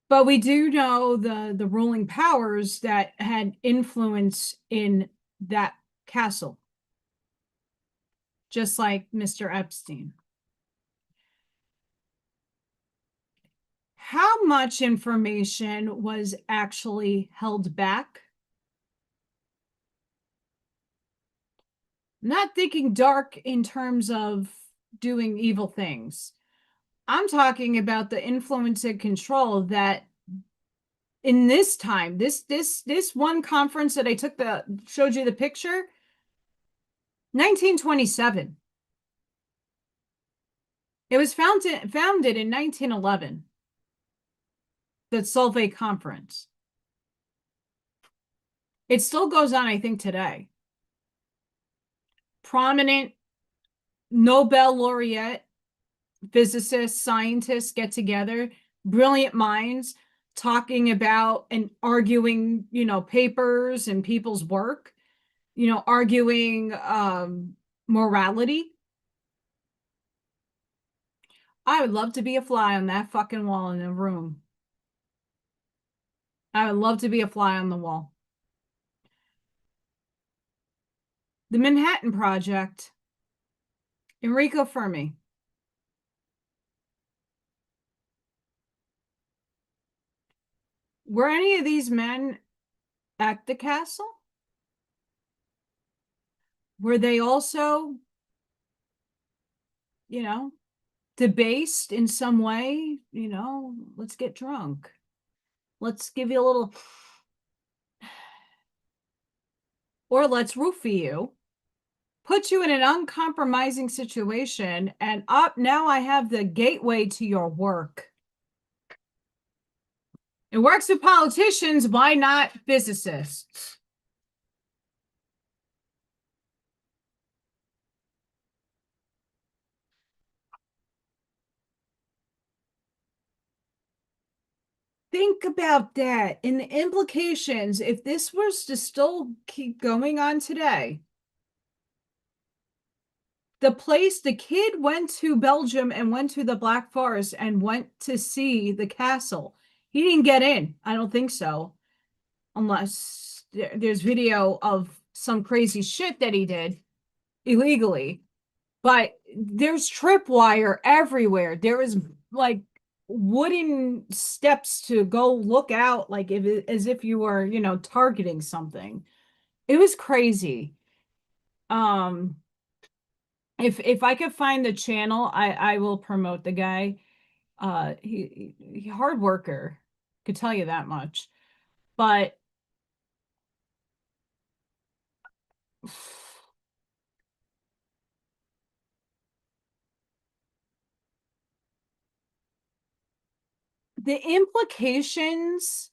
But we do know the ruling powers that had influence in that castle, just like Mr. Epstein. How much information was actually held back? Not thinking dark in terms of doing evil things. I'm talking about the influence and control that in this time, this one conference that I showed you the picture, 1927. It was founded in 1911. The Solvay Conference. It still goes on, I think, today. Prominent Nobel laureate physicists, scientists get together, brilliant minds talking about and arguing, papers and people's work, arguing morality. I would love to be a fly on that fucking wall in a room. I would love to be a fly on the wall. The Manhattan Project, Enrico Fermi. Were any of these men at the castle? Were they also, debased in some way? Let's get drunk. Let's give you a little, or let's roofie you. put you in an uncompromising situation, and up now I have the gateway to your work. It works with politicians, why not physicists? Think about that and the implications if this was to still keep going on today. The kid went to Belgium and went to the Black Forest and went to see the castle. He didn't get in. I don't think so. Unless there's video of some crazy shit that he did illegally. But there's tripwire everywhere. There is like wooden steps to go look out, like as if you were, targeting something. It was crazy. Um, if I could find the channel, I will promote the guy. He hard worker, could tell you that much. But the implications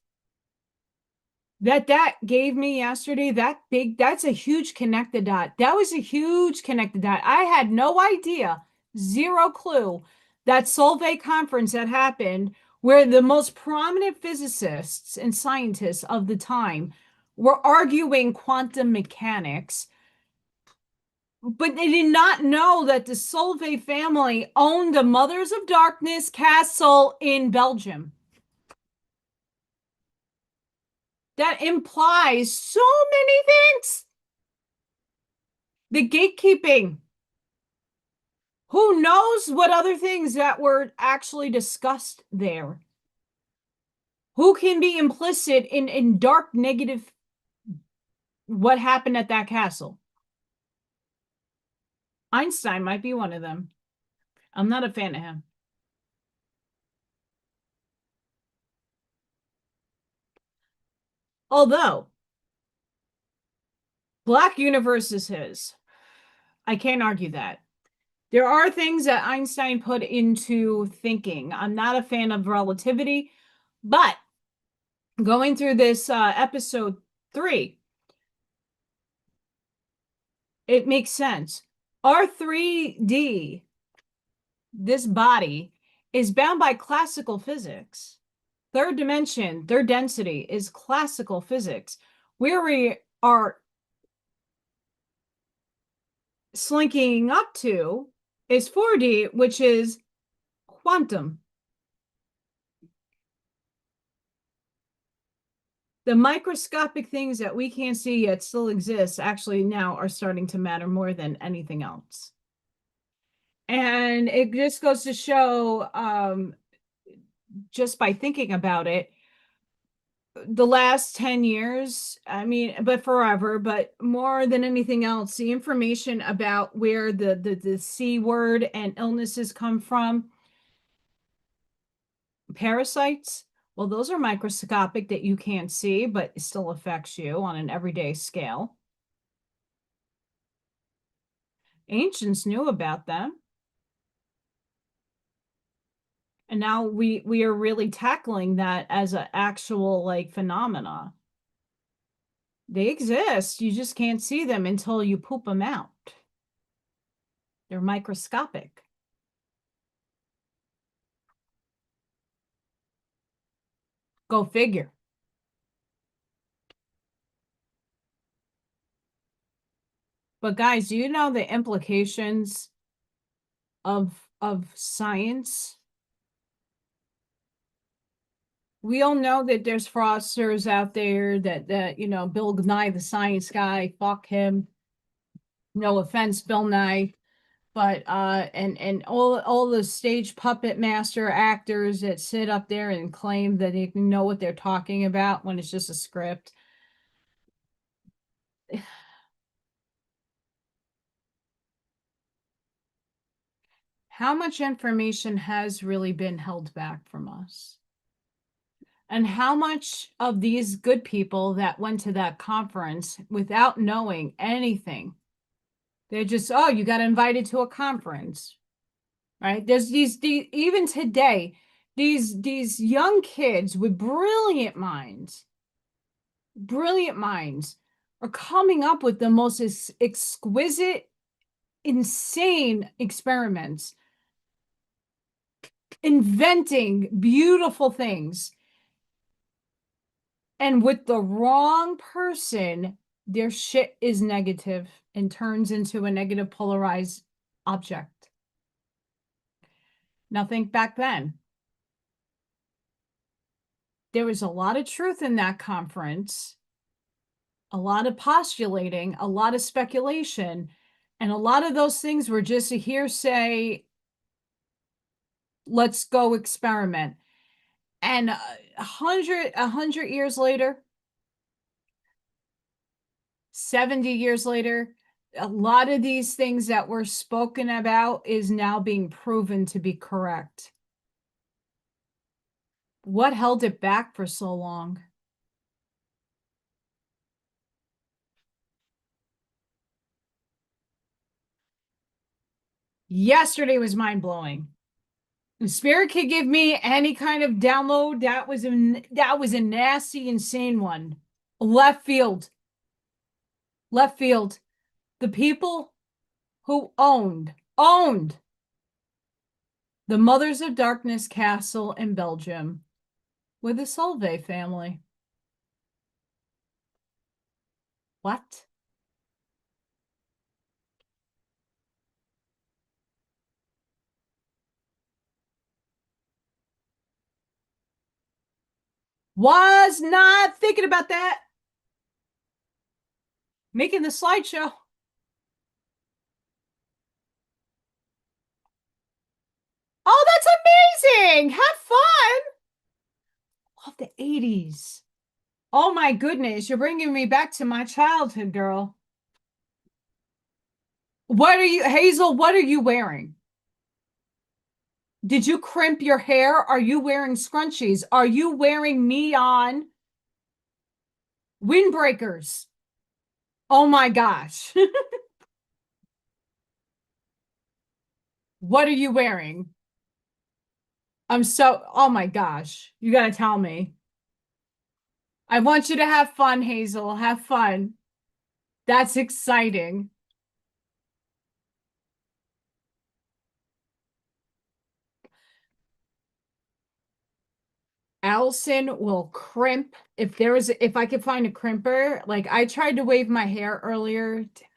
that gave me yesterday, that's a huge connected dot. That was a huge connected dot. I had no idea, zero clue, that Solvay conference that happened where the most prominent physicists and scientists of the time were arguing quantum mechanics, but they did not know that the Solvay family owned the Mothers of Darkness castle in Belgium. That implies so many things. The gatekeeping. Who knows what other things that were actually discussed there? Who can be implicit in dark negative what happened at that castle? Einstein might be one of them. I'm not a fan of him. Although, Black universe is his. I can't argue that. There are things that Einstein put into thinking. I'm not a fan of relativity, but going through this episode 3, it makes sense. Our 3D, this body, is bound by classical physics. Third dimension, third density is classical physics. Where we are slinking up to is 4D, which is quantum. The microscopic things that we can't see yet still exist actually now are starting to matter more than anything else. And it just goes to show, just by thinking about it, the last 10 years, I mean, but forever, but more than anything else, the information about where the C word and illnesses come from, parasites, well, those are microscopic that you can't see, but it still affects you on an everyday scale. Ancients knew about them. And now we are really tackling that as an actual like phenomena. They exist. You just can't see them until you poop them out. They're microscopic. Go figure. But guys, do you know the implications of science? We all know that there's fraudsters out there that Bill Nye, the science guy, fuck him. No offense, Bill Nye. But and all the stage puppet master actors that sit up there and claim that they know what they're talking about when it's just a script. How much information has really been held back from us? And how much of these good people that went to that conference without knowing anything They're just, oh, you got invited to a conference, right? There's these even today, these young kids with brilliant minds are coming up with the most exquisite, insane experiments, inventing beautiful things. And with the wrong person, their shit is negative and turns into a negative polarized object. Now think back then. There was a lot of truth in that conference, a lot of postulating, a lot of speculation, and a lot of those things were just a hearsay. Let's go experiment. And 100 years later, 70 years later, a lot of these things that were spoken about is now being proven to be correct. What held it back for so long? Yesterday was mind-blowing. If Spirit could give me any kind of download, that was a nasty, insane one. Left field. Left field. The people who owned the Mothers of Darkness castle in Belgium were the Solvay family. What? Was not thinking about that. Making the slideshow. Oh, that's amazing. Have fun. Love the 80s. Oh my goodness, you're bringing me back to my childhood, girl. What are you, Hazel, what are you wearing? Did you crimp your hair? Are you wearing scrunchies? Are you wearing neon windbreakers? Oh my gosh. What are you wearing? Oh my gosh. You got to tell me. I want you to have fun, Hazel. Have fun. That's exciting. Allison will crimp if I could find a crimper. Like I tried to wave my hair earlier, did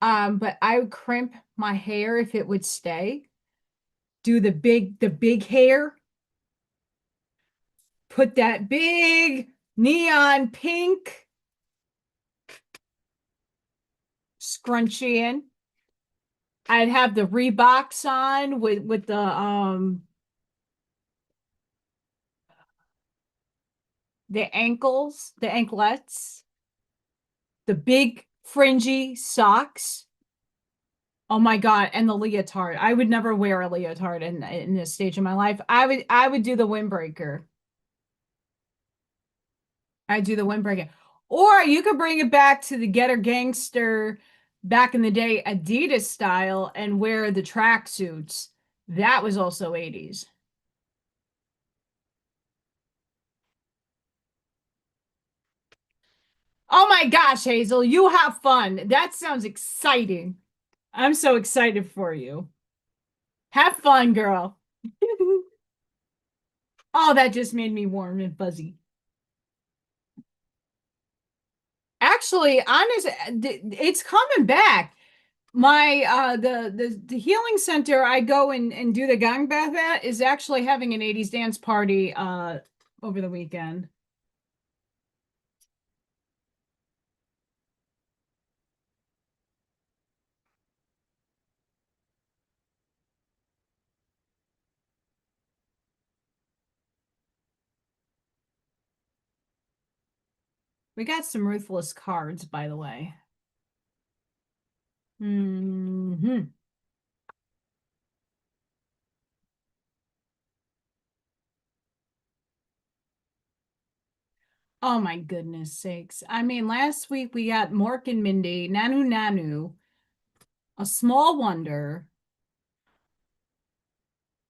not work. But I would crimp my hair if it would stay. Do the big hair. Put that big neon pink scrunchie in. I'd have the Reeboks on with the ankles, the anklets, the big fringy socks. Oh my God, and the leotard. I would never wear a leotard in this stage of my life. I would do the windbreaker. I'd do the windbreaker. Or you could bring it back to the Getter Gangster back in the day Adidas style and wear the tracksuits. That was also 80s. Oh my gosh, Hazel, you have fun. That sounds exciting. I'm so excited for you. Have fun, girl. Oh, that just made me warm and fuzzy. Actually, honest, it's coming back. My the healing center I go and do the gang bath at is actually having an 80s dance party over the weekend. We got some ruthless cards, by the way. Hmm. Oh my goodness sakes. I mean, last week we got Mork and Mindy, Nanu Nanu, A Small Wonder.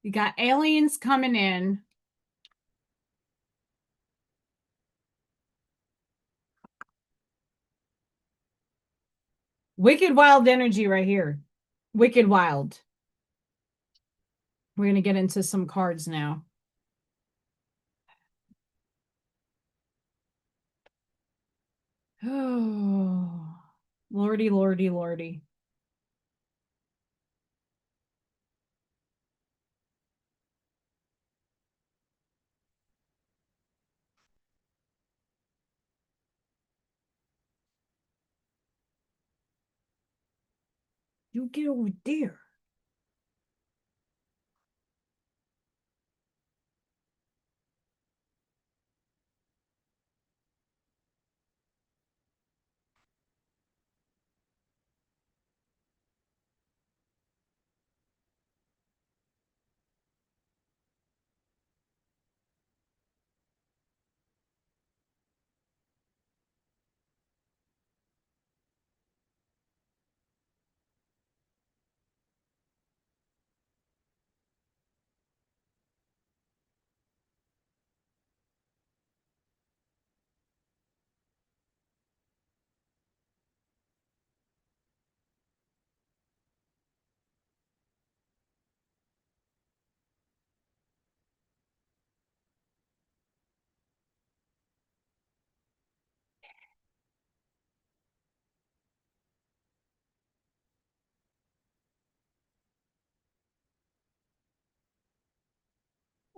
You got aliens coming in. Wicked Wild energy right here. Wicked Wild. We're going to get into some cards now. Oh, lordy, lordy, lordy. You get over there.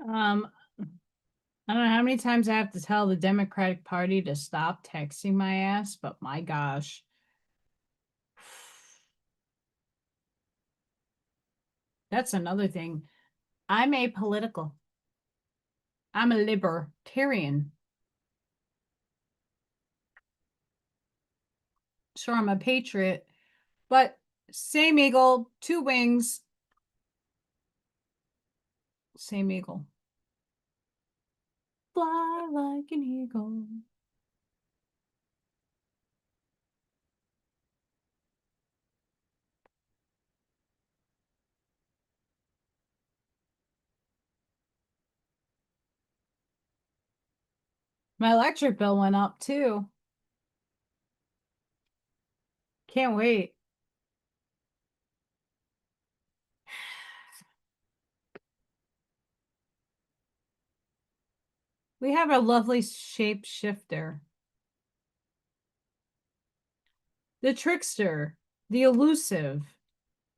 I don't know how many times I have to tell the Democratic Party to stop texting my ass, but my gosh. That's another thing. I'm apolitical. I'm a libertarian. Sure, I'm a patriot, but same eagle, two wings, same eagle. Fly like an eagle. My electric bill went up too. Can't wait. We have a lovely shapeshifter. The trickster, the elusive,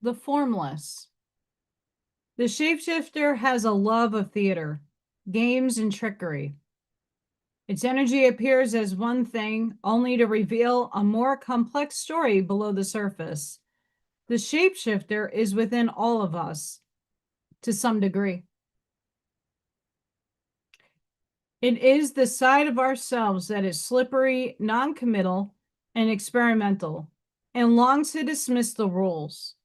the formless. The shapeshifter has a love of theater, games, and trickery. Its energy appears as one thing, only to reveal a more complex story below the surface. The shapeshifter is within all of us to some degree. It is the side of ourselves that is slippery, non-committal, and experimental, and longs to dismiss the rules.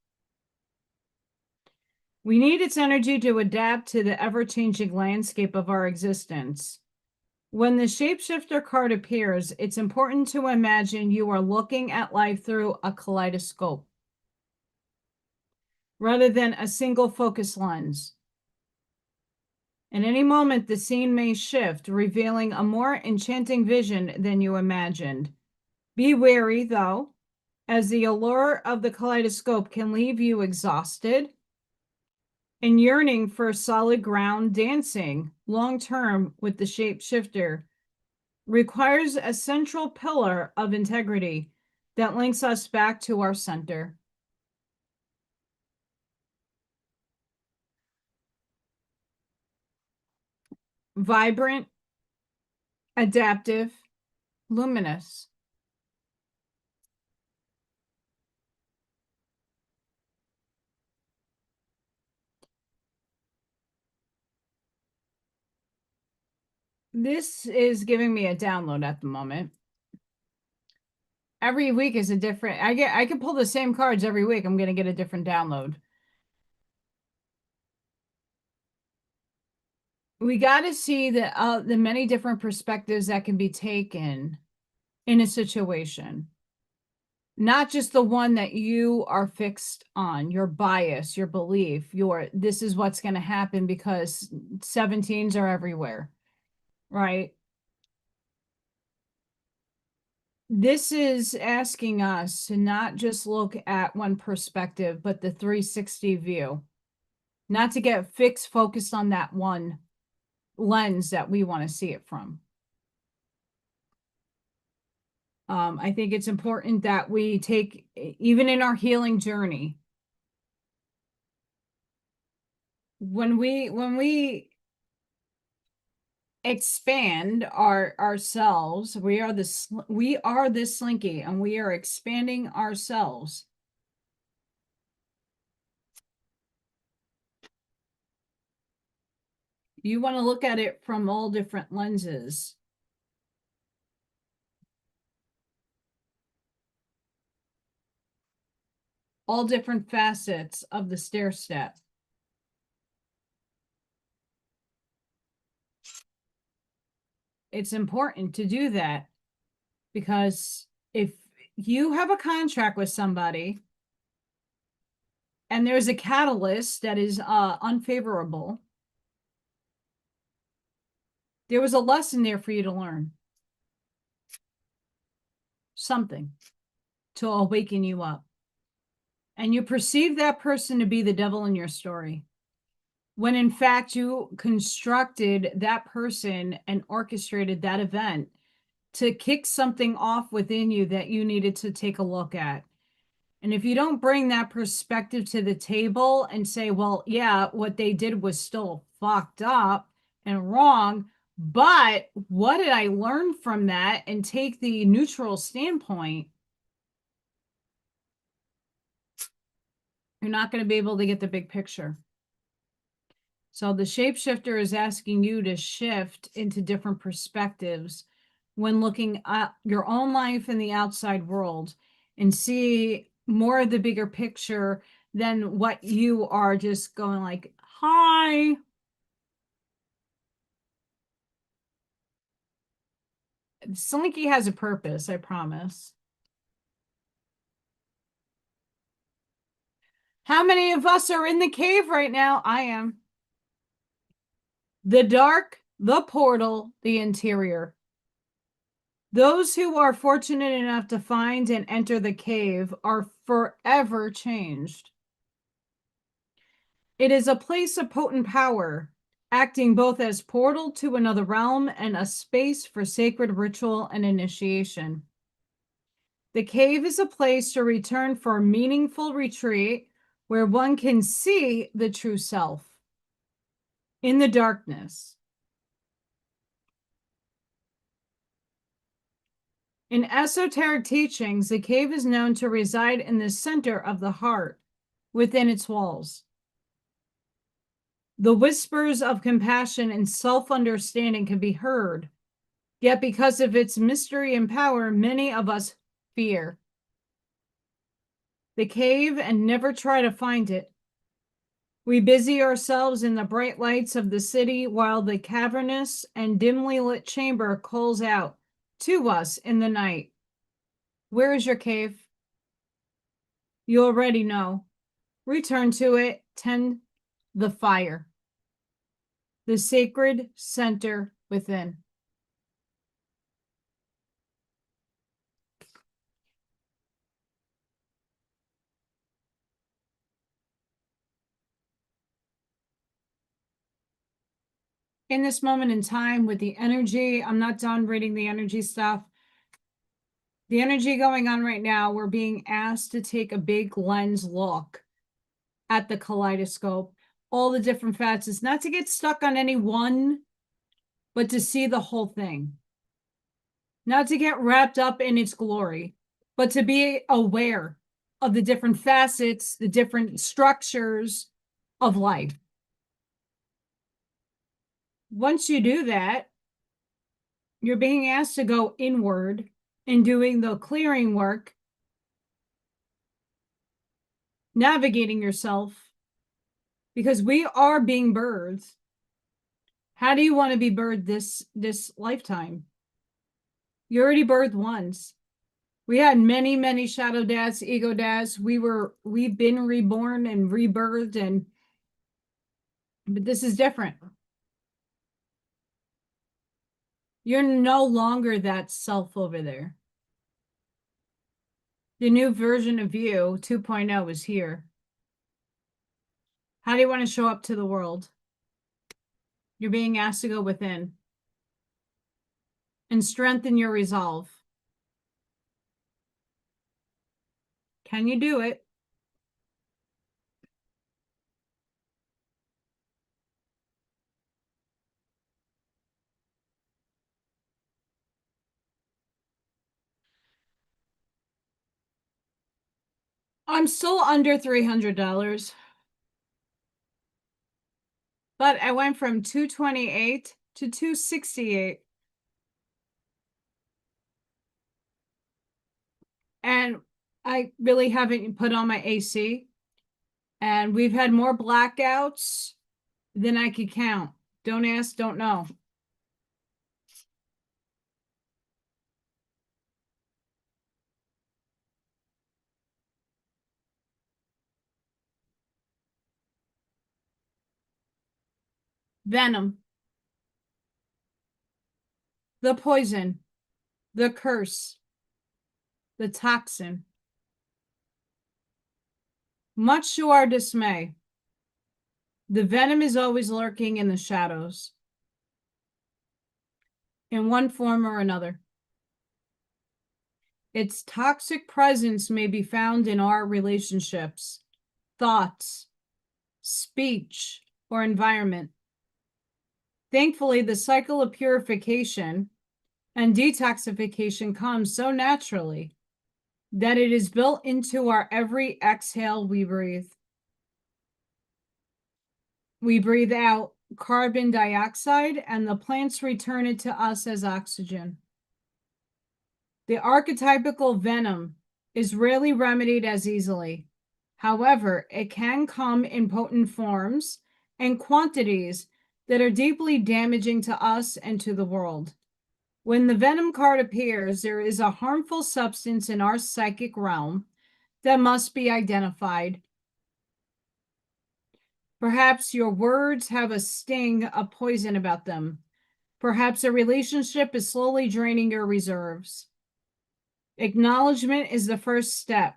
We need its energy to adapt to the ever-changing landscape of our existence. When the shapeshifter card appears, it's important to imagine you are looking at life through a kaleidoscope rather than a single focus lens. At any moment, the scene may shift, revealing a more enchanting vision than you imagined. Be wary, though, as the allure of the kaleidoscope can leave you exhausted and yearning for solid ground. Dancing long-term with the shapeshifter requires a central pillar of integrity that links us back to our center. Vibrant, adaptive, luminous. This is giving me a download at the moment. Every week is a different. I can pull the same cards every week. I'm going to get a different download. we got to see the many different perspectives that can be taken in a situation. Not just the one that you are fixed on, your bias, your belief, this is what's going to happen because 17s are everywhere, right? This is asking us to not just look at one perspective, but the 360 view. Not to get focused on that one lens that we want to see it from. I think it's important that we take, even in our healing journey, when we expand ourselves, we are this slinky, and we are expanding ourselves. You want to look at it from all different lenses. All different facets of the stair step. It's important to do that because if you have a contract with somebody and there's a catalyst that is unfavorable, there was a lesson there for you to learn. Something to awaken you up. And you perceive that person to be the devil in your story, when in fact you constructed that person and orchestrated that event to kick something off within you that you needed to take a look at. And if you don't bring that perspective to the table and say, well, yeah, what they did was still fucked up and wrong, but what did I learn from that, and take the neutral standpoint, you're not going to be able to get the big picture. So the shapeshifter is asking you to shift into different perspectives when looking at your own life and the outside world, and see more of the bigger picture than what you are just going like, hi. Slinky has a purpose, I promise. How many of us are in the cave right now? I am. The dark, the portal, the interior. Those who are fortunate enough to find and enter the cave are forever changed. It is a place of potent power, acting both as portal to another realm and a space for sacred ritual and initiation. The cave is a place to return for meaningful retreat where one can see the true self in the darkness. In esoteric teachings, the cave is known to reside in the center of the heart, within its walls. The whispers of compassion and self-understanding can be heard, yet because of its mystery and power, many of us fear the cave and never try to find it. We busy ourselves in the bright lights of the city while the cavernous and dimly lit chamber calls out to us in the night. Where is your cave? You already know. Return to it, tend the fire, the sacred center within. In this moment in time with the energy, I'm not done reading the energy stuff. The energy going on right now, we're being asked to take a big lens look at the kaleidoscope, all the different facets, not to get stuck on any one, but to see the whole thing. Not to get wrapped up in its glory, but to be aware of the different facets, the different structures of life. Once you do that, you're being asked to go inward in doing the clearing work, navigating yourself, because we are being birthed How do you want to be birthed this lifetime? You already birthed once. We had many shadow dads, ego dads. We've been reborn and rebirthed, but this is different. You're no longer that self over there. The new version of you, 2.0, is here. How do you want to show up to the world? You're being asked to go within and strengthen your resolve. Can you do it? I'm still under $300, but I went from 228 to 268. And I really haven't put on my AC. And we've had more blackouts than I could count. Don't ask, don't know. Venom, the poison, the curse, the toxin. Much to our dismay, the venom is always lurking in the shadows, in one form or another. Its toxic presence may be found in our relationships, thoughts, speech, or environment. Thankfully, the cycle of purification and detoxification comes so naturally that it is built into our every exhale we breathe. We breathe out carbon dioxide, and the plants return it to us as oxygen. The archetypical venom is rarely remedied as easily. However, it can come in potent forms and quantities that are deeply damaging to us and to the world. When the venom card appears, there is a harmful substance in our psychic realm that must be identified. Perhaps your words have a sting of poison about them. Perhaps a relationship is slowly draining your reserves. Acknowledgement is the first step.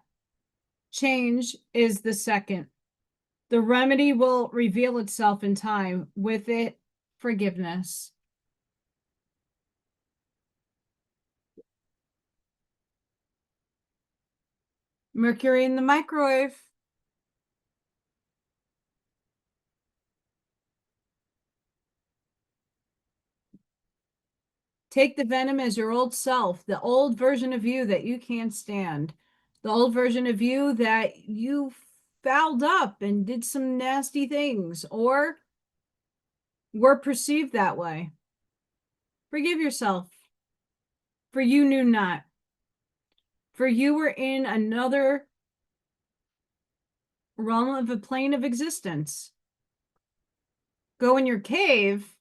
Change is the second. The remedy will reveal itself in time. With it, forgiveness. Mercury in the microwave. Take the venom as your old self, the old version of you that you can't stand, the old version of you that you fouled up and did some nasty things or were perceived that way. Forgive yourself, for you knew not, for you were in another realm of a plane of existence. Go in your cave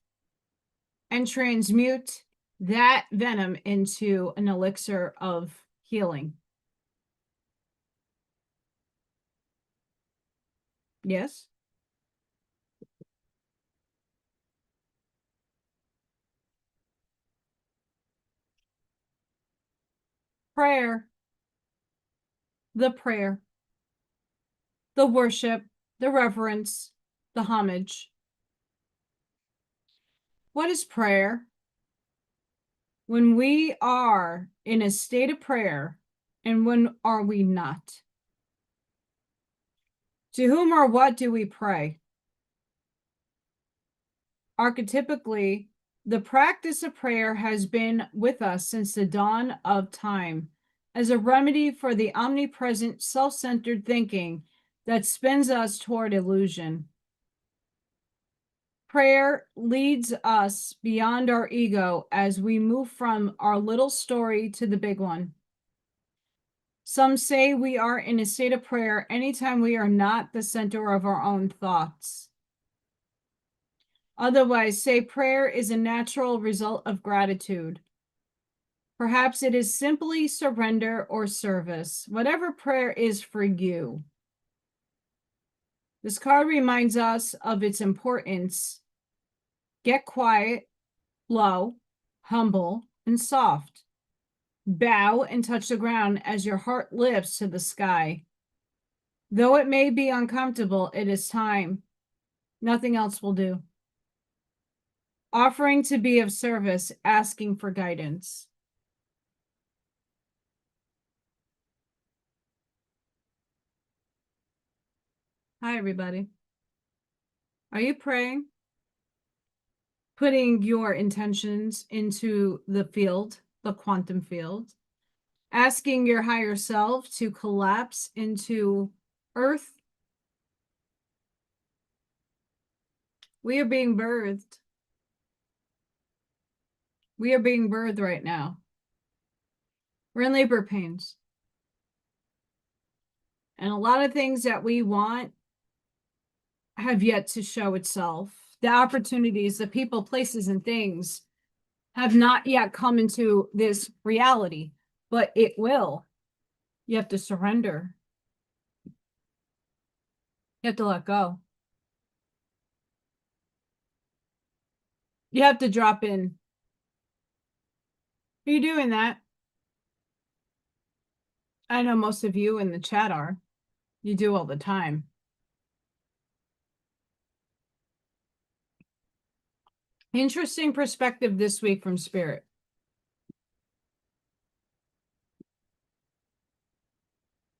and transmute that venom into an elixir of healing. Yes? Prayer. The prayer. The worship. The reverence. The homage. What is prayer? When we are in a state of prayer, and when are we not? To whom or what do we pray? Archetypically, the practice of prayer has been with us since the dawn of time as a remedy for the omnipresent self-centered thinking that spins us toward illusion. Prayer leads us beyond our ego as we move from our little story to the big one. Some say we are in a state of prayer anytime we are not the center of our own thoughts. Otherwise, say prayer is a natural result of gratitude. Perhaps it is simply surrender or service, whatever prayer is for you. This card reminds us of its importance. Get quiet, low, humble, and soft. Bow and touch the ground as your heart lifts to the sky. Though it may be uncomfortable, it is time. Nothing else will do. Offering to be of service, asking for guidance. Hi, everybody. Are you praying? Putting your intentions into the field, the quantum field, asking your higher self to collapse into earth. We are being birthed. We are being birthed right now. We're in labor pains. And a lot of things that we want have yet to show itself. The opportunities, the people, places, and things have not yet come into this reality, but it will. You have to surrender. You have to let go. You have to drop in. Are you doing that? I know most of you in the chat are. You do all the time. Interesting perspective this week from Spirit.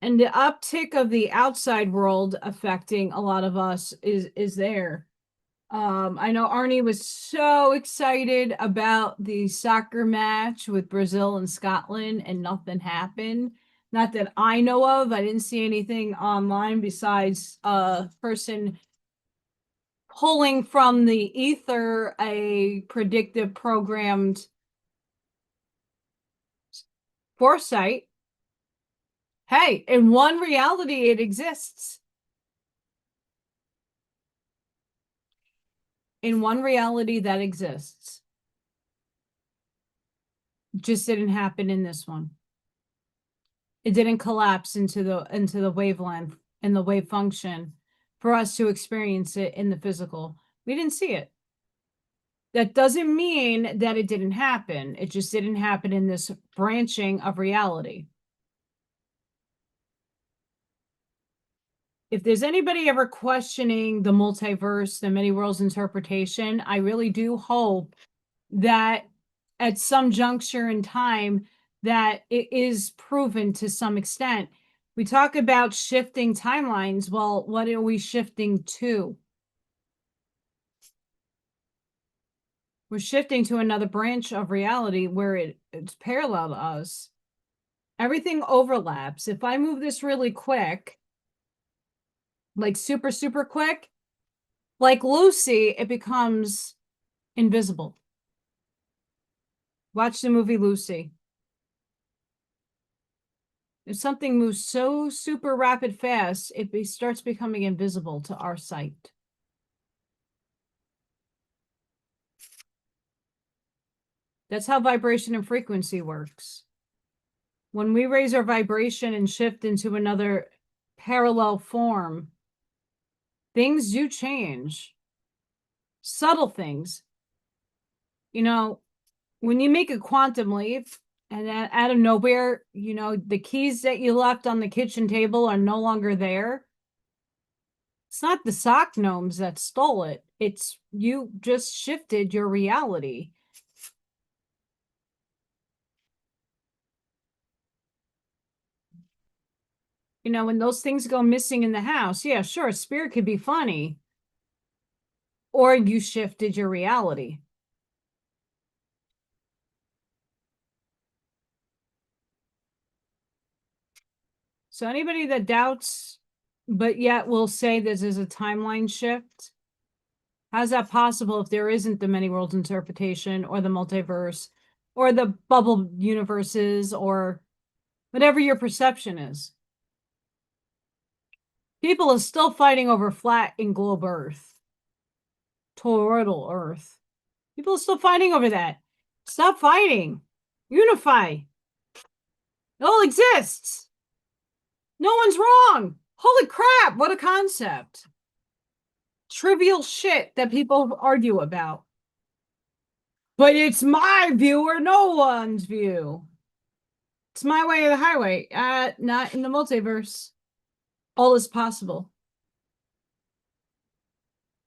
And the uptick of the outside world affecting a lot of us is there. I know Arnie was so excited about the soccer match with Brazil and Scotland, and nothing happened. Not that I know of. I didn't see anything online besides a person pulling from the ether a predictive programmed foresight. Hey, in one reality, it exists. In one reality that exists. Just didn't happen in this one. It didn't collapse into the wavelength and the wave function for us to experience it in the physical. We didn't see it. That doesn't mean that it didn't happen. It just didn't happen in this branching of reality. If there's anybody ever questioning the multiverse, the many worlds interpretation, I really do hope that at some juncture in time that it is proven to some extent. We talk about shifting timelines. Well, what are we shifting to? We're shifting to another branch of reality where it's parallel to us. Everything overlaps. If I move this really quick, like super, super quick, like Lucy, it becomes invisible. Watch the movie Lucy. If something moves so super rapid fast, it starts becoming invisible to our sight. That's how vibration and frequency works. When we raise our vibration and shift into another parallel form, things do change. Subtle things. You know, when you make a quantum leap and out of nowhere, you know, the keys that you left on the kitchen table are no longer there. It's not the sock gnomes that stole it. It's you just shifted your reality. You know, when those things go missing in the house, yeah, sure, spirit could be funny. Or you shifted your reality. So anybody that doubts, but yet will say this is a timeline shift, how's that possible if there isn't the many worlds interpretation or the multiverse or the bubble universes or whatever your perception is? People are still fighting over flat and globe Earth. Toroidal Earth. People are still fighting over that. Stop fighting. Unify. It all exists. No one's wrong. Holy crap, what a concept. Trivial shit that people argue about. But it's my view or no one's view. It's my way or the highway. Not in the multiverse. All is possible.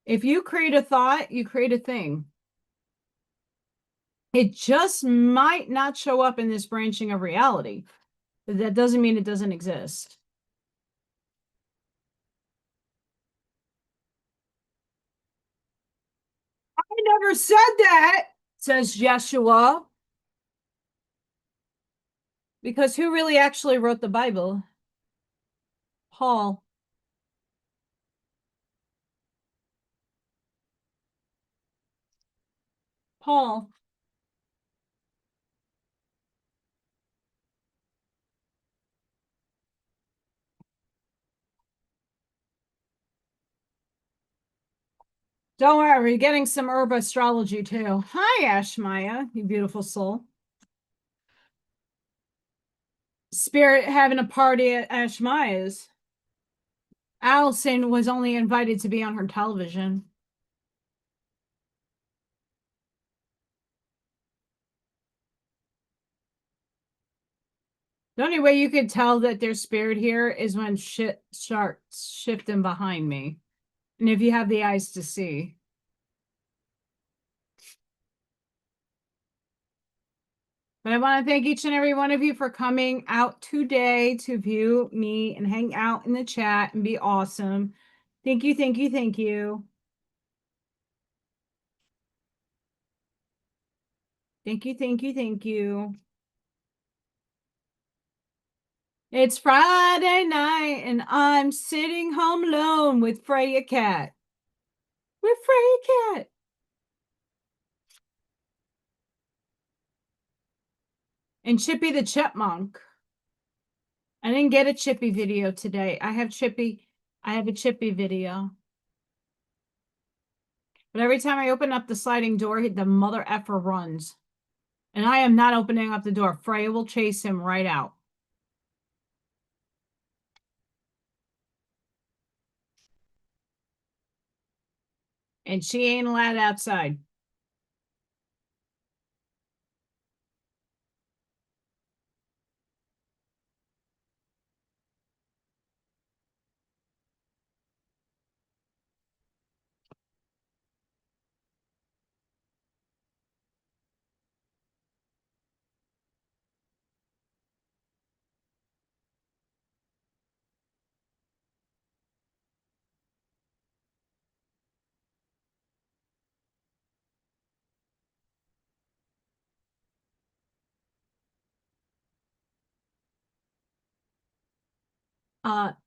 If you create a thought, you create a thing. It just might not show up in this branching of reality. But that doesn't mean it doesn't exist. I never said that, says Yeshua. Because who really actually wrote the Bible? Paul. Paul. Don't worry, we're getting some herb astrology too. Hi, Ashmaya, you beautiful soul. Spirit having a party at Ashmaya's. Allison was only invited to be on her television. The only way you could tell that there's spirit here is when shit starts shifting behind me. And if you have the eyes to see. But I want to thank each and every one of you for coming out today to view me and hang out in the chat and be awesome. Thank you, thank you, thank you. Thank you, thank you, thank you. It's Friday night and I'm sitting home alone with Freya Cat. With Freya Cat. And Chippy the Chipmunk. I didn't get a Chippy video today. I have a Chippy video. But every time I open up the sliding door, the mother effer runs. And I am not opening up the door. Freya will chase him right out. And she ain't allowed outside.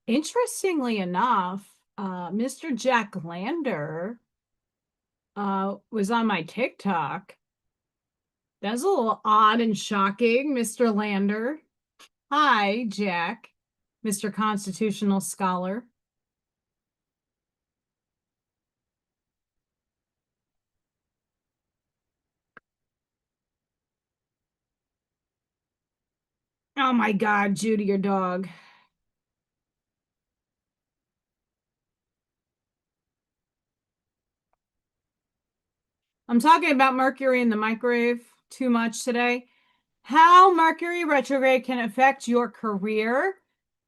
Interestingly enough, Mr. Jack Lander was on my TikTok. That's a little odd and shocking, Mr. Lander. Hi, Jack, Mr. Constitutional Scholar. Oh my God, Judy, your dog. I'm talking about Mercury in the microwave too much today. How Mercury retrograde can affect your career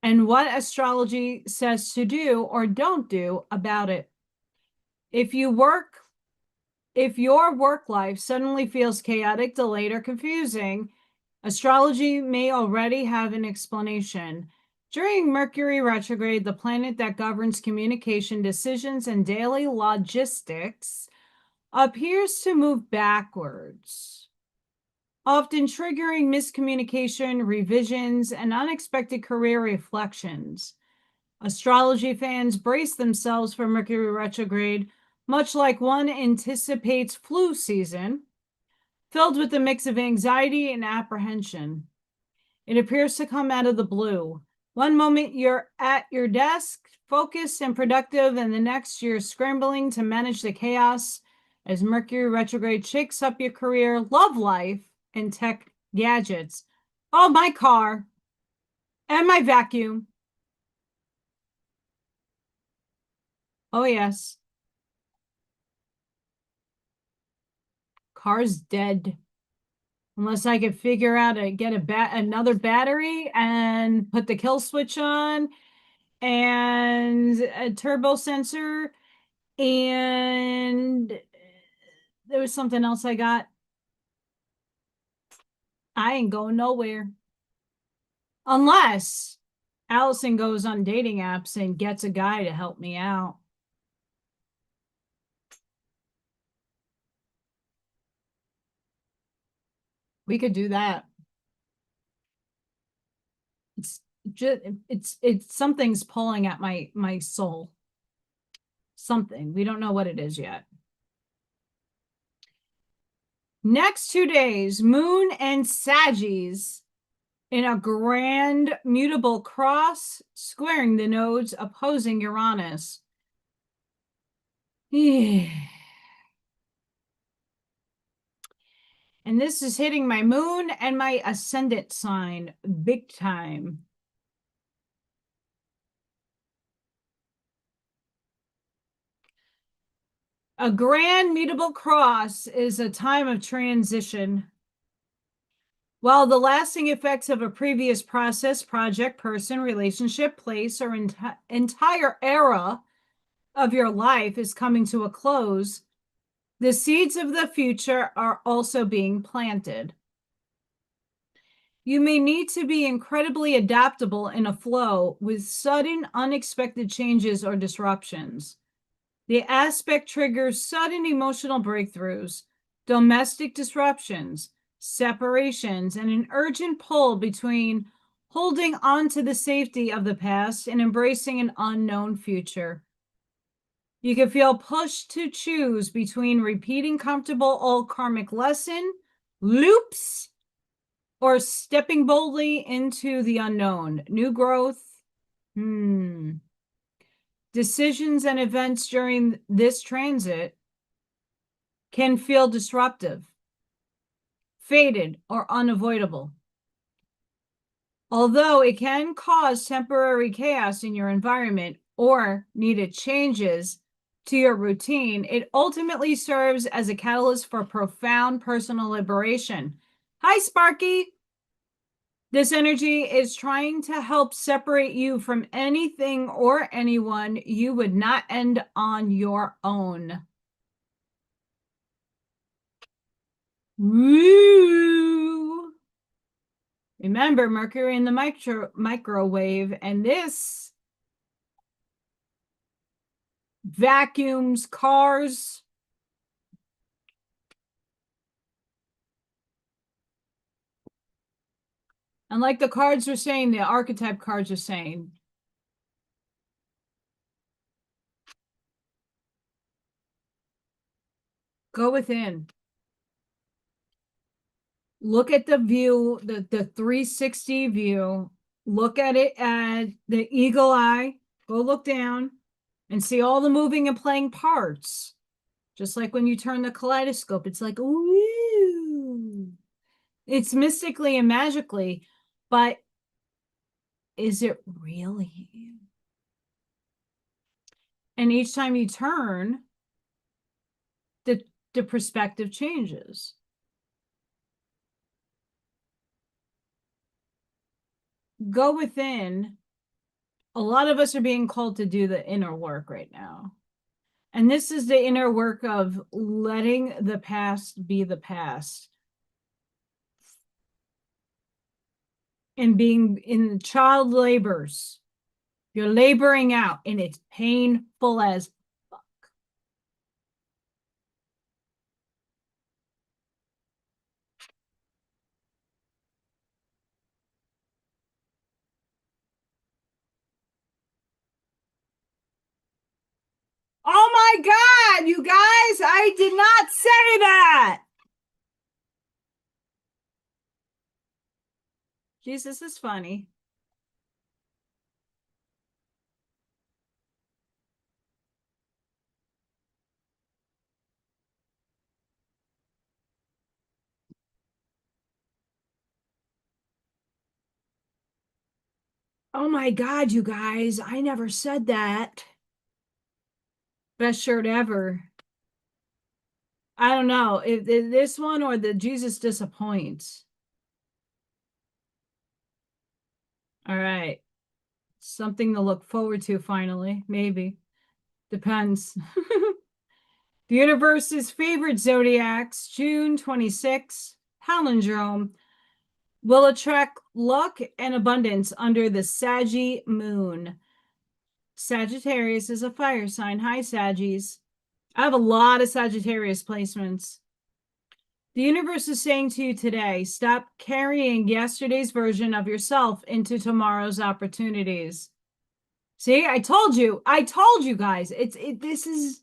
and what astrology says to do or don't do about it. If your work life suddenly feels chaotic, delayed, or confusing, astrology may already have an explanation. During Mercury retrograde, the planet that governs communication, decisions, and daily logistics appears to move backwards, often triggering miscommunication, revisions, and unexpected career reflections. Astrology fans brace themselves for Mercury retrograde, much like one anticipates flu season, filled with a mix of anxiety and apprehension. It appears to come out of the blue. One moment you're at your desk, focused and productive, and the next you're scrambling to manage the chaos as Mercury retrograde shakes up your career, love life, and tech gadgets. Oh, my car and my vacuum. Oh, yes. Car's dead. Unless I could figure out to get another battery and put the kill switch on and a turbo sensor, and there was something else I got. I ain't going nowhere. Unless Allison goes on dating apps and gets a guy to help me out. We could do that. It's just it's something's pulling at my soul. Something. We don't know what it is yet. Next 2 days, Moon and Saggies in a grand mutable cross, squaring the nodes opposing Uranus. And this is hitting my moon and my ascendant sign big time. A grand mutable cross is a time of transition. While the lasting effects of a previous process, project, person, relationship, place, or entire era of your life is coming to a close, the seeds of the future are also being planted. You may need to be incredibly adaptable in a flow with sudden, unexpected changes or disruptions. The aspect triggers sudden emotional breakthroughs, domestic disruptions, separations, and an urgent pull between holding on to the safety of the past and embracing an unknown future. You can feel pushed to choose between repeating comfortable old karmic lesson loops or stepping boldly into the unknown. New growth. Decisions and events during this transit can feel disruptive, fated, or unavoidable. Although it can cause temporary chaos in your environment or needed changes to your routine, it ultimately serves as a catalyst for profound personal liberation. Hi, Sparky. This energy is trying to help separate you from anything or anyone you would not end on your own. Woo! Remember, Mercury in the microwave, and this vacuums, cars. And like the cards are saying, the archetype cards are saying, go within. Look at the view, the 360 view. Look at it at the eagle eye. Go look down and see all the moving and playing parts. Just like when you turn the kaleidoscope, it's like, ooh. It's mystically and magically, but is it really? And each time you turn, the perspective changes. Go within. A lot of us are being called to do the inner work right now. And this is the inner work of letting the past be the past. And being in child labors. You're laboring out and it's painful as fuck. Oh my God, you guys, I did not say that. Jesus is funny. Oh my God, you guys, I never said that. Best shirt ever. I don't know if this one or the Jesus Disappoints. All right. Something to look forward to finally, maybe. Depends. The universe's favorite zodiacs, June 26, palindrome, will attract luck and abundance under the Saggy moon. Sagittarius is a fire sign. Hi, Saggies. I have a lot of Sagittarius placements. The universe is saying to you today, stop carrying yesterday's version of yourself into tomorrow's opportunities. See, I told you. I told you guys. This is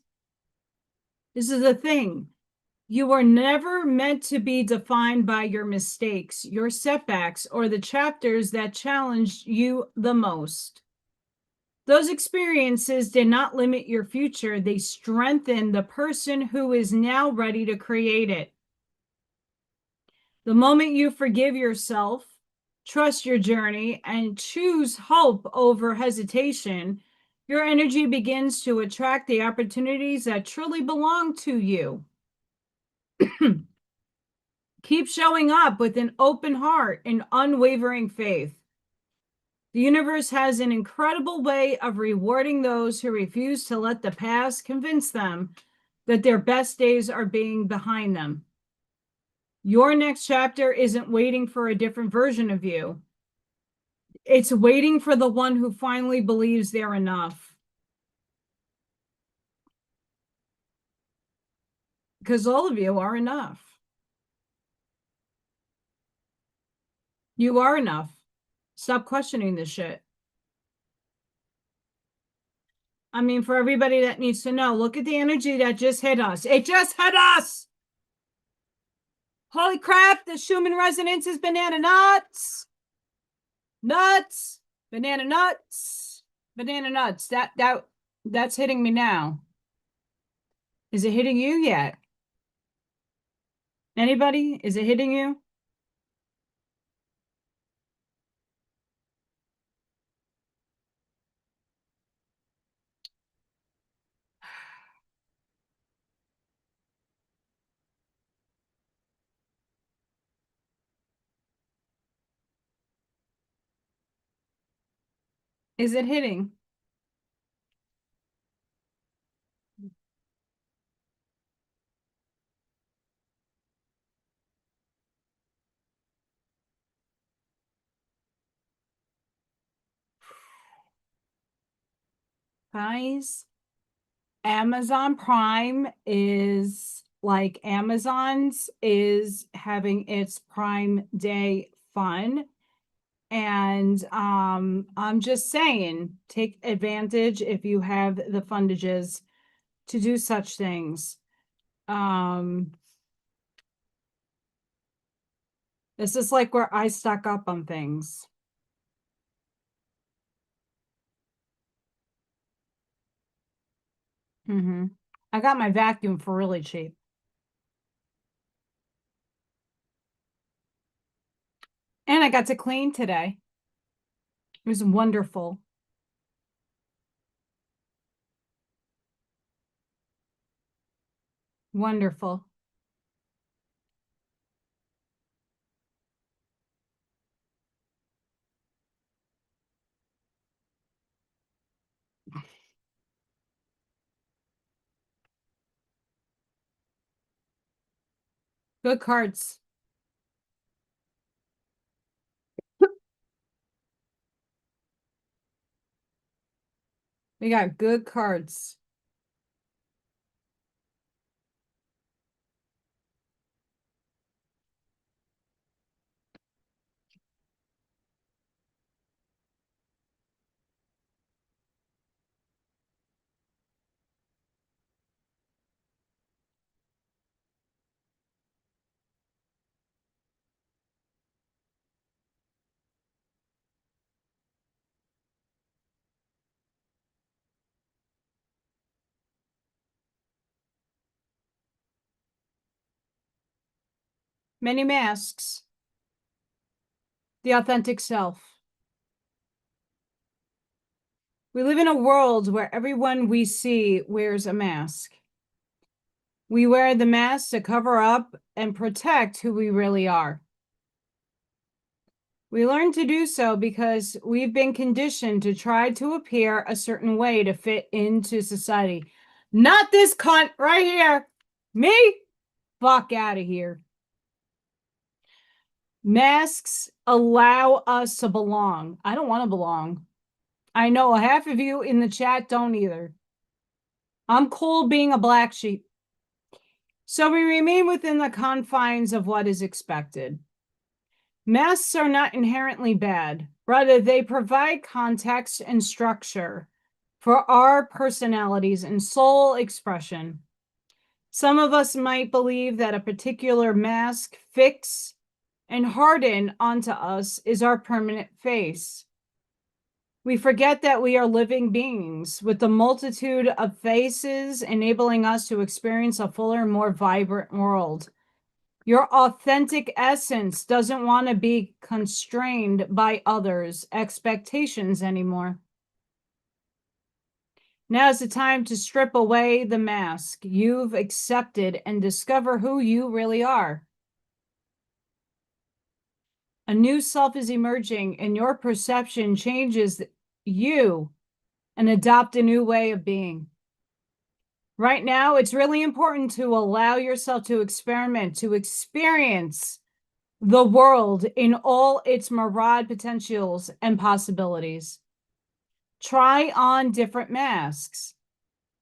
a thing. You were never meant to be defined by your mistakes, your setbacks, or the chapters that challenged you the most. Those experiences did not limit your future. They strengthened the person who is now ready to create it. The moment you forgive yourself, trust your journey, and choose hope over hesitation, your energy begins to attract the opportunities that truly belong to you. Keep showing up with an open heart and unwavering faith. The universe has an incredible way of rewarding those who refuse to let the past convince them that their best days are being behind them. Your next chapter isn't waiting for a different version of you. It's waiting for the one who finally believes they're enough. Because all of you are enough. You are enough. Stop questioning this shit. I mean, for everybody that needs to know, look at the energy that just hit us. It just hit us. Holy crap, the Schumann resonance is banana nuts. Nuts. Banana nuts. Banana nuts. That's hitting me now. Is it hitting you yet? Anybody? Is it hitting you? Is it hitting? Guys, Amazon Prime is like Amazon's is having its Prime Day fun. And I'm just saying, take advantage if you have the fundages to do such things. This is like where I stock up on things. I got my vacuum for really cheap. And I got to clean today. It was wonderful. Wonderful. Good cards. We got good cards. Many masks. The authentic self. We live in a world where everyone we see wears a mask. We wear the mask to cover up and protect who we really are. We learn to do so because we've been conditioned to try to appear a certain way to fit into society. Not this cunt right here. Me? Fuck out of here. Masks allow us to belong. I don't want to belong. I know half of you in the chat don't either. I'm cool being a black sheep. So we remain within the confines of what is expected. Masks are not inherently bad. Rather, they provide context and structure for our personalities and soul expression. Some of us might believe that a particular mask fix and harden onto us is our permanent face. We forget that we are living beings with a multitude of faces, enabling us to experience a fuller, more vibrant world. Your authentic essence doesn't want to be constrained by others' expectations anymore. Now is the time to strip away the mask you've accepted and discover who you really are. A new self is emerging, and your perception changes you and adopt a new way of being. Right now, it's really important to allow yourself to experiment, to experience the world in all its myriad potentials and possibilities. Try on different masks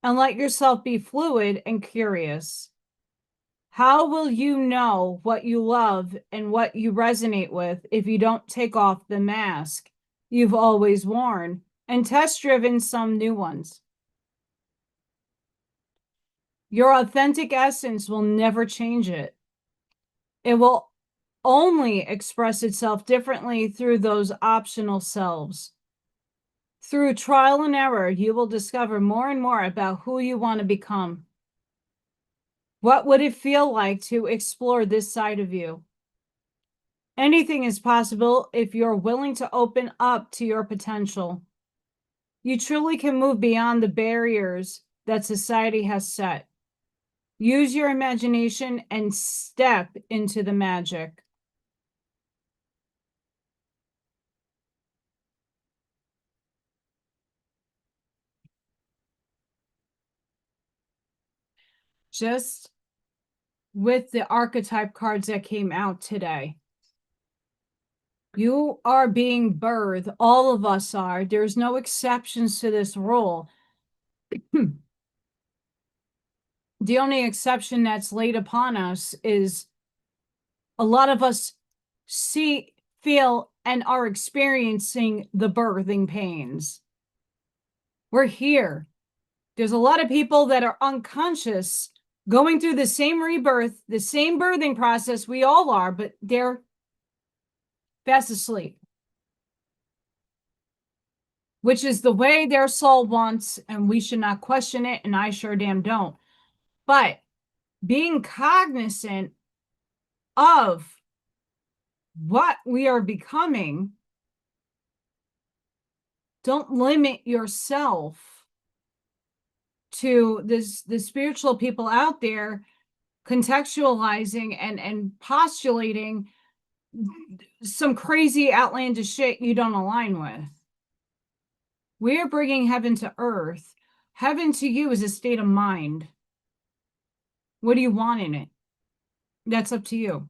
and let yourself be fluid and curious. How will you know what you love and what you resonate with if you don't take off the mask you've always worn and test-driven some new ones? Your authentic essence will never change it. It will only express itself differently through those optional selves. Through trial and error, you will discover more and more about who you want to become. What would it feel like to explore this side of you? Anything is possible if you're willing to open up to your potential. You truly can move beyond the barriers that society has set. Use your imagination and step into the magic. Just with the archetype cards that came out today, you are being birthed. All of us are. There's no exceptions to this rule. The only exception that's laid upon us is a lot of us see, feel, and are experiencing the birthing pains. We're here. There's a lot of people that are unconscious going through the same rebirth, the same birthing process we all are, but they're fast asleep, which is the way their soul wants, and we should not question it, and I sure damn don't. But being cognizant of what we are becoming, don't limit yourself to the spiritual people out there contextualizing and postulating some crazy outlandish shit you don't align with. We're bringing heaven to earth. Heaven to you is a state of mind. What do you want in it? That's up to you.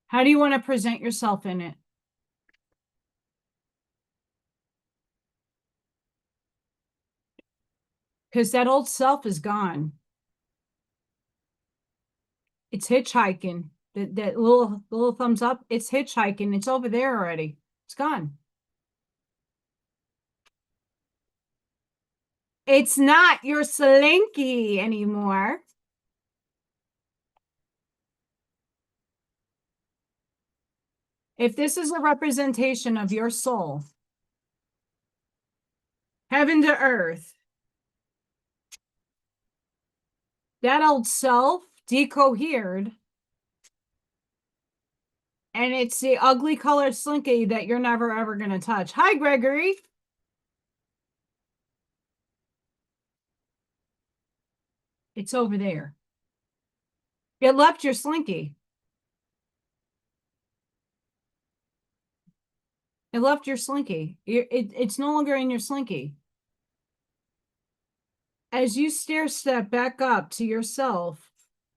How do you want to present yourself in it? Because that old self is gone. It's hitchhiking. That little thumbs up, it's hitchhiking. It's over there already. It's gone. It's not your slinky anymore. If this is a representation of your soul, heaven to earth, that old self decohered, and it's the ugly colored slinky that you're never ever going to touch. Hi, Gregory. It's over there. It left your slinky. It left your slinky. It's no longer in your slinky. As you step back up to yourself,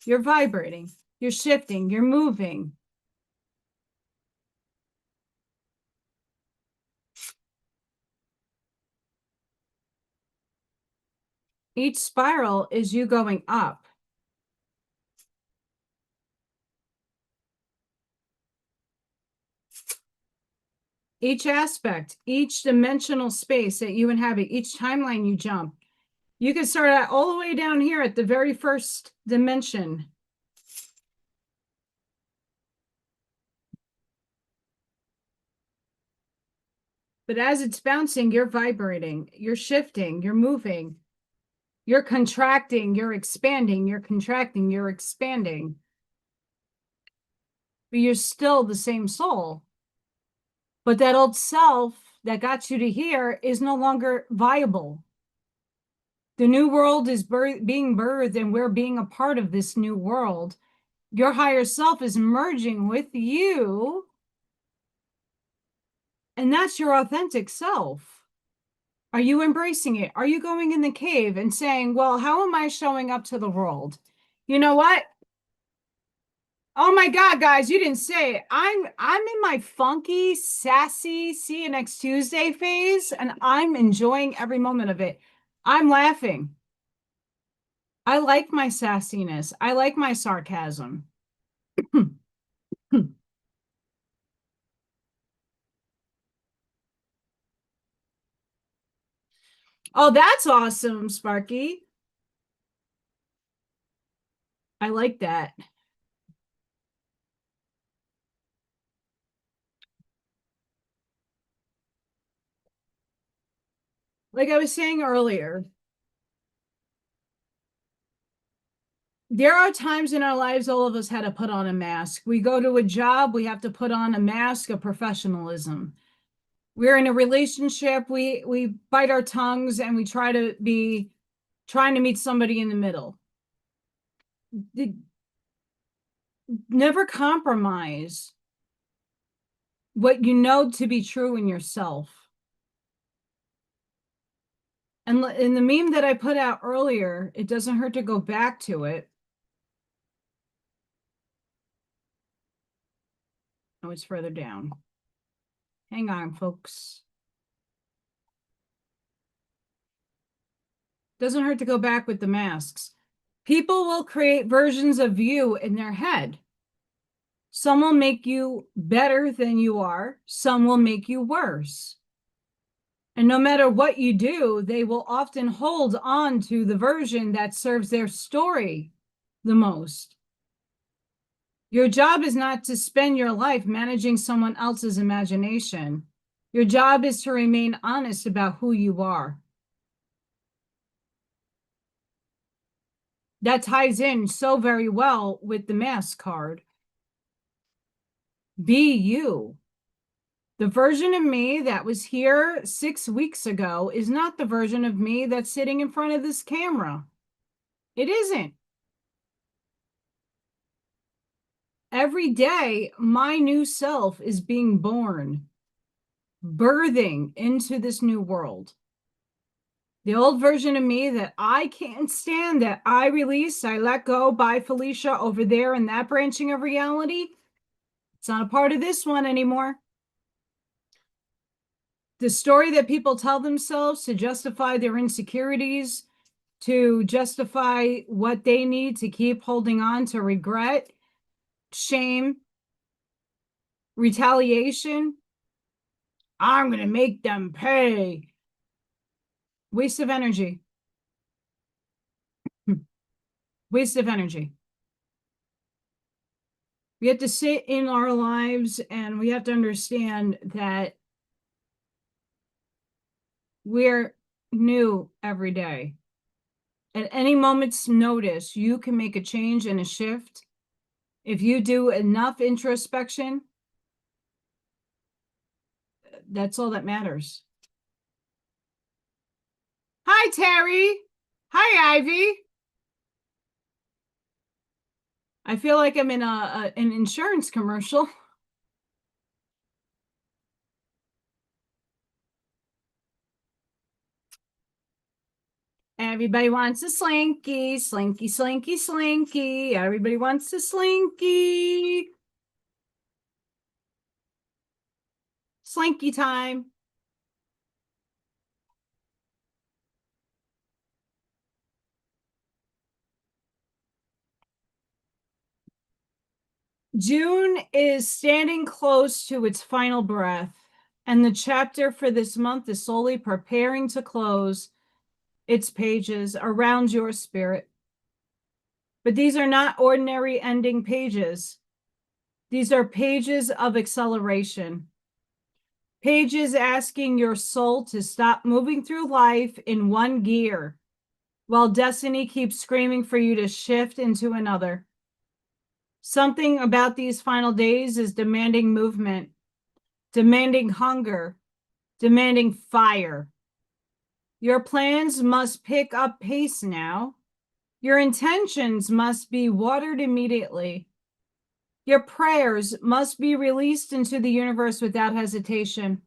you're vibrating, you're shifting, you're moving. Each spiral is you going up. Each aspect, each dimensional space that you inhabit, each timeline you jump, you can start out all the way down here at the very first dimension. But as it's bouncing, you're vibrating, you're shifting, you're moving, you're contracting, you're expanding, you're contracting, you're expanding. But you're still the same soul. But that old self that got you to here is no longer viable. The new world is being birthed, and we're being a part of this new world. Your higher self is merging with you, and that's your authentic self. Are you embracing it? Are you going in the cave and saying, well, how am I showing up to the world? You know what? Oh my God, guys, you didn't say it. I'm in my funky, sassy, see you next Tuesday phase, and I'm enjoying every moment of it. I'm laughing. I like my sassiness. I like my sarcasm. Oh, that's awesome, Sparky. I like that. Like I was saying earlier, there are times in our lives all of us had to put on a mask. We go to a job, we have to put on a mask of professionalism. We're in a relationship, we bite our tongues and we try to be trying to meet somebody in the middle. Never compromise what you know to be true in yourself. And in the meme that I put out earlier, it doesn't hurt to go back to it. Oh, it's further down. Hang on, folks. Doesn't hurt to go back with the masks. People will create versions of you in their head. Some will make you better than you are. Some will make you worse. And no matter what you do, they will often hold on to the version that serves their story the most. Your job is not to spend your life managing someone else's imagination. Your job is to remain honest about who you are. That ties in so very well with the mask card. Be you. The version of me that was here 6 weeks ago is not the version of me that's sitting in front of this camera. It isn't. Every day, my new self is being born, birthing into this new world. The old version of me that I can't stand, that I release, I let go, by Felicia over there in that branching of reality, it's not a part of this one anymore. The story that people tell themselves to justify their insecurities, to justify what they need to keep holding on to regret, shame, retaliation. I'm going to make them pay. Waste of energy. Waste of energy. We have to sit in our lives and we have to understand that we're new every day. At any moment's notice, you can make a change and a shift. If you do enough introspection, that's all that matters. Hi, Terry. Hi, Ivy. I feel like I'm in an insurance commercial. Everybody wants a slinky, slinky, slinky, slinky. Everybody wants a slinky. Slinky time. June is standing close to its final breath, and the chapter for this month is slowly preparing to close its pages around your spirit. But these are not ordinary ending pages. These are pages of acceleration. Pages asking your soul to stop moving through life in one gear, while destiny keeps screaming for you to shift into another. Something about these final days is demanding movement, demanding hunger, demanding fire. Your plans must pick up pace now. Your intentions must be watered immediately. Your prayers must be released into the universe without hesitation.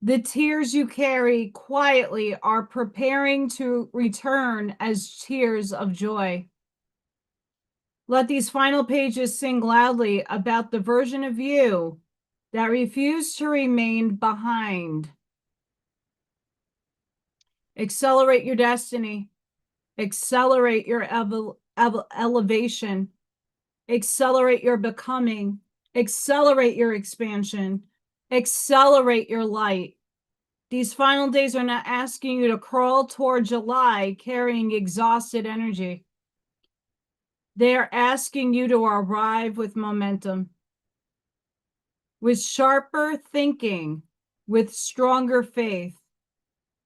The tears you carry quietly are preparing to return as tears of joy. Let these final pages sing loudly about the version of you that refused to remain behind. Accelerate your destiny. Accelerate your elevation. Accelerate your becoming. Accelerate your expansion. Accelerate your light. These final days are not asking you to crawl toward July carrying exhausted energy. They are asking you to arrive with momentum, with sharper thinking, with stronger faith,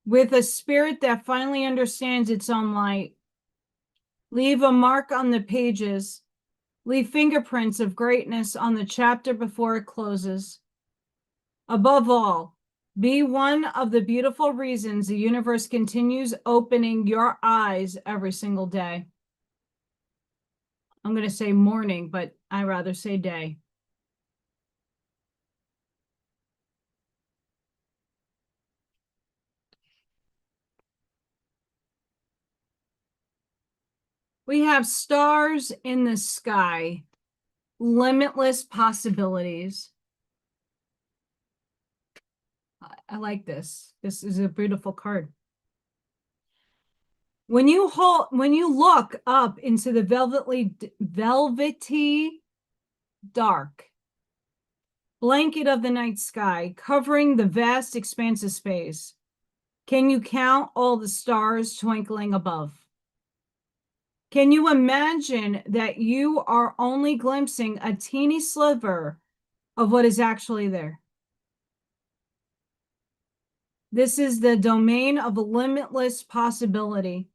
with a spirit that finally understands its own light. Leave a mark on the pages. Leave fingerprints of greatness on the chapter before it closes. Above all, be one of the beautiful reasons the universe continues opening your eyes every single day. I'm going to say morning, but I rather say day. We have stars in the sky, limitless possibilities. I like this. This is a beautiful card. When you look up into the velvety dark blanket of the night sky, covering the vast expanse of space, can you count all the stars twinkling above? Can you imagine that you are only glimpsing a teeny sliver of what is actually there? This is the domain of limitless possibility,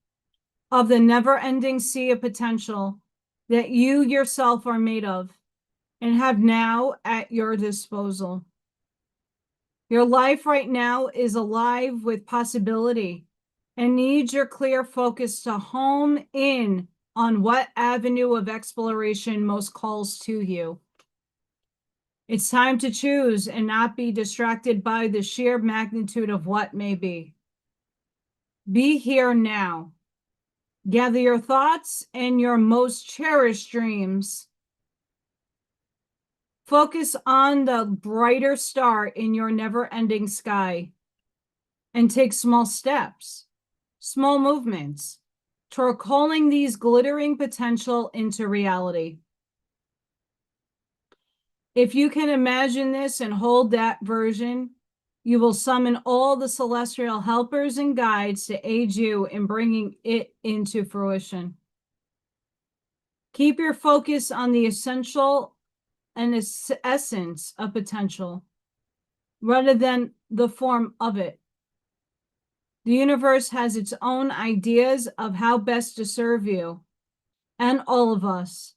of the never-ending sea of potential that you yourself are made of and have now at your disposal. Your life right now is alive with possibility and needs your clear focus to home in on what avenue of exploration most calls to you. It's time to choose and not be distracted by the sheer magnitude of what may be. Be here now. Gather your thoughts and your most cherished dreams. Focus on the brighter star in your never-ending sky and take small steps, small movements toward calling these glittering potential into reality. If you can imagine this and hold that version, you will summon all the celestial helpers and guides to aid you in bringing it into fruition. Keep your focus on the essential and essence of potential rather than the form of it. The universe has its own ideas of how best to serve you and all of us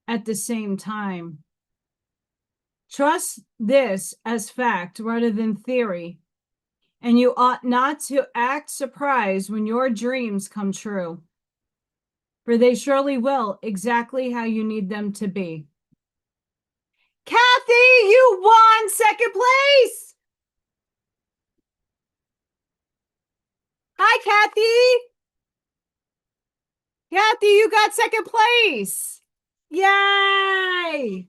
at the same time. Trust this as fact rather than theory, and you ought not to act surprised when your dreams come true. for they surely will, exactly how you need them to be. Kathy, you won second place. Hi, Kathy. Kathy, you got second place. Yay.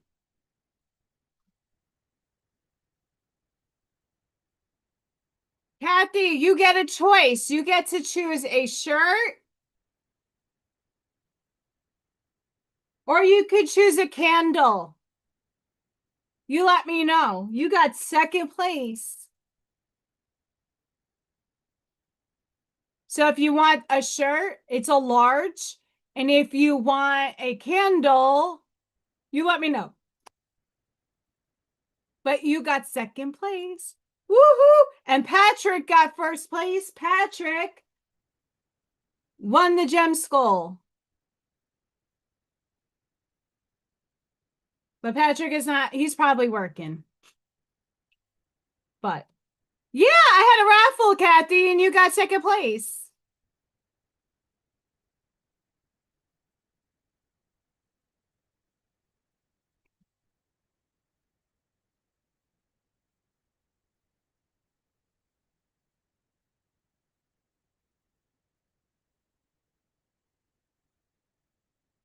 Kathy, you get a choice. You get to choose a shirt, or you could choose a candle. You let me know. You got second place. So if you want a shirt, it's a large. And if you want a candle, you let me know. But you got second place. Woohoo! And Patrick got first place. Patrick won the gem skull. But Patrick is not, he's probably working. But yeah, I had a raffle, Kathy, and you got second place.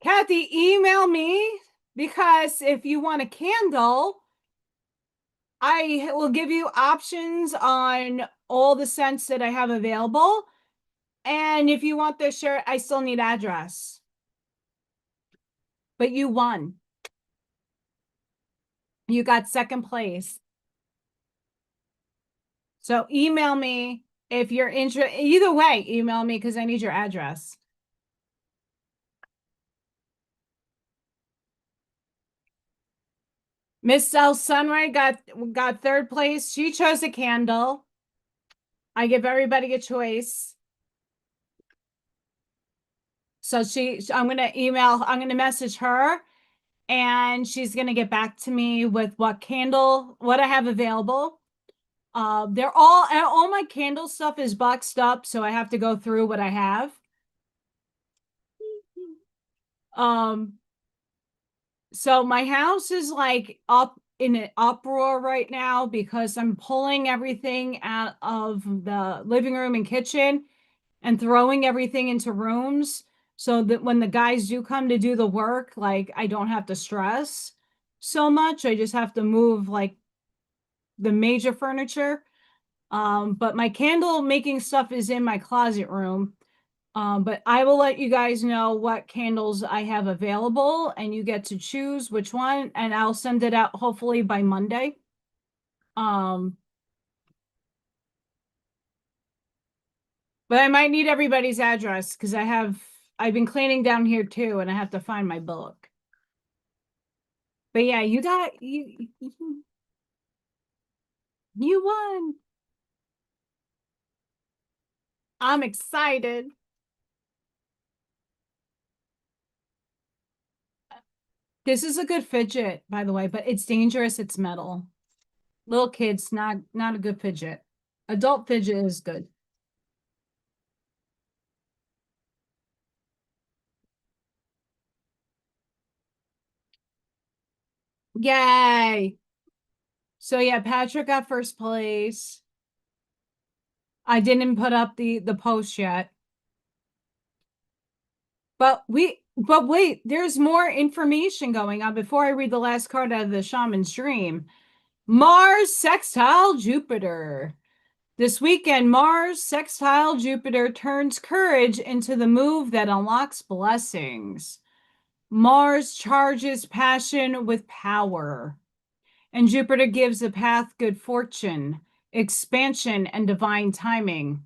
Kathy, email me because if you want a candle, I will give you options on all the scents that I have available. And if you want this shirt, I still need address. But you won. You got second place. So email me if you're interested. Either way, email me because I need your address. Miss El Sunray got third place. She chose a candle. I give everybody a choice. So I'm going to message her and she's going to get back to me with what I have available. All my candle stuff is boxed up, so I have to go through what I have. So my house is like up in an uproar right now because I'm pulling everything out of the living room and kitchen and throwing everything into rooms so that when the guys do come to do the work, like I don't have to stress so much. I just have to move like the major furniture. But my candle making stuff is in my closet room. But I will let you guys know what candles I have available and you get to choose which one and I'll send it out hopefully by Monday. But I might need everybody's address because I've been cleaning down here too and I have to find my book. But yeah, you won. I'm excited. This is a good fidget, by the way, but it's dangerous. It's metal. Little kids, not a good fidget. Adult fidget is good. Yay. So yeah, Patrick got first place. I didn't put up the post yet. But wait, there's more information going on before I read the last card out of the Shaman's Dream. Mars sextile Jupiter. This weekend, Mars sextile Jupiter turns courage into the move that unlocks blessings. Mars charges passion with power, and Jupiter gives the path good fortune, expansion, and divine timing.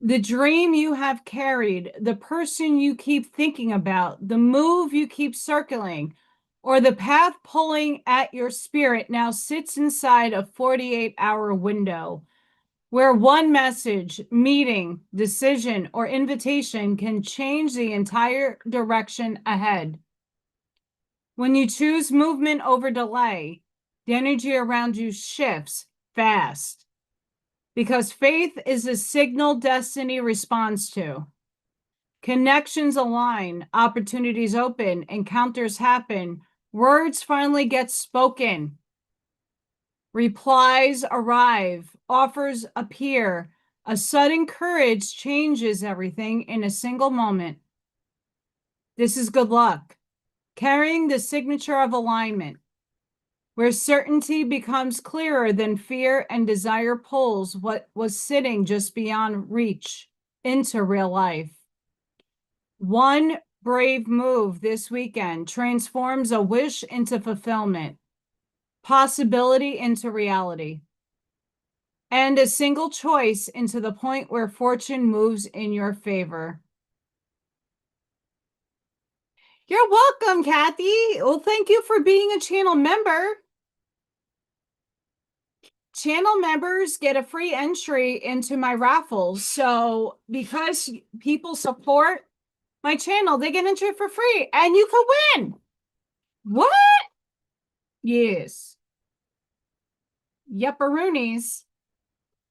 The dream you have carried, the person you keep thinking about, the move you keep circling, or the path pulling at your spirit now sits inside a 48-hour window where one message, meeting, decision, or invitation can change the entire direction ahead. When you choose movement over delay, the energy around you shifts fast because faith is a signal destiny responds to. Connections align, opportunities open, encounters happen, words finally get spoken. Replies arrive, offers appear. A sudden courage changes everything in a single moment. This is good luck, carrying the signature of alignment, where certainty becomes clearer than fear and desire pulls what was sitting just beyond reach into real life. One brave move this weekend transforms a wish into fulfillment, possibility into reality, and a single choice into the point where fortune moves in your favor. You're welcome, Kathy. Well, thank you for being a channel member. Channel members get a free entry into my raffles. So because people support my channel, they get entry for free and you could win. What? Yes. Yepperoonies.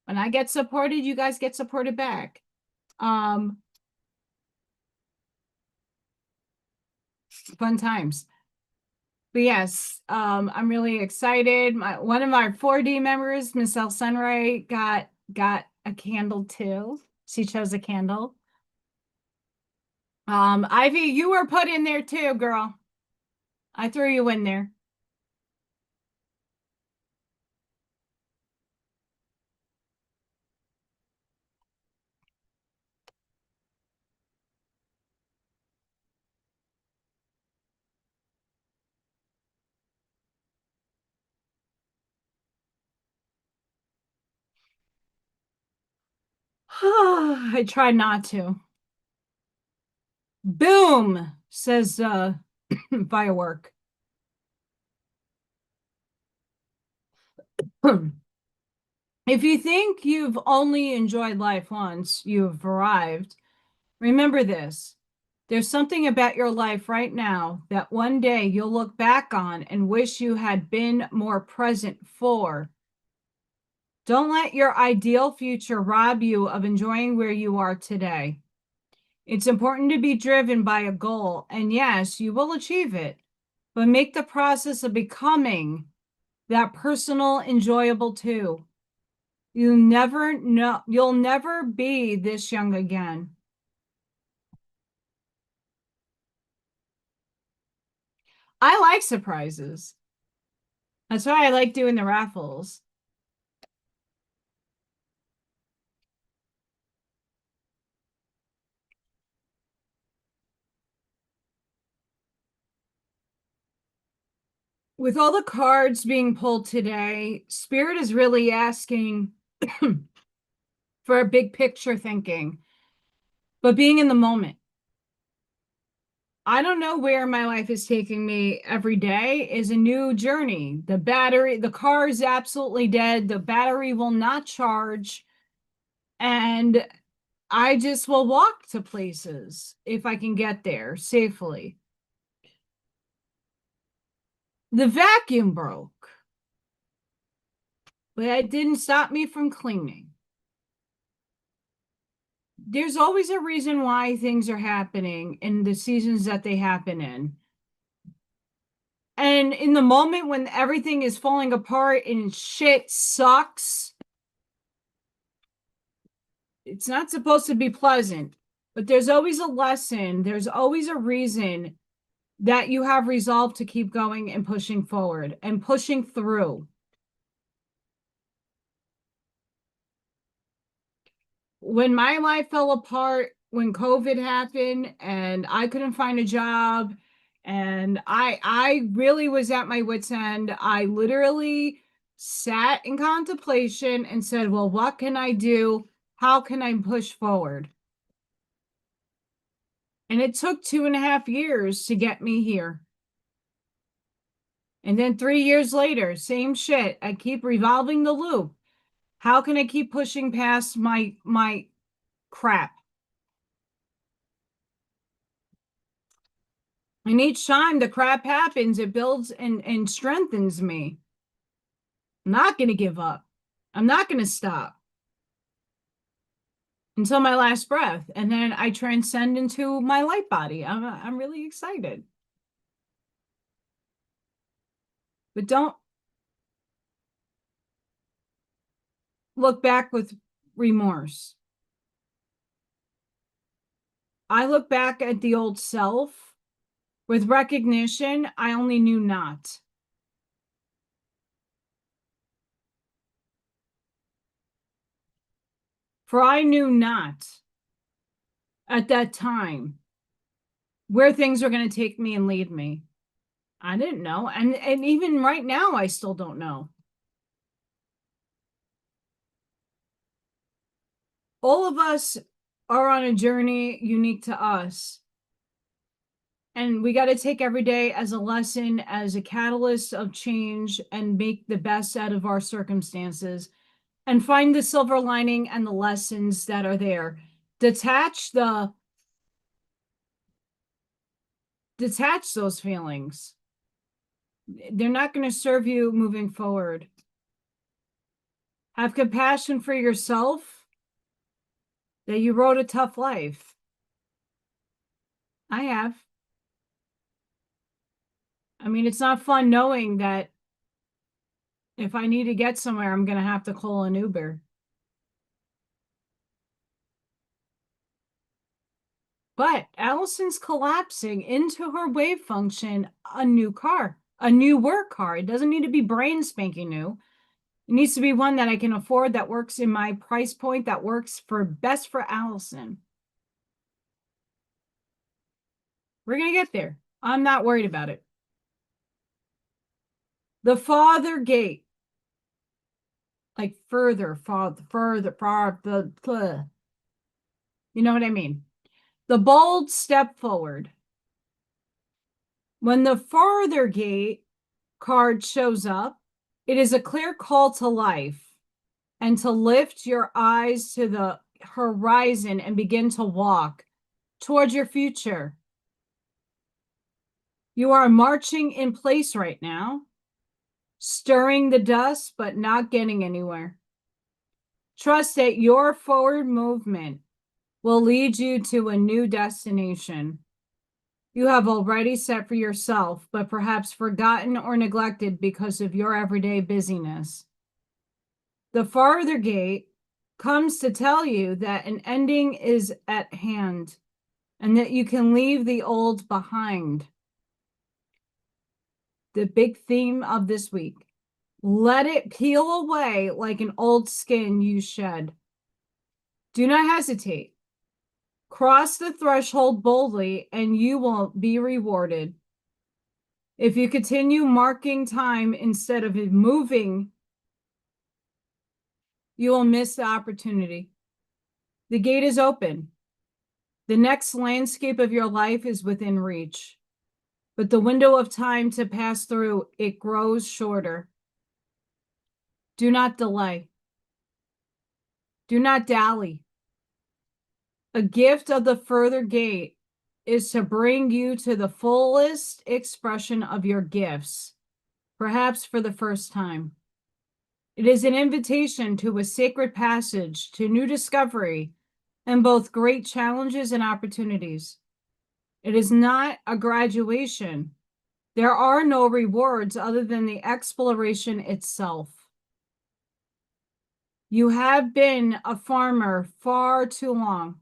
When I get supported, you guys get supported back. Fun times. But yes, I'm really excited. One of my 4D members, Miss El Sunray, got a candle too. She chose a candle. Ivy, you were put in there too, girl. I threw you in there. I try not to. Boom, says Firework. If you think you've only enjoyed life once, you've arrived. Remember this. There's something about your life right now that one day you'll look back on and wish you had been more present for. Don't let your ideal future rob you of enjoying where you are today. It's important to be driven by a goal, and yes, you will achieve it, but make the process of becoming that personal enjoyable too. You'll never be this young again. I like surprises. That's why I like doing the raffles. With all the cards being pulled today, Spirit is really asking for a big picture thinking, but being in the moment. I don't know where my life is taking me. Every day is a new journey. The car is absolutely dead. The battery will not charge. And I just will walk to places if I can get there safely. The vacuum broke, but it didn't stop me from cleaning. There's always a reason why things are happening in the seasons that they happen in. And in the moment when everything is falling apart and shit sucks, it's not supposed to be pleasant, but there's always a lesson. There's always a reason that you have resolve to keep going and pushing forward and pushing through. When my life fell apart, when COVID happened and I couldn't find a job and I really was at my wit's end, I literally sat in contemplation and said, well, what can I do? How can I push forward? And it took 2.5 years to get me here. And then 3 years later, same shit. I keep revolving the loop. How can I keep pushing past my crap? And each time the crap happens, it builds and strengthens me. I'm not going to give up. I'm not going to stop. until my last breath. And then I transcend into my light body. I'm really excited. But don't look back with remorse. I look back at the old self with recognition I only knew not. For I knew not at that time where things were going to take me and lead me. I didn't know. And even right now, I still don't know. All of us are on a journey unique to us. And we got to take every day as a lesson, as a catalyst of change, and make the best out of our circumstances and find the silver lining and the lessons that are there. Detach those feelings. They're not going to serve you moving forward. Have compassion for yourself that you wrote a tough life. I have. I mean, it's not fun knowing that if I need to get somewhere, I'm going to have to call an Uber. But Allison's collapsing into her wave function a new car, a new work car. It doesn't need to be brain spanking new. It needs to be one that I can afford, that works in my price point, that works for best for Allison. We're going to get there. I'm not worried about it. The farther gate, like further, you know what I mean? The bold step forward. When the farther gate card shows up, it is a clear call to life and to lift your eyes to the horizon and begin to walk towards your future. You are marching in place right now, stirring the dust, but not getting anywhere. Trust that your forward movement will lead you to a new destination you have already set for yourself, but perhaps forgotten or neglected because of your everyday busyness. The farther gate comes to tell you that an ending is at hand and that you can leave the old behind. The big theme of this week. Let it peel away like an old skin you shed. Do not hesitate. Cross the threshold boldly and you will be rewarded. If you continue marking time instead of moving, you will miss the opportunity. The gate is open. The next landscape of your life is within reach. But the window of time to pass through, it grows shorter. Do not delay. Do not dally. A gift of the further gate is to bring you to the fullest expression of your gifts, perhaps for the first time. It is an invitation to a sacred passage, to new discovery, and both great challenges and opportunities. It is not a graduation. There are no rewards other than the exploration itself. You have been a farmer far too long,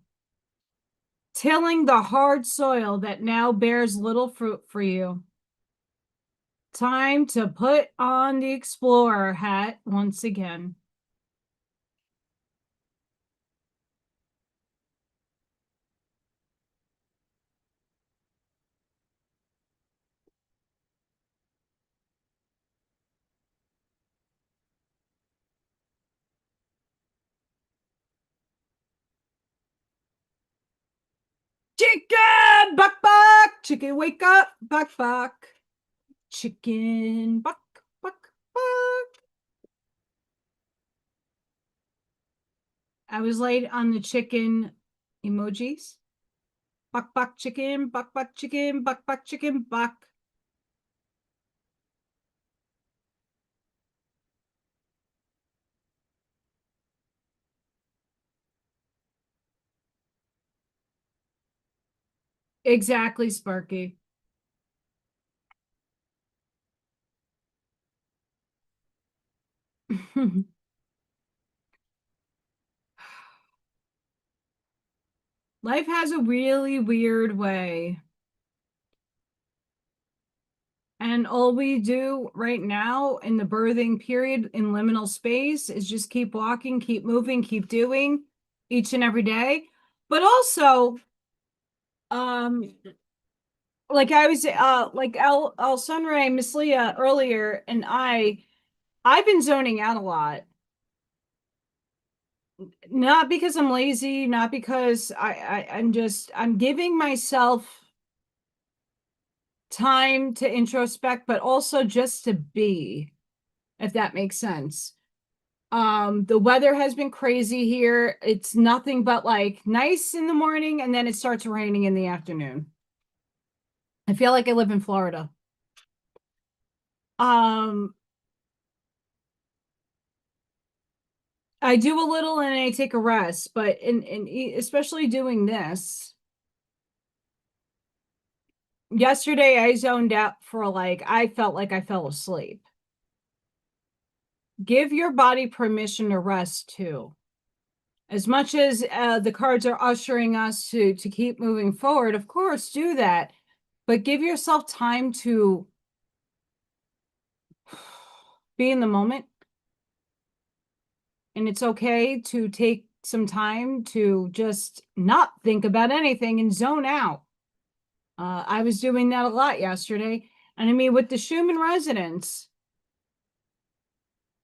tilling the hard soil that now bears little fruit for you. Time to put on the explorer hat once again. Chicken, buck, buck, chicken, wake up, buck, buck, chicken, buck, buck, buck. I was late on the chicken emojis. Buck, buck, chicken, buck, buck, chicken, buck, buck, chicken, buck. Exactly, Sparky. Life has a really weird way. And all we do right now in the birthing period in liminal space is just keep walking, keep moving, keep doing each and every day. But also, um, like I was like El Sunray, Miss Leah earlier, and I've been zoning out a lot. Not because I'm lazy, not because I'm giving myself time to introspect, but also just to be, if that makes sense. The weather has been crazy here. It's nothing but like nice in the morning and then it starts raining in the afternoon. I feel like I live in Florida. Um, I do a little and I take a rest, but especially doing this. Yesterday I zoned out for like I felt like I fell asleep. Give your body permission to rest too. As much as the cards are ushering us to keep moving forward, of course, do that. But give yourself time to be in the moment. And it's okay to take some time to just not think about anything and zone out. I was doing that a lot yesterday. And I mean, with the Schumann resonance,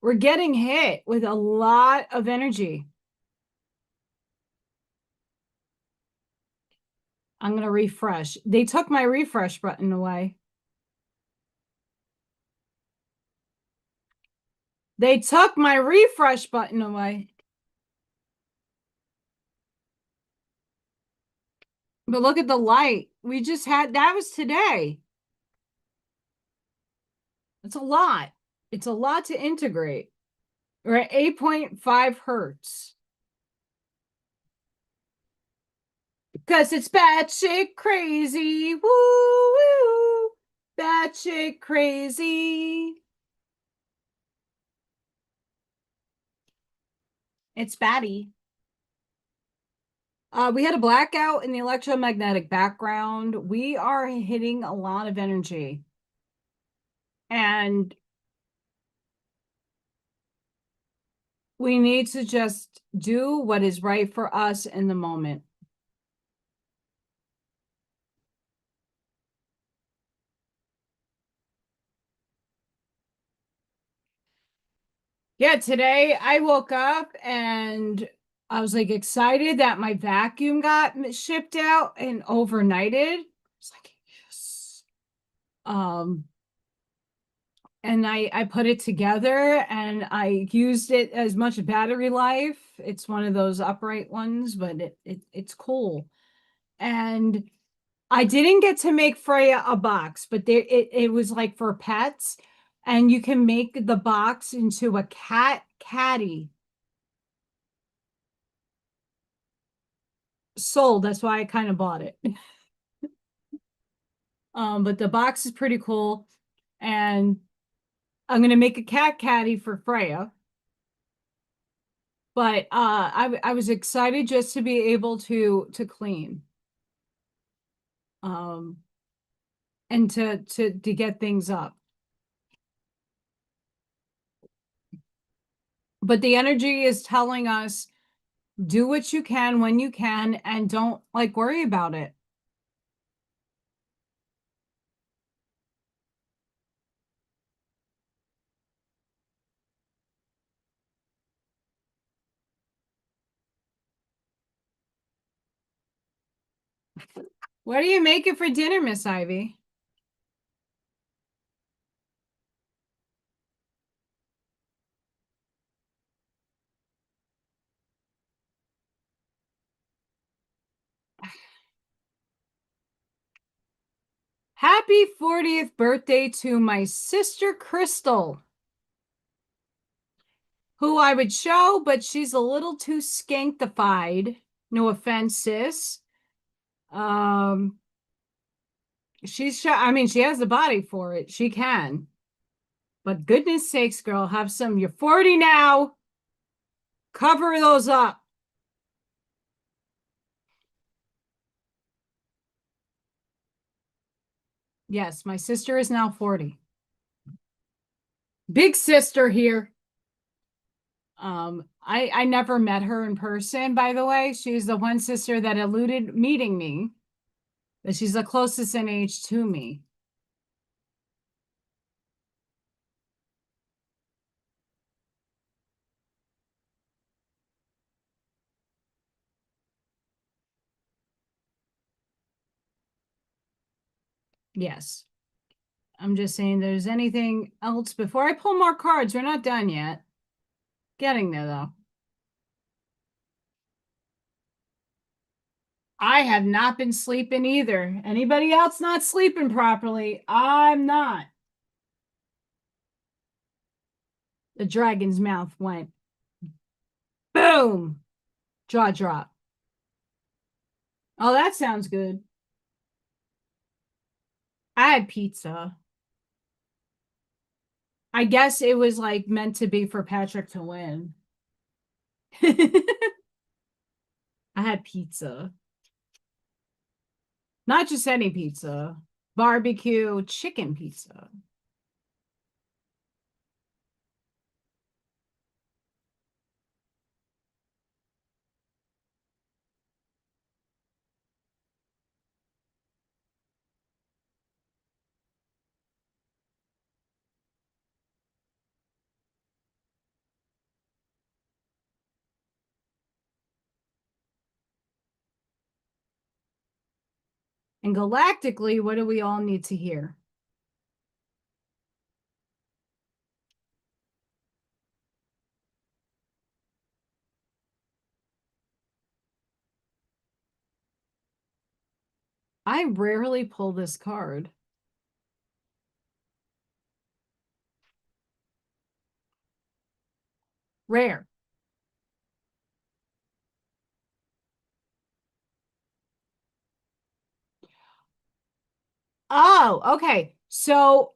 we're getting hit with a lot of energy. I'm going to refresh. They took my refresh button away. They took my refresh button away. But look at the light. We just had, that was today. It's a lot. It's a lot to integrate. We're at 8.5 hertz. Because it's batshit crazy. Woo woo. Batshit crazy. It's batty. We had a blackout in the electromagnetic background. We are hitting a lot of energy. And we need to just do what is right for us in the moment. Yeah, today I woke up and I was like excited that my vacuum got shipped out and overnighted. It's like, yes. Um, and I put it together and I used it as much battery life. It's one of those upright ones, but it's cool. And I didn't get to make Freya a box, but it was like for pets, and you can make the box into a cat caddy. Sold. That's why I kind of bought it. But the box is pretty cool, and I'm gonna make a cat caddy for Freya. But I was excited just to be able to clean, um, and to get things up. But the energy is telling us do what you can when you can, and don't like worry about it. What are you making for dinner, Miss Ivy? Happy 40th birthday to my sister Crystal, who I would show, but she's a little too skankified. No offense, sis. Um, I mean, she has the body for it. She can. But goodness sakes, girl, have some. You're 40 now. Cover those up. Yes, my sister is now 40. Big sister here. I never met her in person, by the way. She's the one sister that eluded meeting me, but she's the closest in age to me. Yes. I'm just saying there's anything else before I pull more cards. We're not done yet. Getting there though. I have not been sleeping either. Anybody else not sleeping properly? I'm not. The dragon's mouth went boom. Jaw drop. Oh, that sounds good. I had pizza. I guess it was like meant to be for Patrick to win. I had pizza. Not just any pizza, barbecue chicken pizza. And galactically, what do we all need to hear? I rarely pull this card. Rare. Oh, okay. So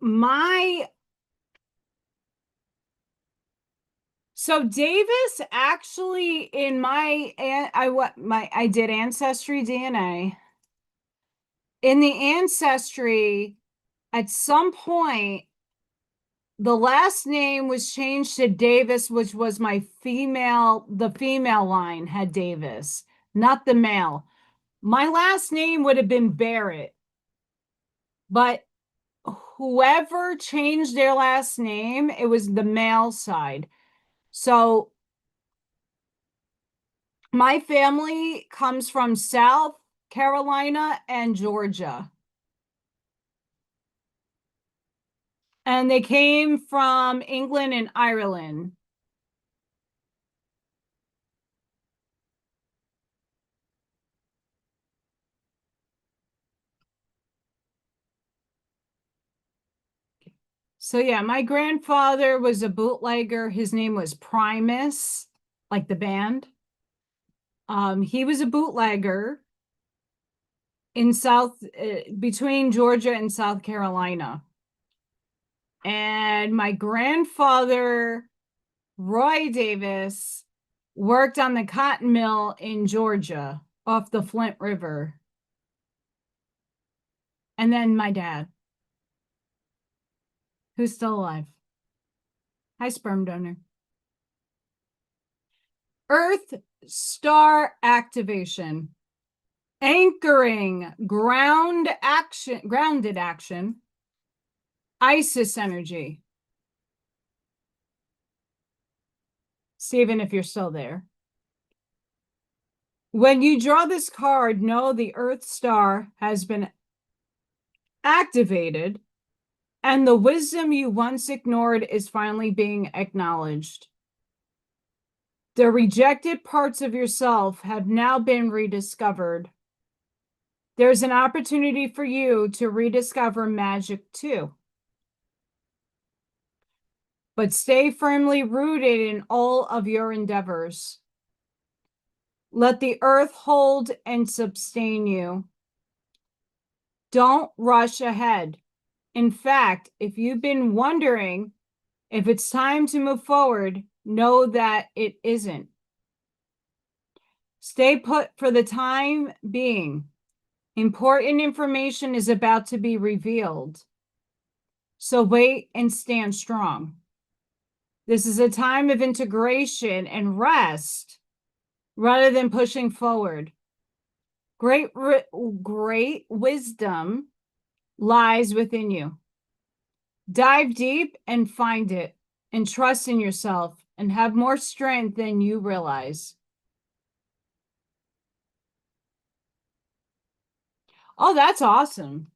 Davis actually in I did ancestry DNA. In the ancestry, at some point, the last name was changed to Davis, which was the female line had Davis, not the male. My last name would have been Barrett, but whoever changed their last name, it was the male side. So my family comes from South Carolina and Georgia. And they came from England and Ireland. So yeah, my grandfather was a bootlegger. His name was Primus, like the band. He was a bootlegger in between Georgia and South Carolina. And my grandfather, Roy Davis, worked on the cotton mill in Georgia off the Flint River. And then my dad, who's still alive. Hi, sperm donor. Earth star activation. Anchoring, grounded action, Isis energy. Stephen, if you're still there. When you draw this card, know the Earth star has been activated and the wisdom you once ignored is finally being acknowledged. The rejected parts of yourself have now been rediscovered. There's an opportunity for you to rediscover magic too. But stay firmly rooted in all of your endeavors. Let the earth hold and sustain you. Don't rush ahead. In fact, if you've been wondering if it's time to move forward, know that it isn't. Stay put for the time being. Important information is about to be revealed. So wait and stand strong. This is a time of integration and rest rather than pushing forward. Great wisdom lies within you. Dive deep and find it, and trust in yourself and have more strength than you realize. Oh, that's awesome.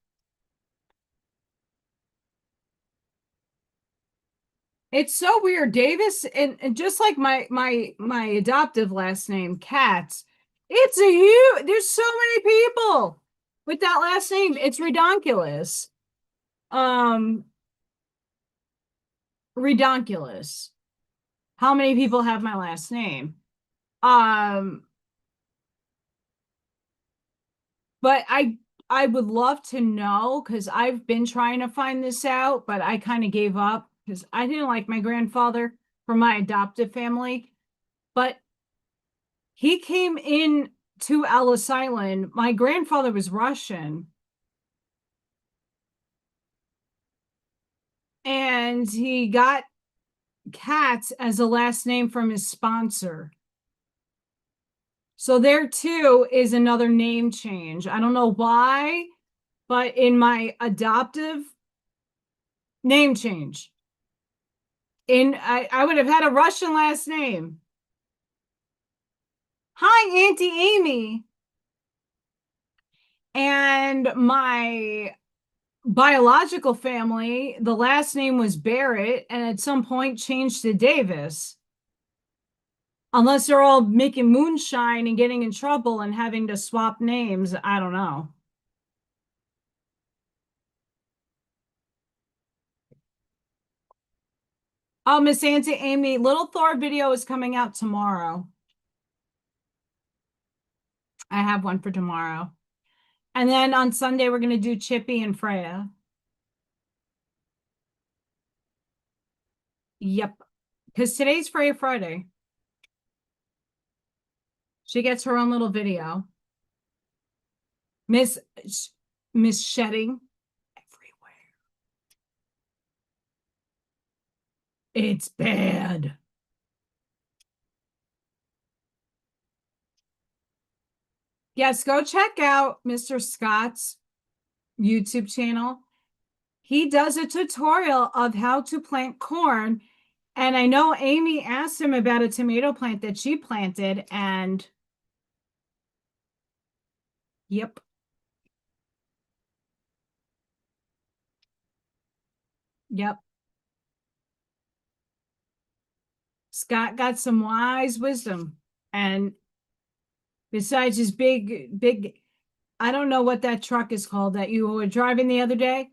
It's so weird. Davis and just like my adoptive last name, Katz, it's a huge, there's so many people with that last name. It's redonkulous. Um, redonkulous. How many people have my last name? Um, but I would love to know because I've been trying to find this out, but I kind of gave up because I didn't like my grandfather from my adoptive family. But he came in to Ellis Island. My grandfather was Russian, and he got Katz as a last name from his sponsor. So there too is another name change. I don't know why, but in my adoptive name change, I would have had a Russian last name. Hi, Auntie Amy. And my biological family, the last name was Barrett, and at some point changed to Davis. Unless they're all making moonshine and getting in trouble and having to swap names, I don't know. Oh, Miss Auntie Amy, Little Thor video is coming out tomorrow. I have one for tomorrow. And then on Sunday, we're going to do Chippy and Freya. Yep. Because today's Freya Friday. She gets her own little video. Miss shedding everywhere. It's bad. Yes, go check out Mr. Scott's YouTube channel. He does a tutorial of how to plant corn. And I know Amy asked him about a tomato plant that she planted, and yep. Yep. Scott got some wise wisdom. And besides his big, I don't know what that truck is called that you were driving the other day,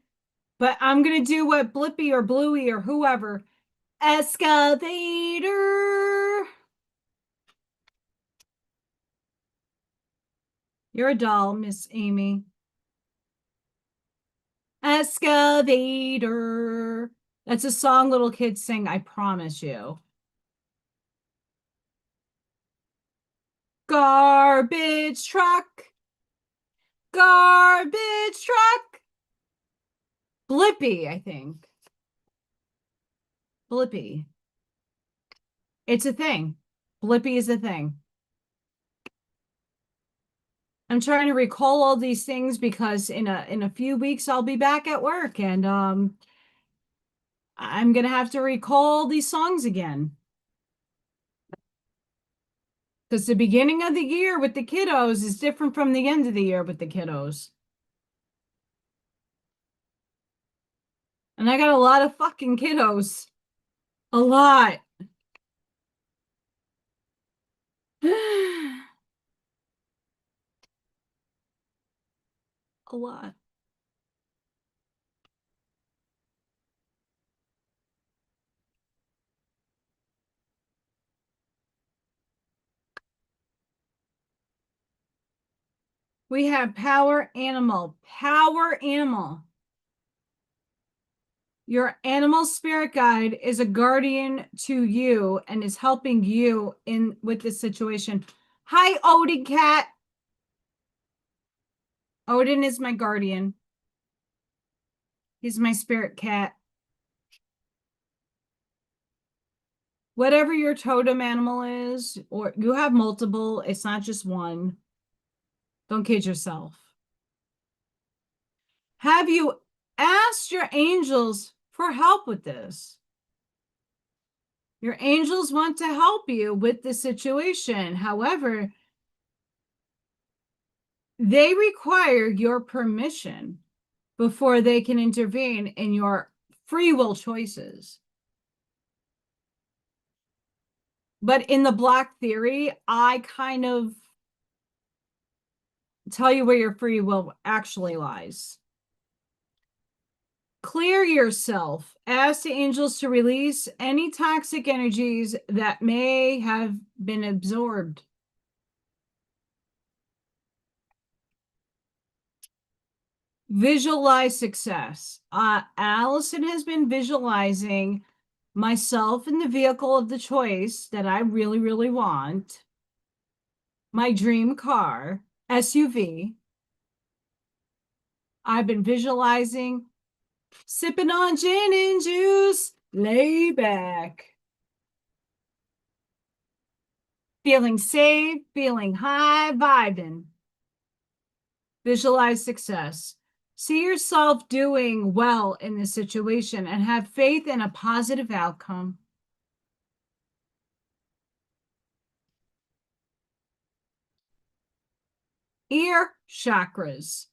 but I'm going to do what Blippy or Bluey or whoever, excavator. You're a doll, Miss Amy. Excavator. That's a song little kids sing, I promise you. Garbage truck. Garbage truck. Blippy, I think. Blippy. It's a thing. Blippy is a thing. I'm trying to recall all these things because in a few weeks I'll be back at work, and I'm gonna have to recall these songs again. Because the beginning of the year with the kiddos is different from the end of the year with the kiddos. And I got a lot of fucking kiddos. A lot. A lot. We have power animal. Power animal. Your animal spirit guide is a guardian to you and is helping you in with this situation. Hi, Odin cat. Odin is my guardian. He's my spirit cat. Whatever your totem animal is, or you have multiple, it's not just one. Don't kid yourself. Have you asked your angels for help with this? Your angels want to help you with the situation. However, they require your permission before they can intervene in your free will choices. But in the Black theory, I kind of tell you where your free will actually lies. Clear yourself. Ask the angels to release any toxic energies that may have been absorbed. Visualize success. Allison has been visualizing myself in the vehicle of the choice that I really, really want. My dream car, SUV. I've been visualizing sipping on gin and juice, lay back. Feeling safe, feeling high, vibing. Visualize success. See yourself doing well in this situation and have faith in a positive outcome. Ear chakras.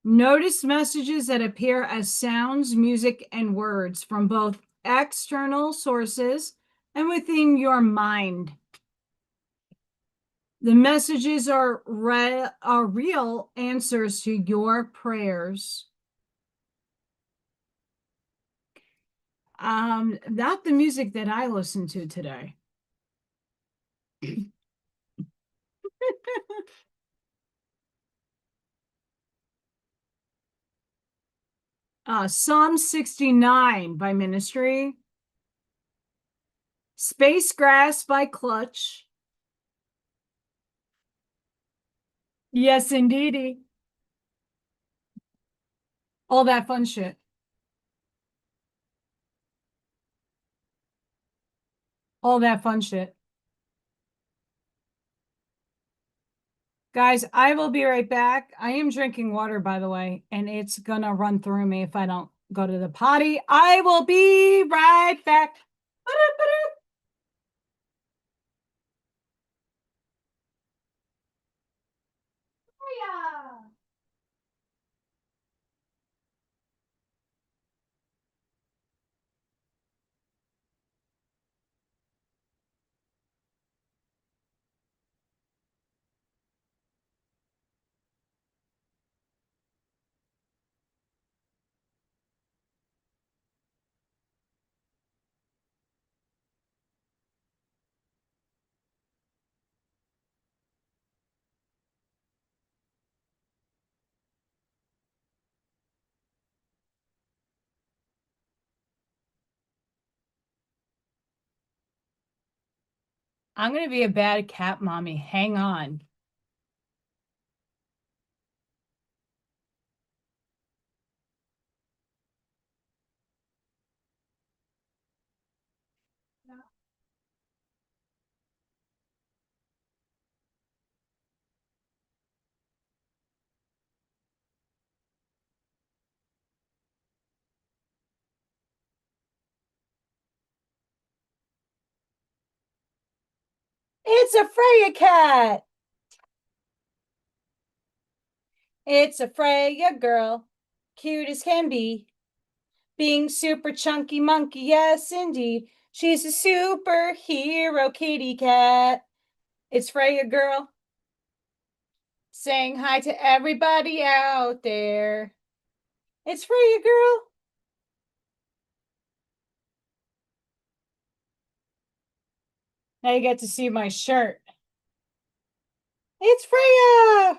Notice messages that appear as sounds, music, and words from both external sources and within your mind. The messages are real answers to your prayers. Not the music that I listened to today. Psalm 69 by Ministry. Space Grass by Clutch. Yes, indeedy. All that fun shit. All that fun shit. Guys, I will be right back. I am drinking water, by the way, and it's gonna run through me if I don't go to the potty. I will be right back. I'm going to be a bad cat mommy. Hang on. It's a Freya cat. It's a Freya girl, cute as can be. Being super chunky monkey, yes, indeed. She's a superhero kitty cat. It's Freya girl. Saying hi to everybody out there. It's Freya girl. Now you get to see my shirt. It's Freya.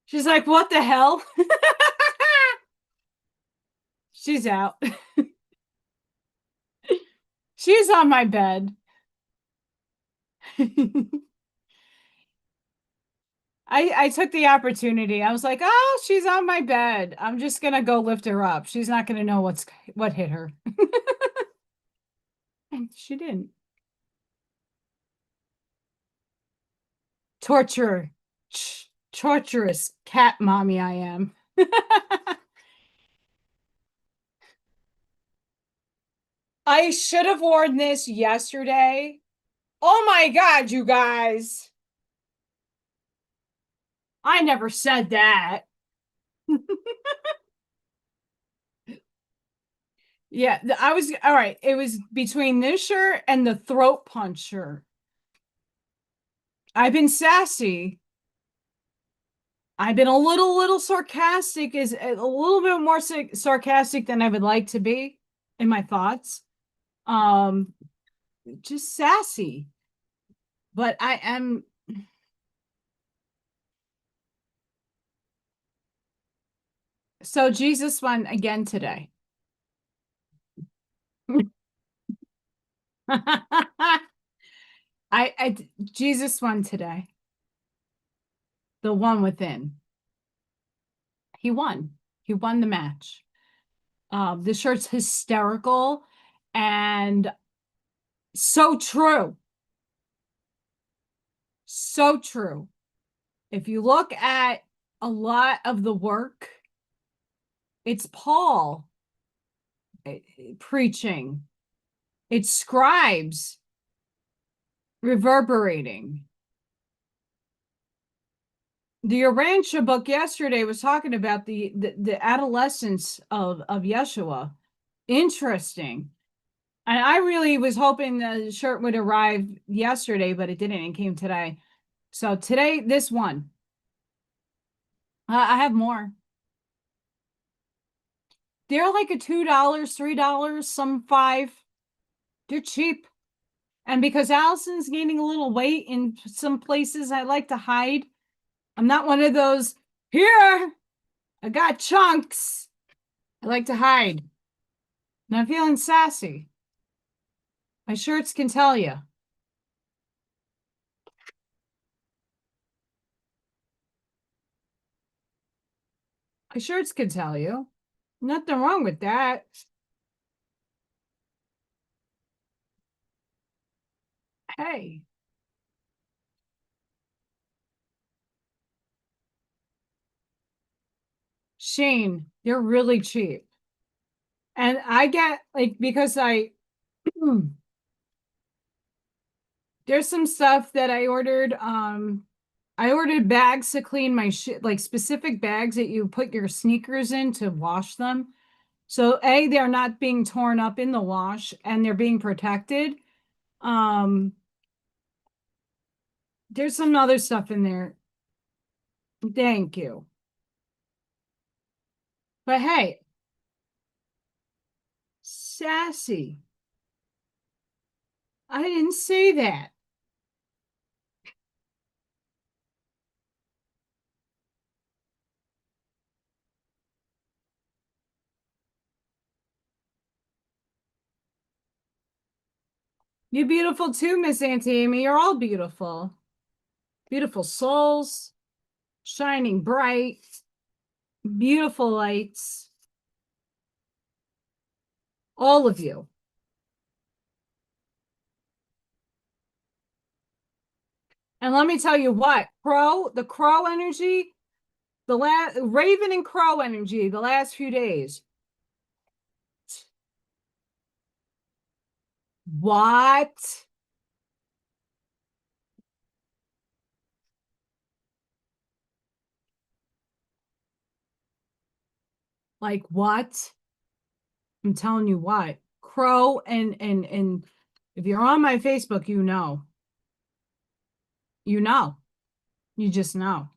She's like, what the hell? She's out. She's on my bed. I took the opportunity. I was like, oh, she's on my bed. I'm just gonna go lift her up. She's not gonna know what hit her. And she didn't. Torture. Torturous cat mommy I am. I should have worn this yesterday. Oh my God, you guys. I never said that. Yeah, I was all right. It was between this shirt and the throat punch shirt. I've been sassy. I've been a little sarcastic, is a little bit more sarcastic than I would like to be in my thoughts. Um, just sassy. But I am. So Jesus won again today. Jesus won today. The one within. He won. He won the match. The shirt's hysterical and so true. So true. If you look at a lot of the work, it's Paul preaching. It's scribes reverberating. The Arancha book yesterday was talking about the adolescence of Yeshua. Interesting. And I really was hoping the shirt would arrive yesterday, but it didn't. It came today. So today, this one. I have more. They're like a $2, $3, some $5. They're cheap. And because Allison's gaining a little weight in some places I like to hide, I'm not one of those, here, I got chunks. I like to hide. And I'm feeling sassy. My shirts can tell you. My shirts can tell you. Nothing wrong with that. Hey. Shane, they're really cheap. And I get like because there's some stuff that I ordered. I ordered bags to clean my shit, like specific bags that you put your sneakers in to wash them. So A, they're not being torn up in the wash and they're being protected. Um, there's some other stuff in there. Thank you. But hey, sassy. I didn't say that. You're beautiful too, Miss Auntie Amy. You're all beautiful. Beautiful souls, shining bright, beautiful lights. All of you. And let me tell you what, the crow energy, the last Raven and crow energy, the last few days. What? Like what? I'm telling you what. Crow and if you're on my Facebook, you know. You know. You just know.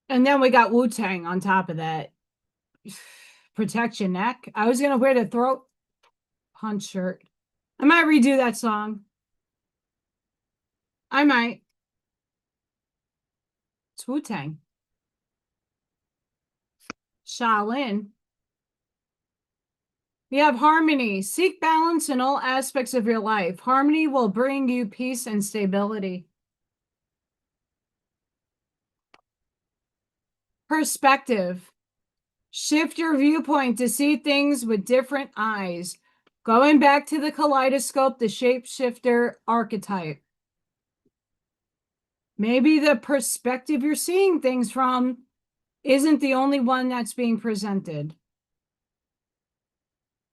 And then we got Wu-Tang on top of that. protect your neck. I was gonna wear the throat punch shirt. I might redo that song. I might. It's Wu-Tang. Shaolin. We have harmony. Seek balance in all aspects of your life. Harmony will bring you peace and stability. Perspective. Shift your viewpoint to see things with different eyes. Going back to the kaleidoscope, the shapeshifter archetype. Maybe the perspective you're seeing things from isn't the only one that's being presented.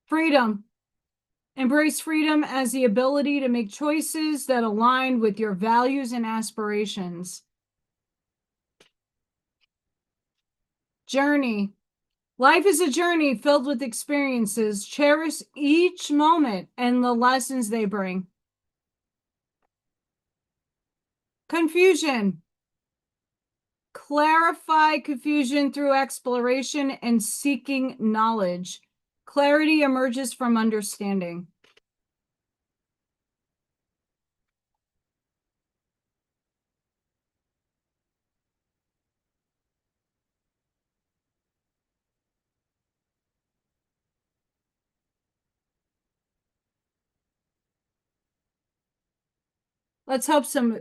Freedom. Embrace freedom as the ability to make choices that align with your values and aspirations. Journey. Life is a journey filled with experiences. Cherish each moment and the lessons they bring. Confusion. Clarify confusion through exploration and seeking knowledge. Clarity emerges from understanding. Let's hope some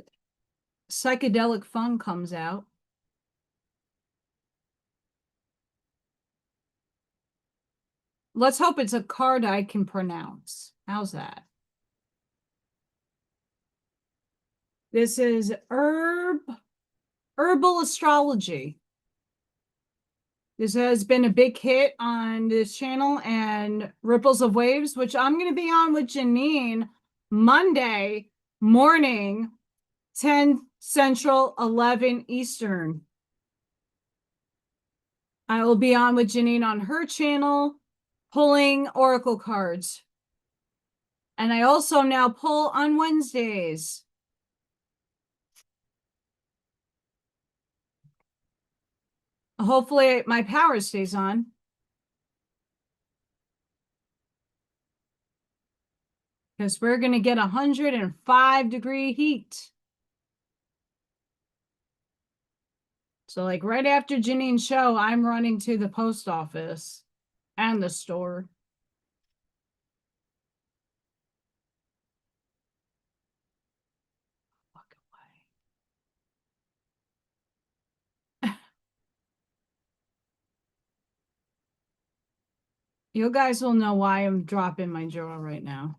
psychedelic fun comes out. Let's hope it's a card I can pronounce. How's that? This is herbal astrology. This has been a big hit on this channel and Ripples of Waves, which I'm going to be on with Janine Monday morning, 10 Central, 11 Eastern. I will be on with Janine on her channel, pulling oracle cards. And I also now pull on Wednesdays. Hopefully my power stays on. Because we're going to get 105-degree heat. So like right after Janine's show, I'm running to the post office and the store. Walk away. You guys will know why I'm dropping my jaw right now.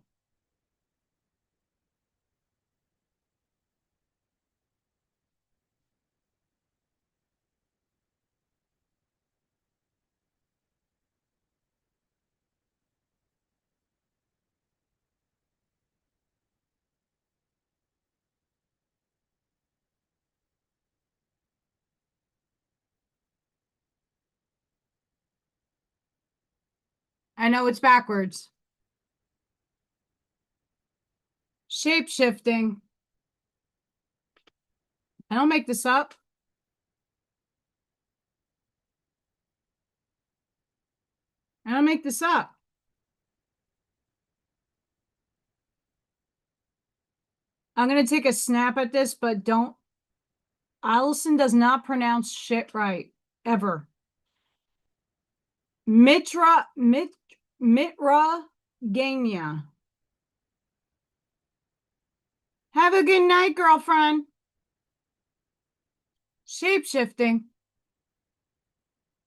I know it's backwards. Shape-shifting. I don't make this up. I don't make this up. I'm going to take a snap at this, but don't. Allison does not pronounce shit right, ever. Mitra Ganya. Have a good night, girlfriend. Shape-shifting.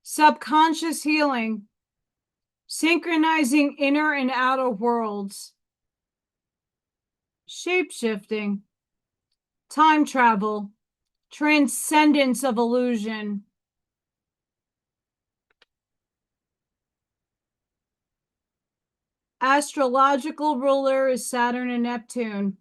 Subconscious healing. Synchronizing inner and outer worlds. Shape-shifting. Time travel. Transcendence of illusion. Astrological ruler is Saturn and Neptune.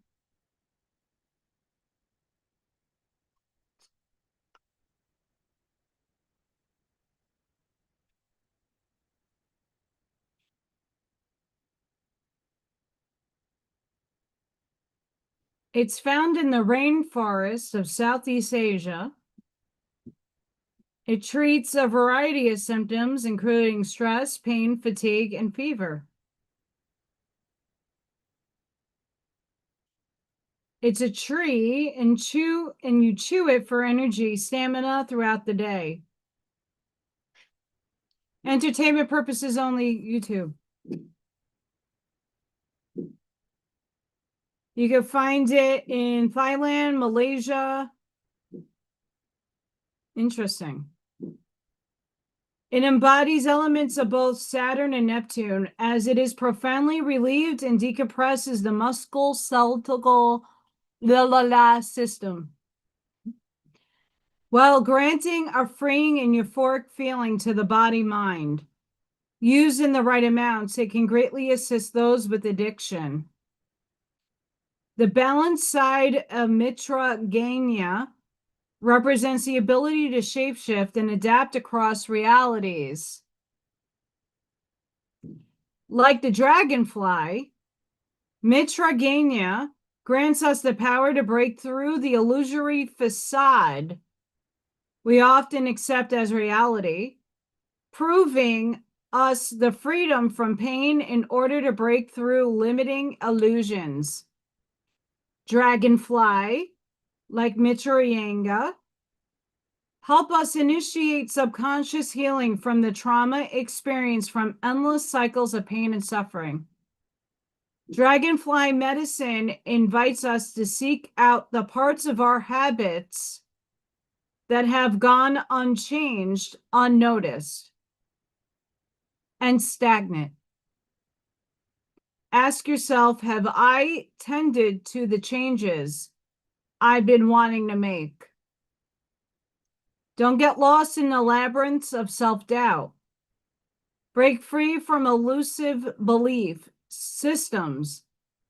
It's found in the rainforests of Southeast Asia. It treats a variety of symptoms, including stress, pain, fatigue, and fever. It's a tree, and you chew it for energy, stamina throughout the day. Entertainment purposes only, YouTube. You can find it in Thailand, Malaysia. Interesting. It embodies elements of both Saturn and Neptune, as it is profoundly relieved and decompresses the musculoskeletal system, while granting a freeing and euphoric feeling to the body-mind. Used in the right amounts, it can greatly assist those with addiction. The balanced side of Mitra Ganya represents the ability to shapeshift and adapt across realities. Like the dragonfly, Mitra Ganya grants us the power to break through the illusory facade we often accept as reality, proving us the freedom from pain in order to break through limiting illusions. Dragonfly, like Mitrayanga, help us initiate subconscious healing from the trauma experienced from endless cycles of pain and suffering. Dragonfly medicine invites us to seek out the parts of our habits that have gone unchanged, unnoticed, and stagnant. Ask yourself, have I tended to the changes I've been wanting to make? Don't get lost in the labyrinths of self-doubt. Break free from elusive belief systems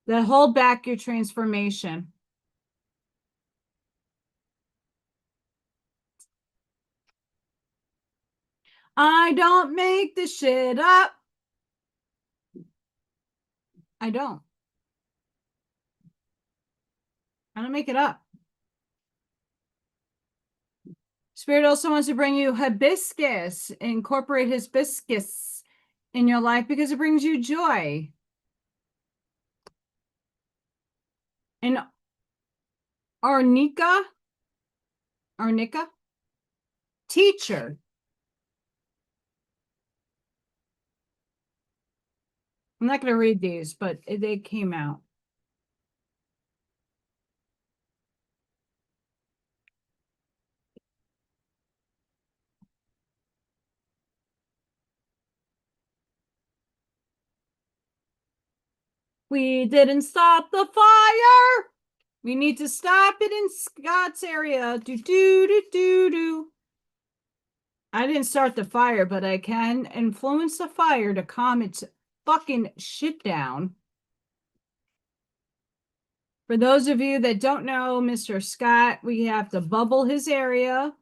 that hold back your transformation. I don't make this shit up. I don't make it up. Spirit also wants to bring you hibiscus. Incorporate hibiscus in your life because it brings you joy. And arnica, teacher. I'm not going to read these, but they came out. We didn't stop the fire. We need to stop it in Scott's area. Do, do, do, do, do. I didn't start the fire, but I can influence the fire to calm its fucking shit down. For those of you that don't know Mr. Scott, we have to bubble his area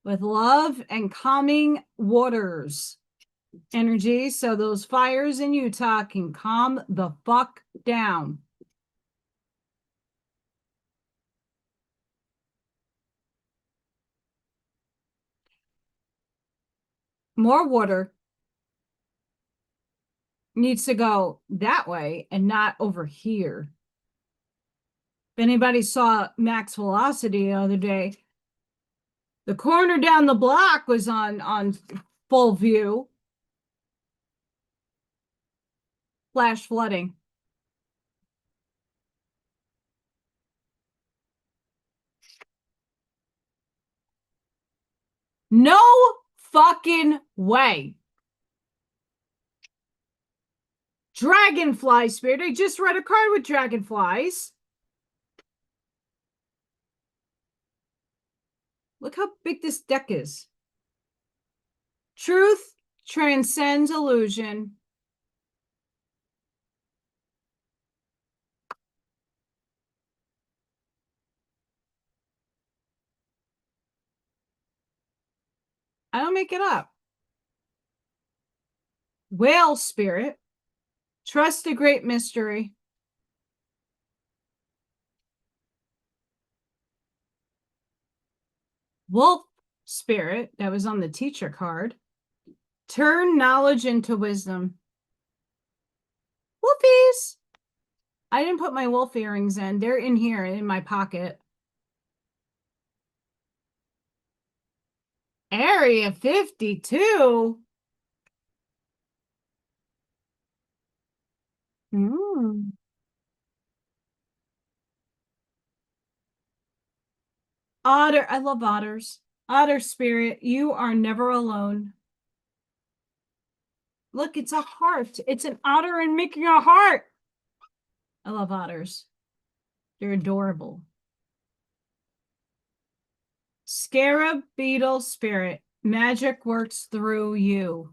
with love and calming waters energy so those fires in Utah can calm the fuck down. More water needs to go that way and not over here. If anybody saw Max Velocity the other day, the corner down the block was on full view. Flash flooding. No fucking way. Dragonfly spirit. I just read a card with dragonflies. Look how big this deck is. Truth transcends illusion. I don't make it up. Whale spirit. Trust the great mystery. Wolf Spirit, that was on the teacher card. Turn knowledge into wisdom. Wolfies! I didn't put my wolf earrings in. They're in here in my pocket. Area 52? Otter. I love otters. Otter spirit, you are never alone. Look, it's a heart. It's an otter and making a heart. I love otters. They're adorable. Scarab beetle spirit. Magic works through you.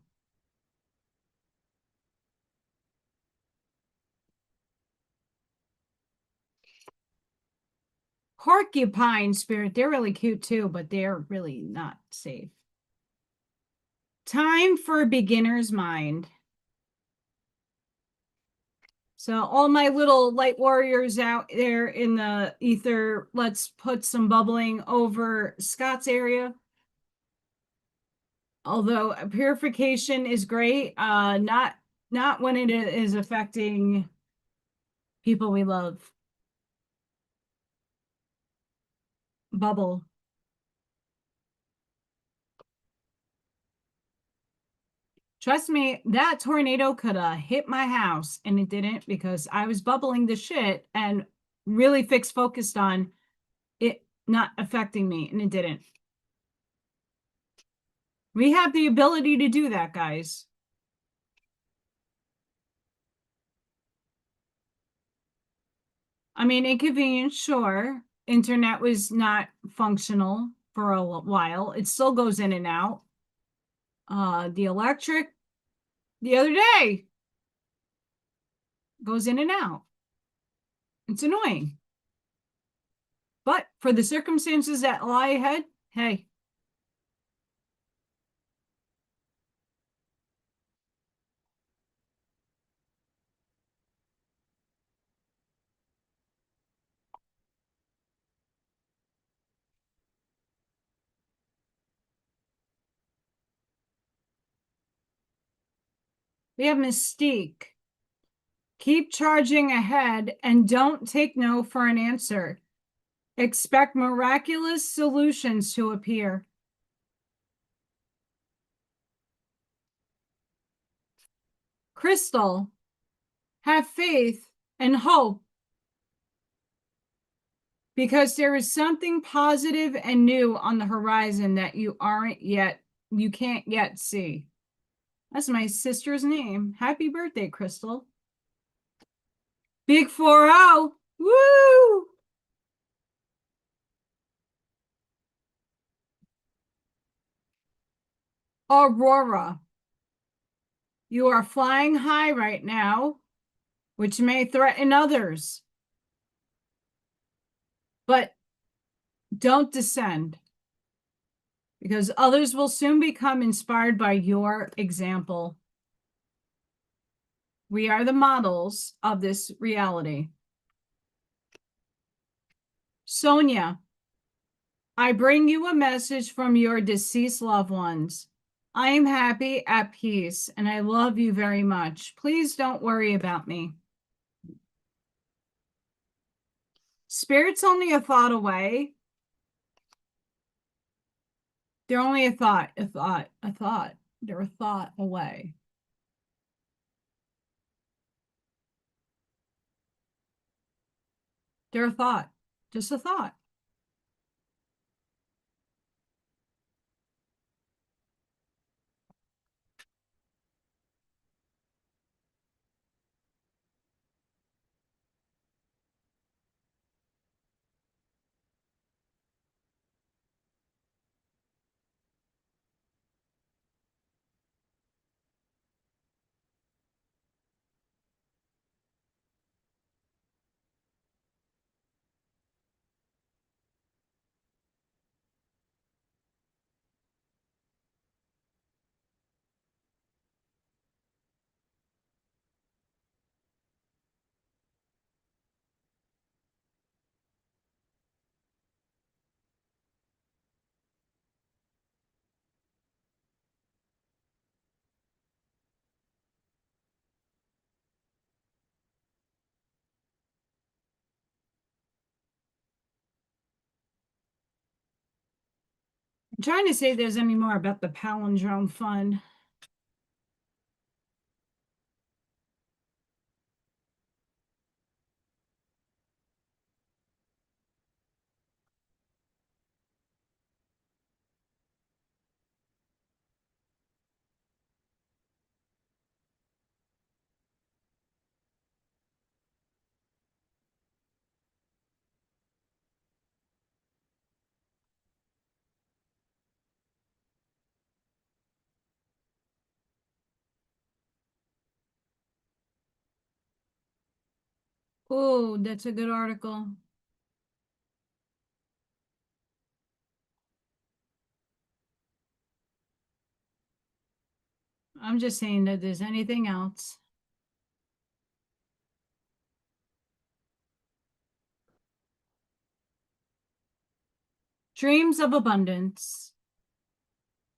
Porcupine spirit. They're really cute too, but they're really not safe. Time for beginner's mind. So all my little light warriors out there in the ether, let's put some bubbling over Scott's area. Although purification is great, not when it is affecting people we love. Bubble. Trust me, that tornado could have hit my house, and it didn't because I was bubbling the shit and really focused on it not affecting me, and it didn't. We have the ability to do that, guys. I mean, inconvenient, sure. Internet was not functional for a while. It still goes in and out. The electric, the other day, goes in and out. It's annoying. But for the circumstances that lie ahead, hey. We have Mystique. Keep charging ahead and don't take no for an answer. Expect miraculous solutions to appear. Crystal, have faith and hope because there is something positive and new on the horizon that you can't yet see. That's my sister's name. Happy birthday, Crystal. Big 4-0. Woo! Aurora. You are flying high right now, which may threaten others. But don't descend, because others will soon become inspired by your example. We are the models of this reality. Sonia, I bring you a message from your deceased loved ones. I am happy, at peace, and I love you very much. Please don't worry about me. Spirit's only a thought away. They're only a thought. They're a thought away. They're a thought. Just a thought. I'm trying to see if there's any more about the palindrome fund. Oh, that's a good article. I'm just saying that there's anything else. Dreams of abundance.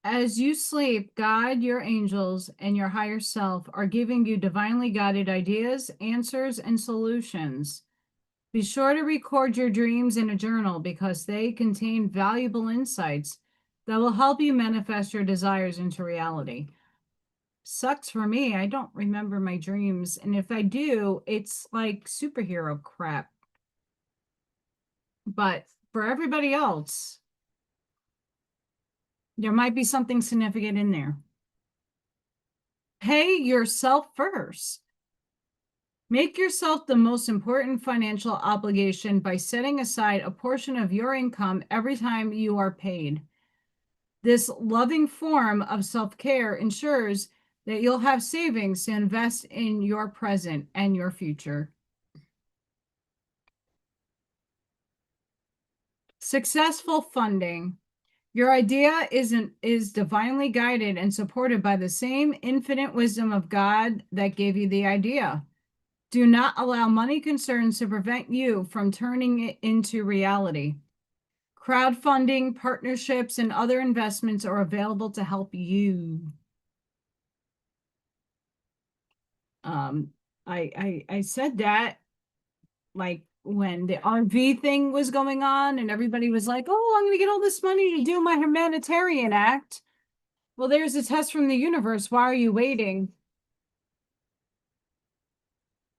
As you sleep, God, your angels, and your higher self are giving you divinely guided ideas, answers, and solutions. Be sure to record your dreams in a journal because they contain valuable insights that will help you manifest your desires into reality. Sucks for me. I don't remember my dreams. And if I do, it's like superhero crap. But for everybody else, there might be something significant in there. Pay yourself first. Make yourself the most important financial obligation by setting aside a portion of your income every time you are paid. This loving form of self-care ensures that you'll have savings to invest in your present and your future. Successful funding. Your idea is divinely guided and supported by the same infinite wisdom of God that gave you the idea. Do not allow money concerns to prevent you from turning it into reality. Crowdfunding, partnerships, and other investments are available to help you. I said that like when the RV thing was going on and everybody was like, oh, I'm going to get all this money to do my humanitarian act. Well, there's a test from the universe. Why are you waiting?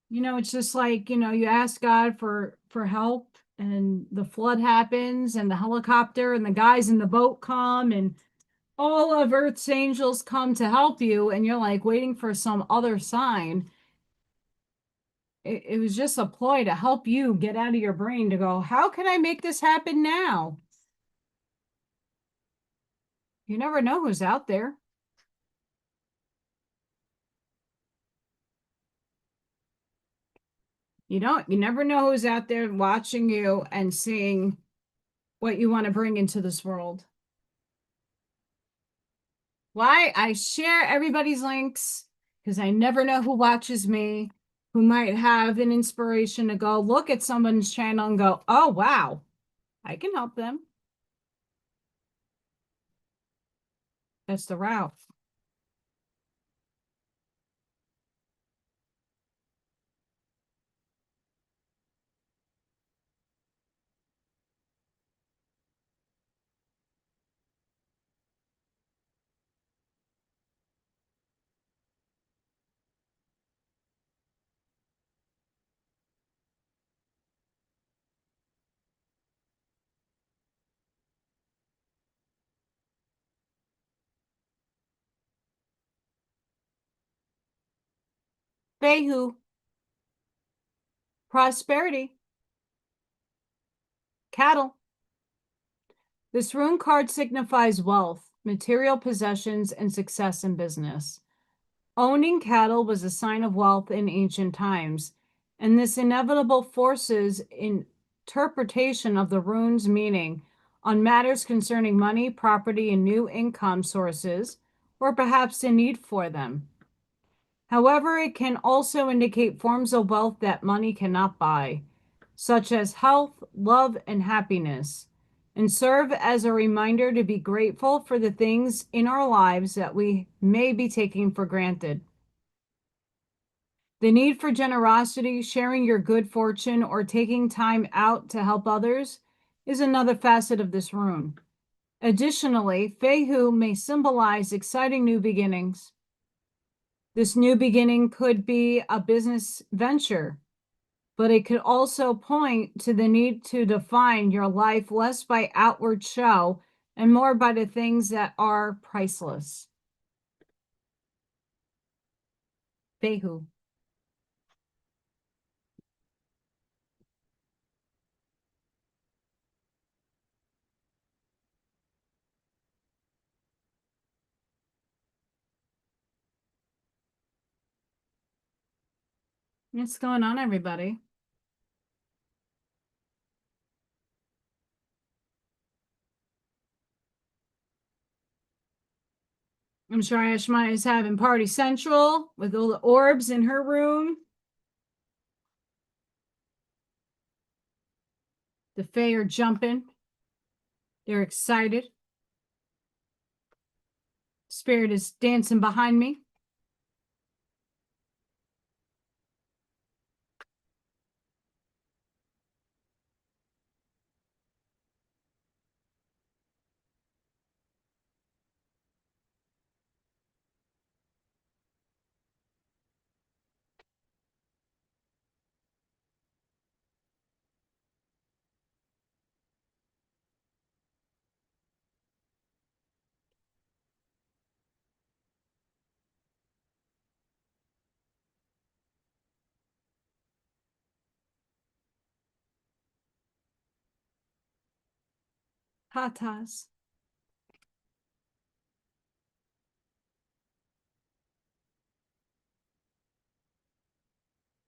You know, it's just like, you know, you ask God for help and the flood happens and the helicopter and the guys in the boat come and all of Earth's angels come to help you and you're like waiting for some other sign. It was just a ploy to help you get out of your brain to go, how can I make this happen now? You never know who's out there. You never know who's out there watching you and seeing what you want to bring into this world. Why I share everybody's links because I never know who watches me, who might have an inspiration to go look at someone's channel and go, oh, wow, I can help them. That's the route. Behu, prosperity, cattle. This rune card signifies wealth, material possessions, and success in business. Owning cattle was a sign of wealth in ancient times, and this inevitable forces interpretation of the rune's meaning on matters concerning money, property, and new income sources, or perhaps the need for them. However, it can also indicate forms of wealth that money cannot buy, such as health, love, and happiness, and serve as a reminder to be grateful for the things in our lives that we may be taking for granted. The need for generosity, sharing your good fortune, or taking time out to help others is another facet of this rune. Additionally, Fehu may symbolize exciting new beginnings. This new beginning could be a business venture, but it could also point to the need to define your life less by outward show and more by the things that are priceless. Fehu. What's going on, everybody? I'm sure Ashmaya is having party central with all the orbs in her room. The Fae are jumping. They're excited. Spirit is dancing behind me. Tatas.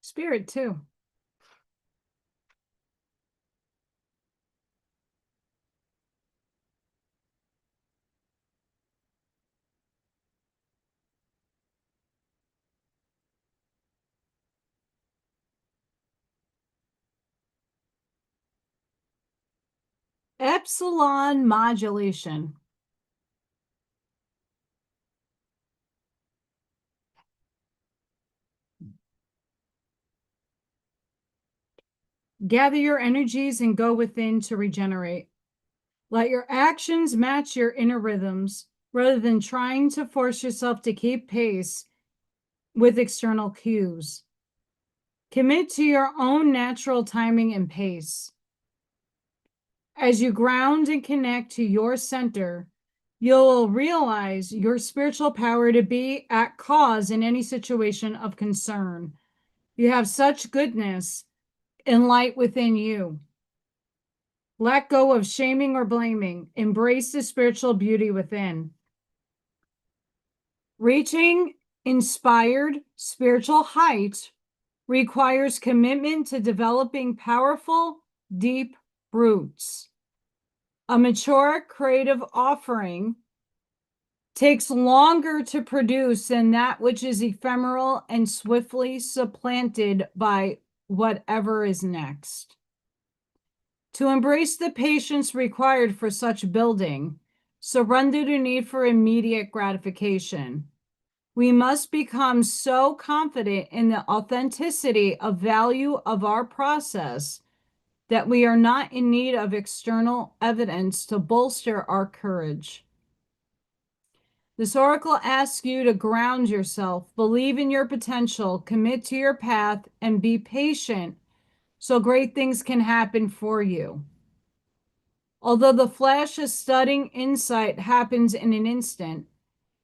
Spirit, too. Epsilon modulation. Gather your energies and go within to regenerate. Let your actions match your inner rhythms rather than trying to force yourself to keep pace with external cues. Commit to your own natural timing and pace. As you ground and connect to your center, you'll realize your spiritual power to be at cause in any situation of concern. You have such goodness and light within you. Let go of shaming or blaming. Embrace the spiritual beauty within. Reaching inspired spiritual height requires commitment to developing powerful, deep roots. A mature creative offering takes longer to produce than that which is ephemeral and swiftly supplanted by whatever is next. To embrace the patience required for such building, surrender to need for immediate gratification. We must become so confident in the authenticity of value of our process that we are not in need of external evidence to bolster our courage. This oracle asks you to ground yourself, believe in your potential, commit to your path, and be patient so great things can happen for you. Although the flash of stunning insight happens in an instant,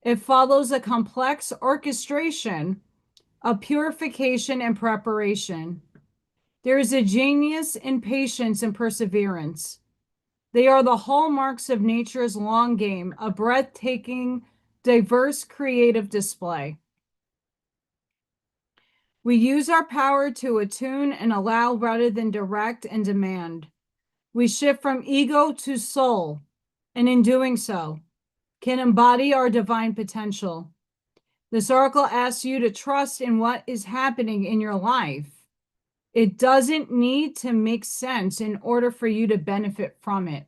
it follows a complex orchestration of purification and preparation. There is a genius in patience and perseverance. They are the hallmarks of nature's long game, a breathtaking, diverse creative display. We use our power to attune and allow rather than direct and demand. We shift from ego to soul, and in doing so, can embody our divine potential. This oracle asks you to trust in what is happening in your life. It doesn't need to make sense in order for you to benefit from it.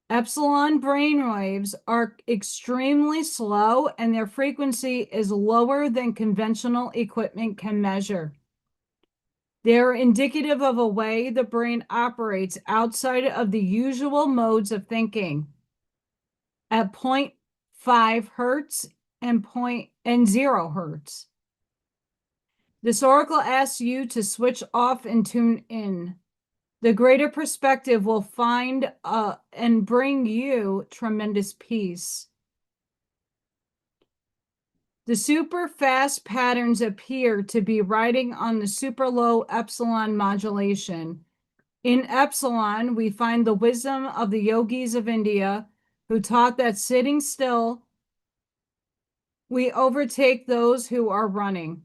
Epsilon brainwaves are extremely slow and their frequency is lower than conventional equipment can measure. They're indicative of a way the brain operates outside of the usual modes of thinking. At 0.5 hertz and 0 hertz. This oracle asks you to switch off and tune in. The greater perspective will find and bring you tremendous peace. The super fast patterns appear to be riding on the super low epsilon modulation. In epsilon, we find the wisdom of the yogis of India who taught that sitting still, we overtake those who are running.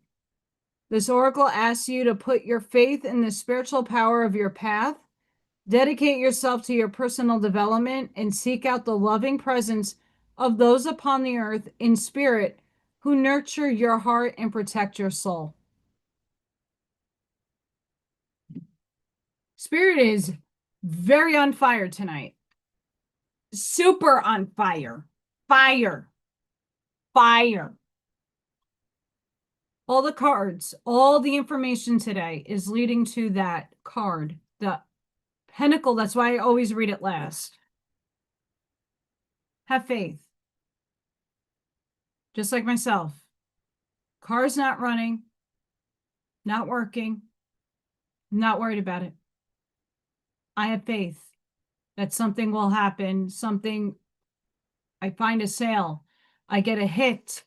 This oracle asks you to put your faith in the spiritual power of your path, dedicate yourself to your personal development, and seek out the loving presence of those upon the earth in spirit who nurture your heart and protect your soul. Spirit is very on fire tonight. Super on fire. Fire. Fire. All the cards, all the information today is leading to that card, the Pentacle. That's why I always read it last. Have faith. Just like myself. Car's not running, not working, not worried about it. I have faith that something will happen, something, I find a sale, I get a hit,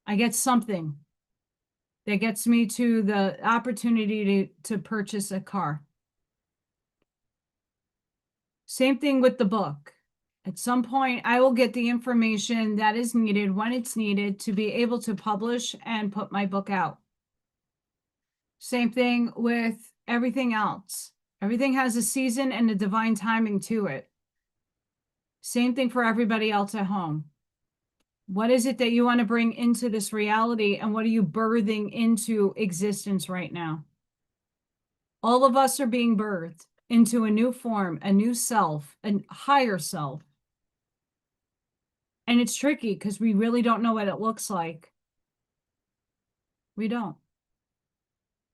I get something that gets me to the opportunity to purchase a car. Same thing with the book. At some point, I will get the information that is needed when it's needed to be able to publish and put my book out. Same thing with everything else. Everything has a season and a divine timing to it. Same thing for everybody else at home. What is it that you want to bring into this reality, and what are you birthing into existence right now? All of us are being birthed into a new form, a new self, a higher self. And it's tricky because we really don't know what it looks like. We don't.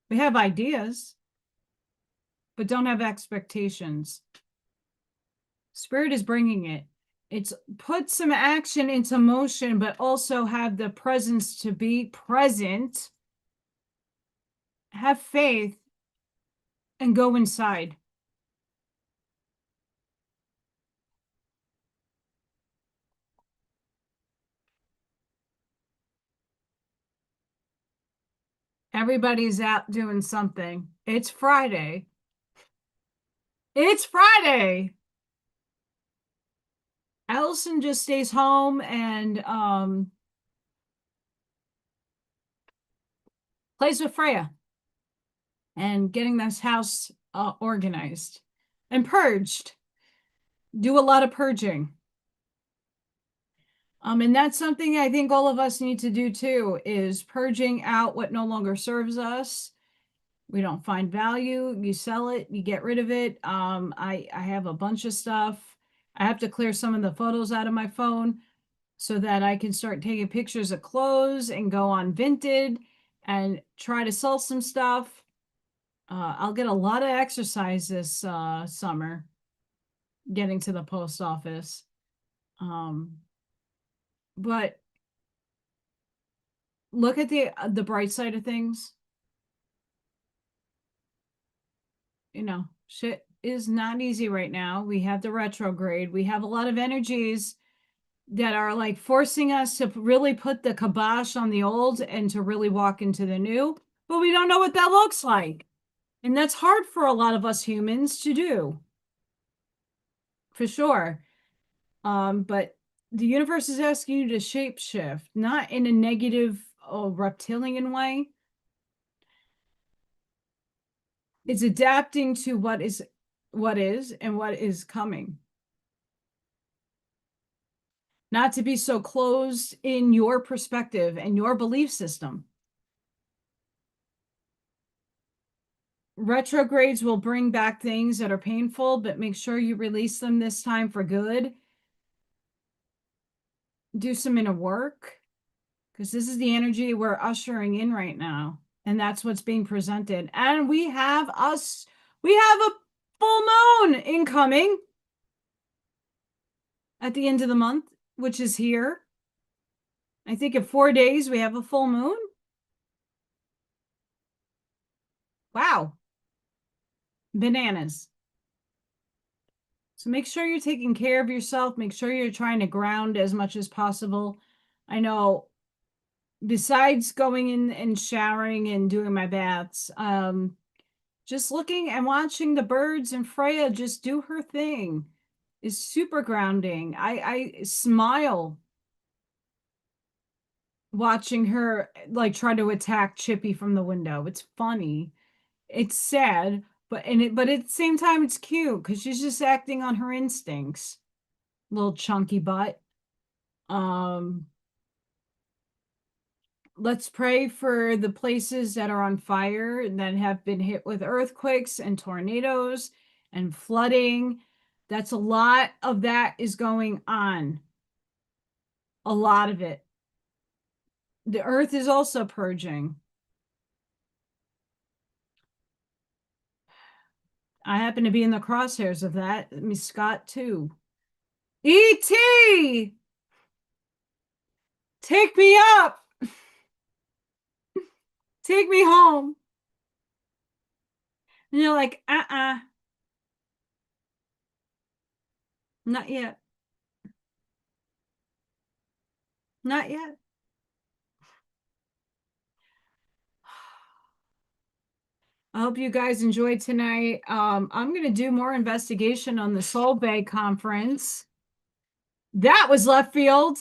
We have ideas, but don't have expectations. Spirit is bringing it. It's put some action into motion, but also have the presence to be present, have faith, and go inside. Everybody's out doing something. It's Friday. It's Friday. Allison just stays home and plays with Freya and getting this house organized and purged. Do a lot of purging. And that's something I think all of us need to do too, is purging out what no longer serves us. We don't find value. You sell it, you get rid of it. I have a bunch of stuff. I have to clear some of the photos out of my phone so that I can start taking pictures of clothes and go on Vinted and try to sell some stuff. I'll get a lot of exercise this summer getting to the post office. But look at the bright side of things. You know, shit is not easy right now. We have the retrograde. We have a lot of energies that are like forcing us to really put the kibosh on the old and to really walk into the new, but we don't know what that looks like. And that's hard for a lot of us humans to do, for sure. But the universe is asking you to shape shift, not in a negative reptilian way. It's adapting to what is and what is coming. Not to be so closed in your perspective and your belief system. Retrogrades will bring back things that are painful, but make sure you release them this time for good. Do some inner work, because this is the energy we're ushering in right now. And that's what's being presented. And we have a full moon incoming at the end of the month, which is here. I think in 4 days we have a full moon. Wow. Bananas. So make sure you're taking care of yourself. Make sure you're trying to ground as much as possible. I know besides going in and showering and doing my baths, just looking and watching the birds and Freya just do her thing is super grounding. I smile watching her like try to attack Chippy from the window. It's funny. It's sad, but at the same time it's cute because she's just acting on her instincts. Little chunky butt. Let's pray for the places that are on fire and that have been hit with earthquakes and tornadoes and flooding. That's a lot of that is going on. A lot of it. The earth is also purging. I happen to be in the crosshairs of that. Miss Scott, too. E.T. Take me up. Take me home. And you're like, not yet. Not yet. I hope you guys enjoyed tonight. I'm going to do more investigation on the Solvay conference. That was left field.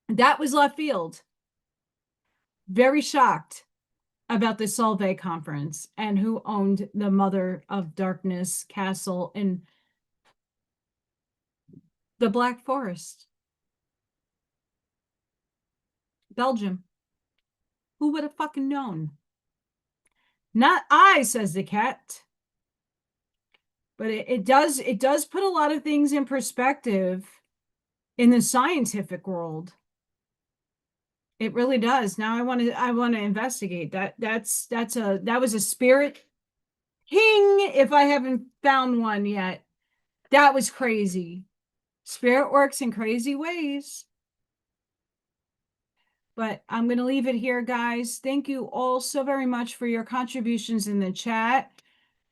That was left field. Very shocked about the Solvay conference and who owned the Mother of Darkness castle in the Black Forest. Belgium. Who would have fucking known? Not I, says the cat. But it does put a lot of things in perspective in the scientific world. It really does. Now I want to investigate that. That was a spirit ping if I haven't found one yet. That was crazy. Spirit works in crazy ways. But I'm going to leave it here, guys. Thank you all so very much for your contributions in the chat.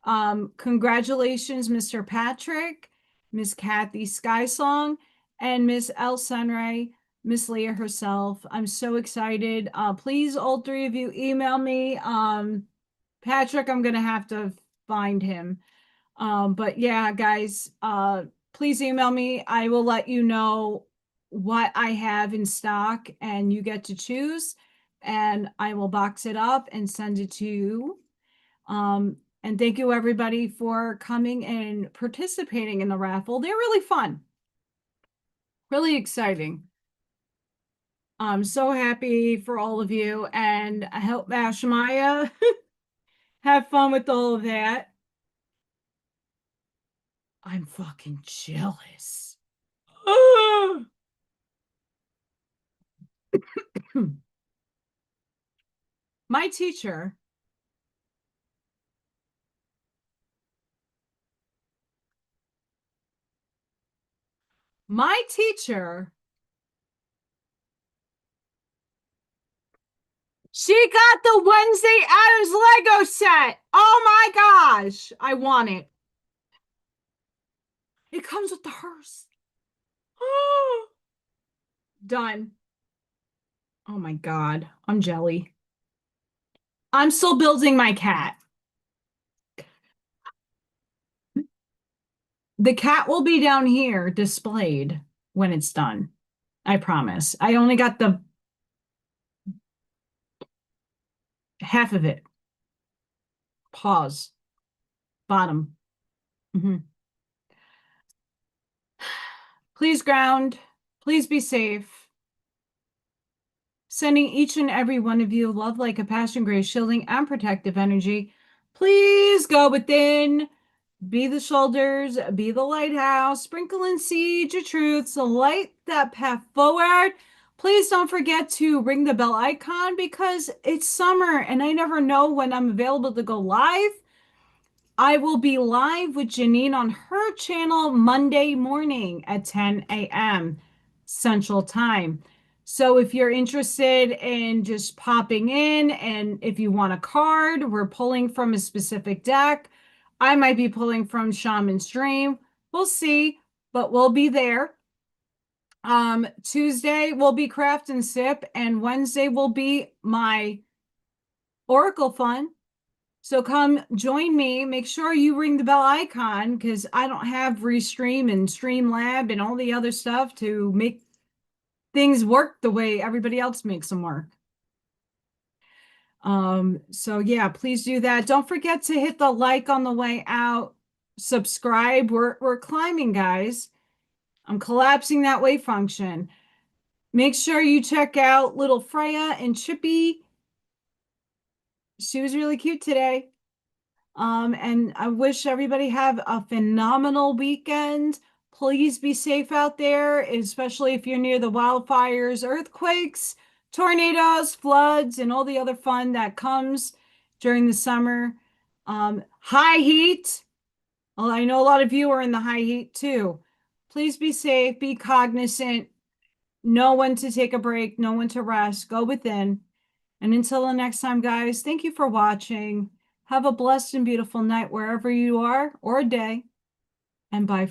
Congratulations, Mr. Patrick, Miss Kathy Skysong, and Miss El Sunray, Miss Leah herself. I'm so excited. Please, all three of you, email me. Patrick, I'm going to have to find him. But yeah, guys, please email me. I will let you know what I have in stock and you get to choose and I will box it up and send it to you. And thank you everybody for coming and participating in the raffle. They're really fun. Really exciting. I'm so happy for all of you and I hope Ashmaya have fun with all of that. I'm fucking jealous. My teacher she got the Wednesday Addams Lego set. Oh my gosh. I want it. It comes with the hearse. Done. Oh my God. I'm jelly. I'm still building my cat. The cat will be down here displayed when it's done. I promise. I only got the half of it. Pause. Bottom. Please ground. Please be safe. Sending each and every one of you love like a passion grace, shielding and protective energy. Please go within. Be the shoulders, be the lighthouse, sprinkle and seed your truths, light that path forward. Please don't forget to ring the bell icon because it's summer and I never know when I'm available to go live. I will be live with Janine on her channel Monday morning at 10 a.m. Central Time. So if you're interested in just popping in and if you want a card, we're pulling from a specific deck. I might be pulling from Shaman's Dream. We'll see, but we'll be there. Tuesday will be Craft and Sip, and Wednesday will be my Oracle Fun. So come join me. Make sure you ring the bell icon because I don't have Restream and Streamlab and all the other stuff to make things work the way everybody else makes them work. So yeah, please do that. Don't forget to hit the like on the way out. Subscribe. We're climbing, guys. I'm collapsing that wave function. Make sure you check out little Freya and Chippy. She was really cute today. And I wish everybody have a phenomenal weekend. Please be safe out there, especially if you're near the wildfires, earthquakes, tornadoes, floods, and all the other fun that comes during the summer. High heat. Well, I know a lot of you are in the high heat too. Please be safe, be cognizant, know when to take a break, know when to rest, go within. And until the next time, guys, thank you for watching. Have a blessed and beautiful night wherever you are or day. And bye.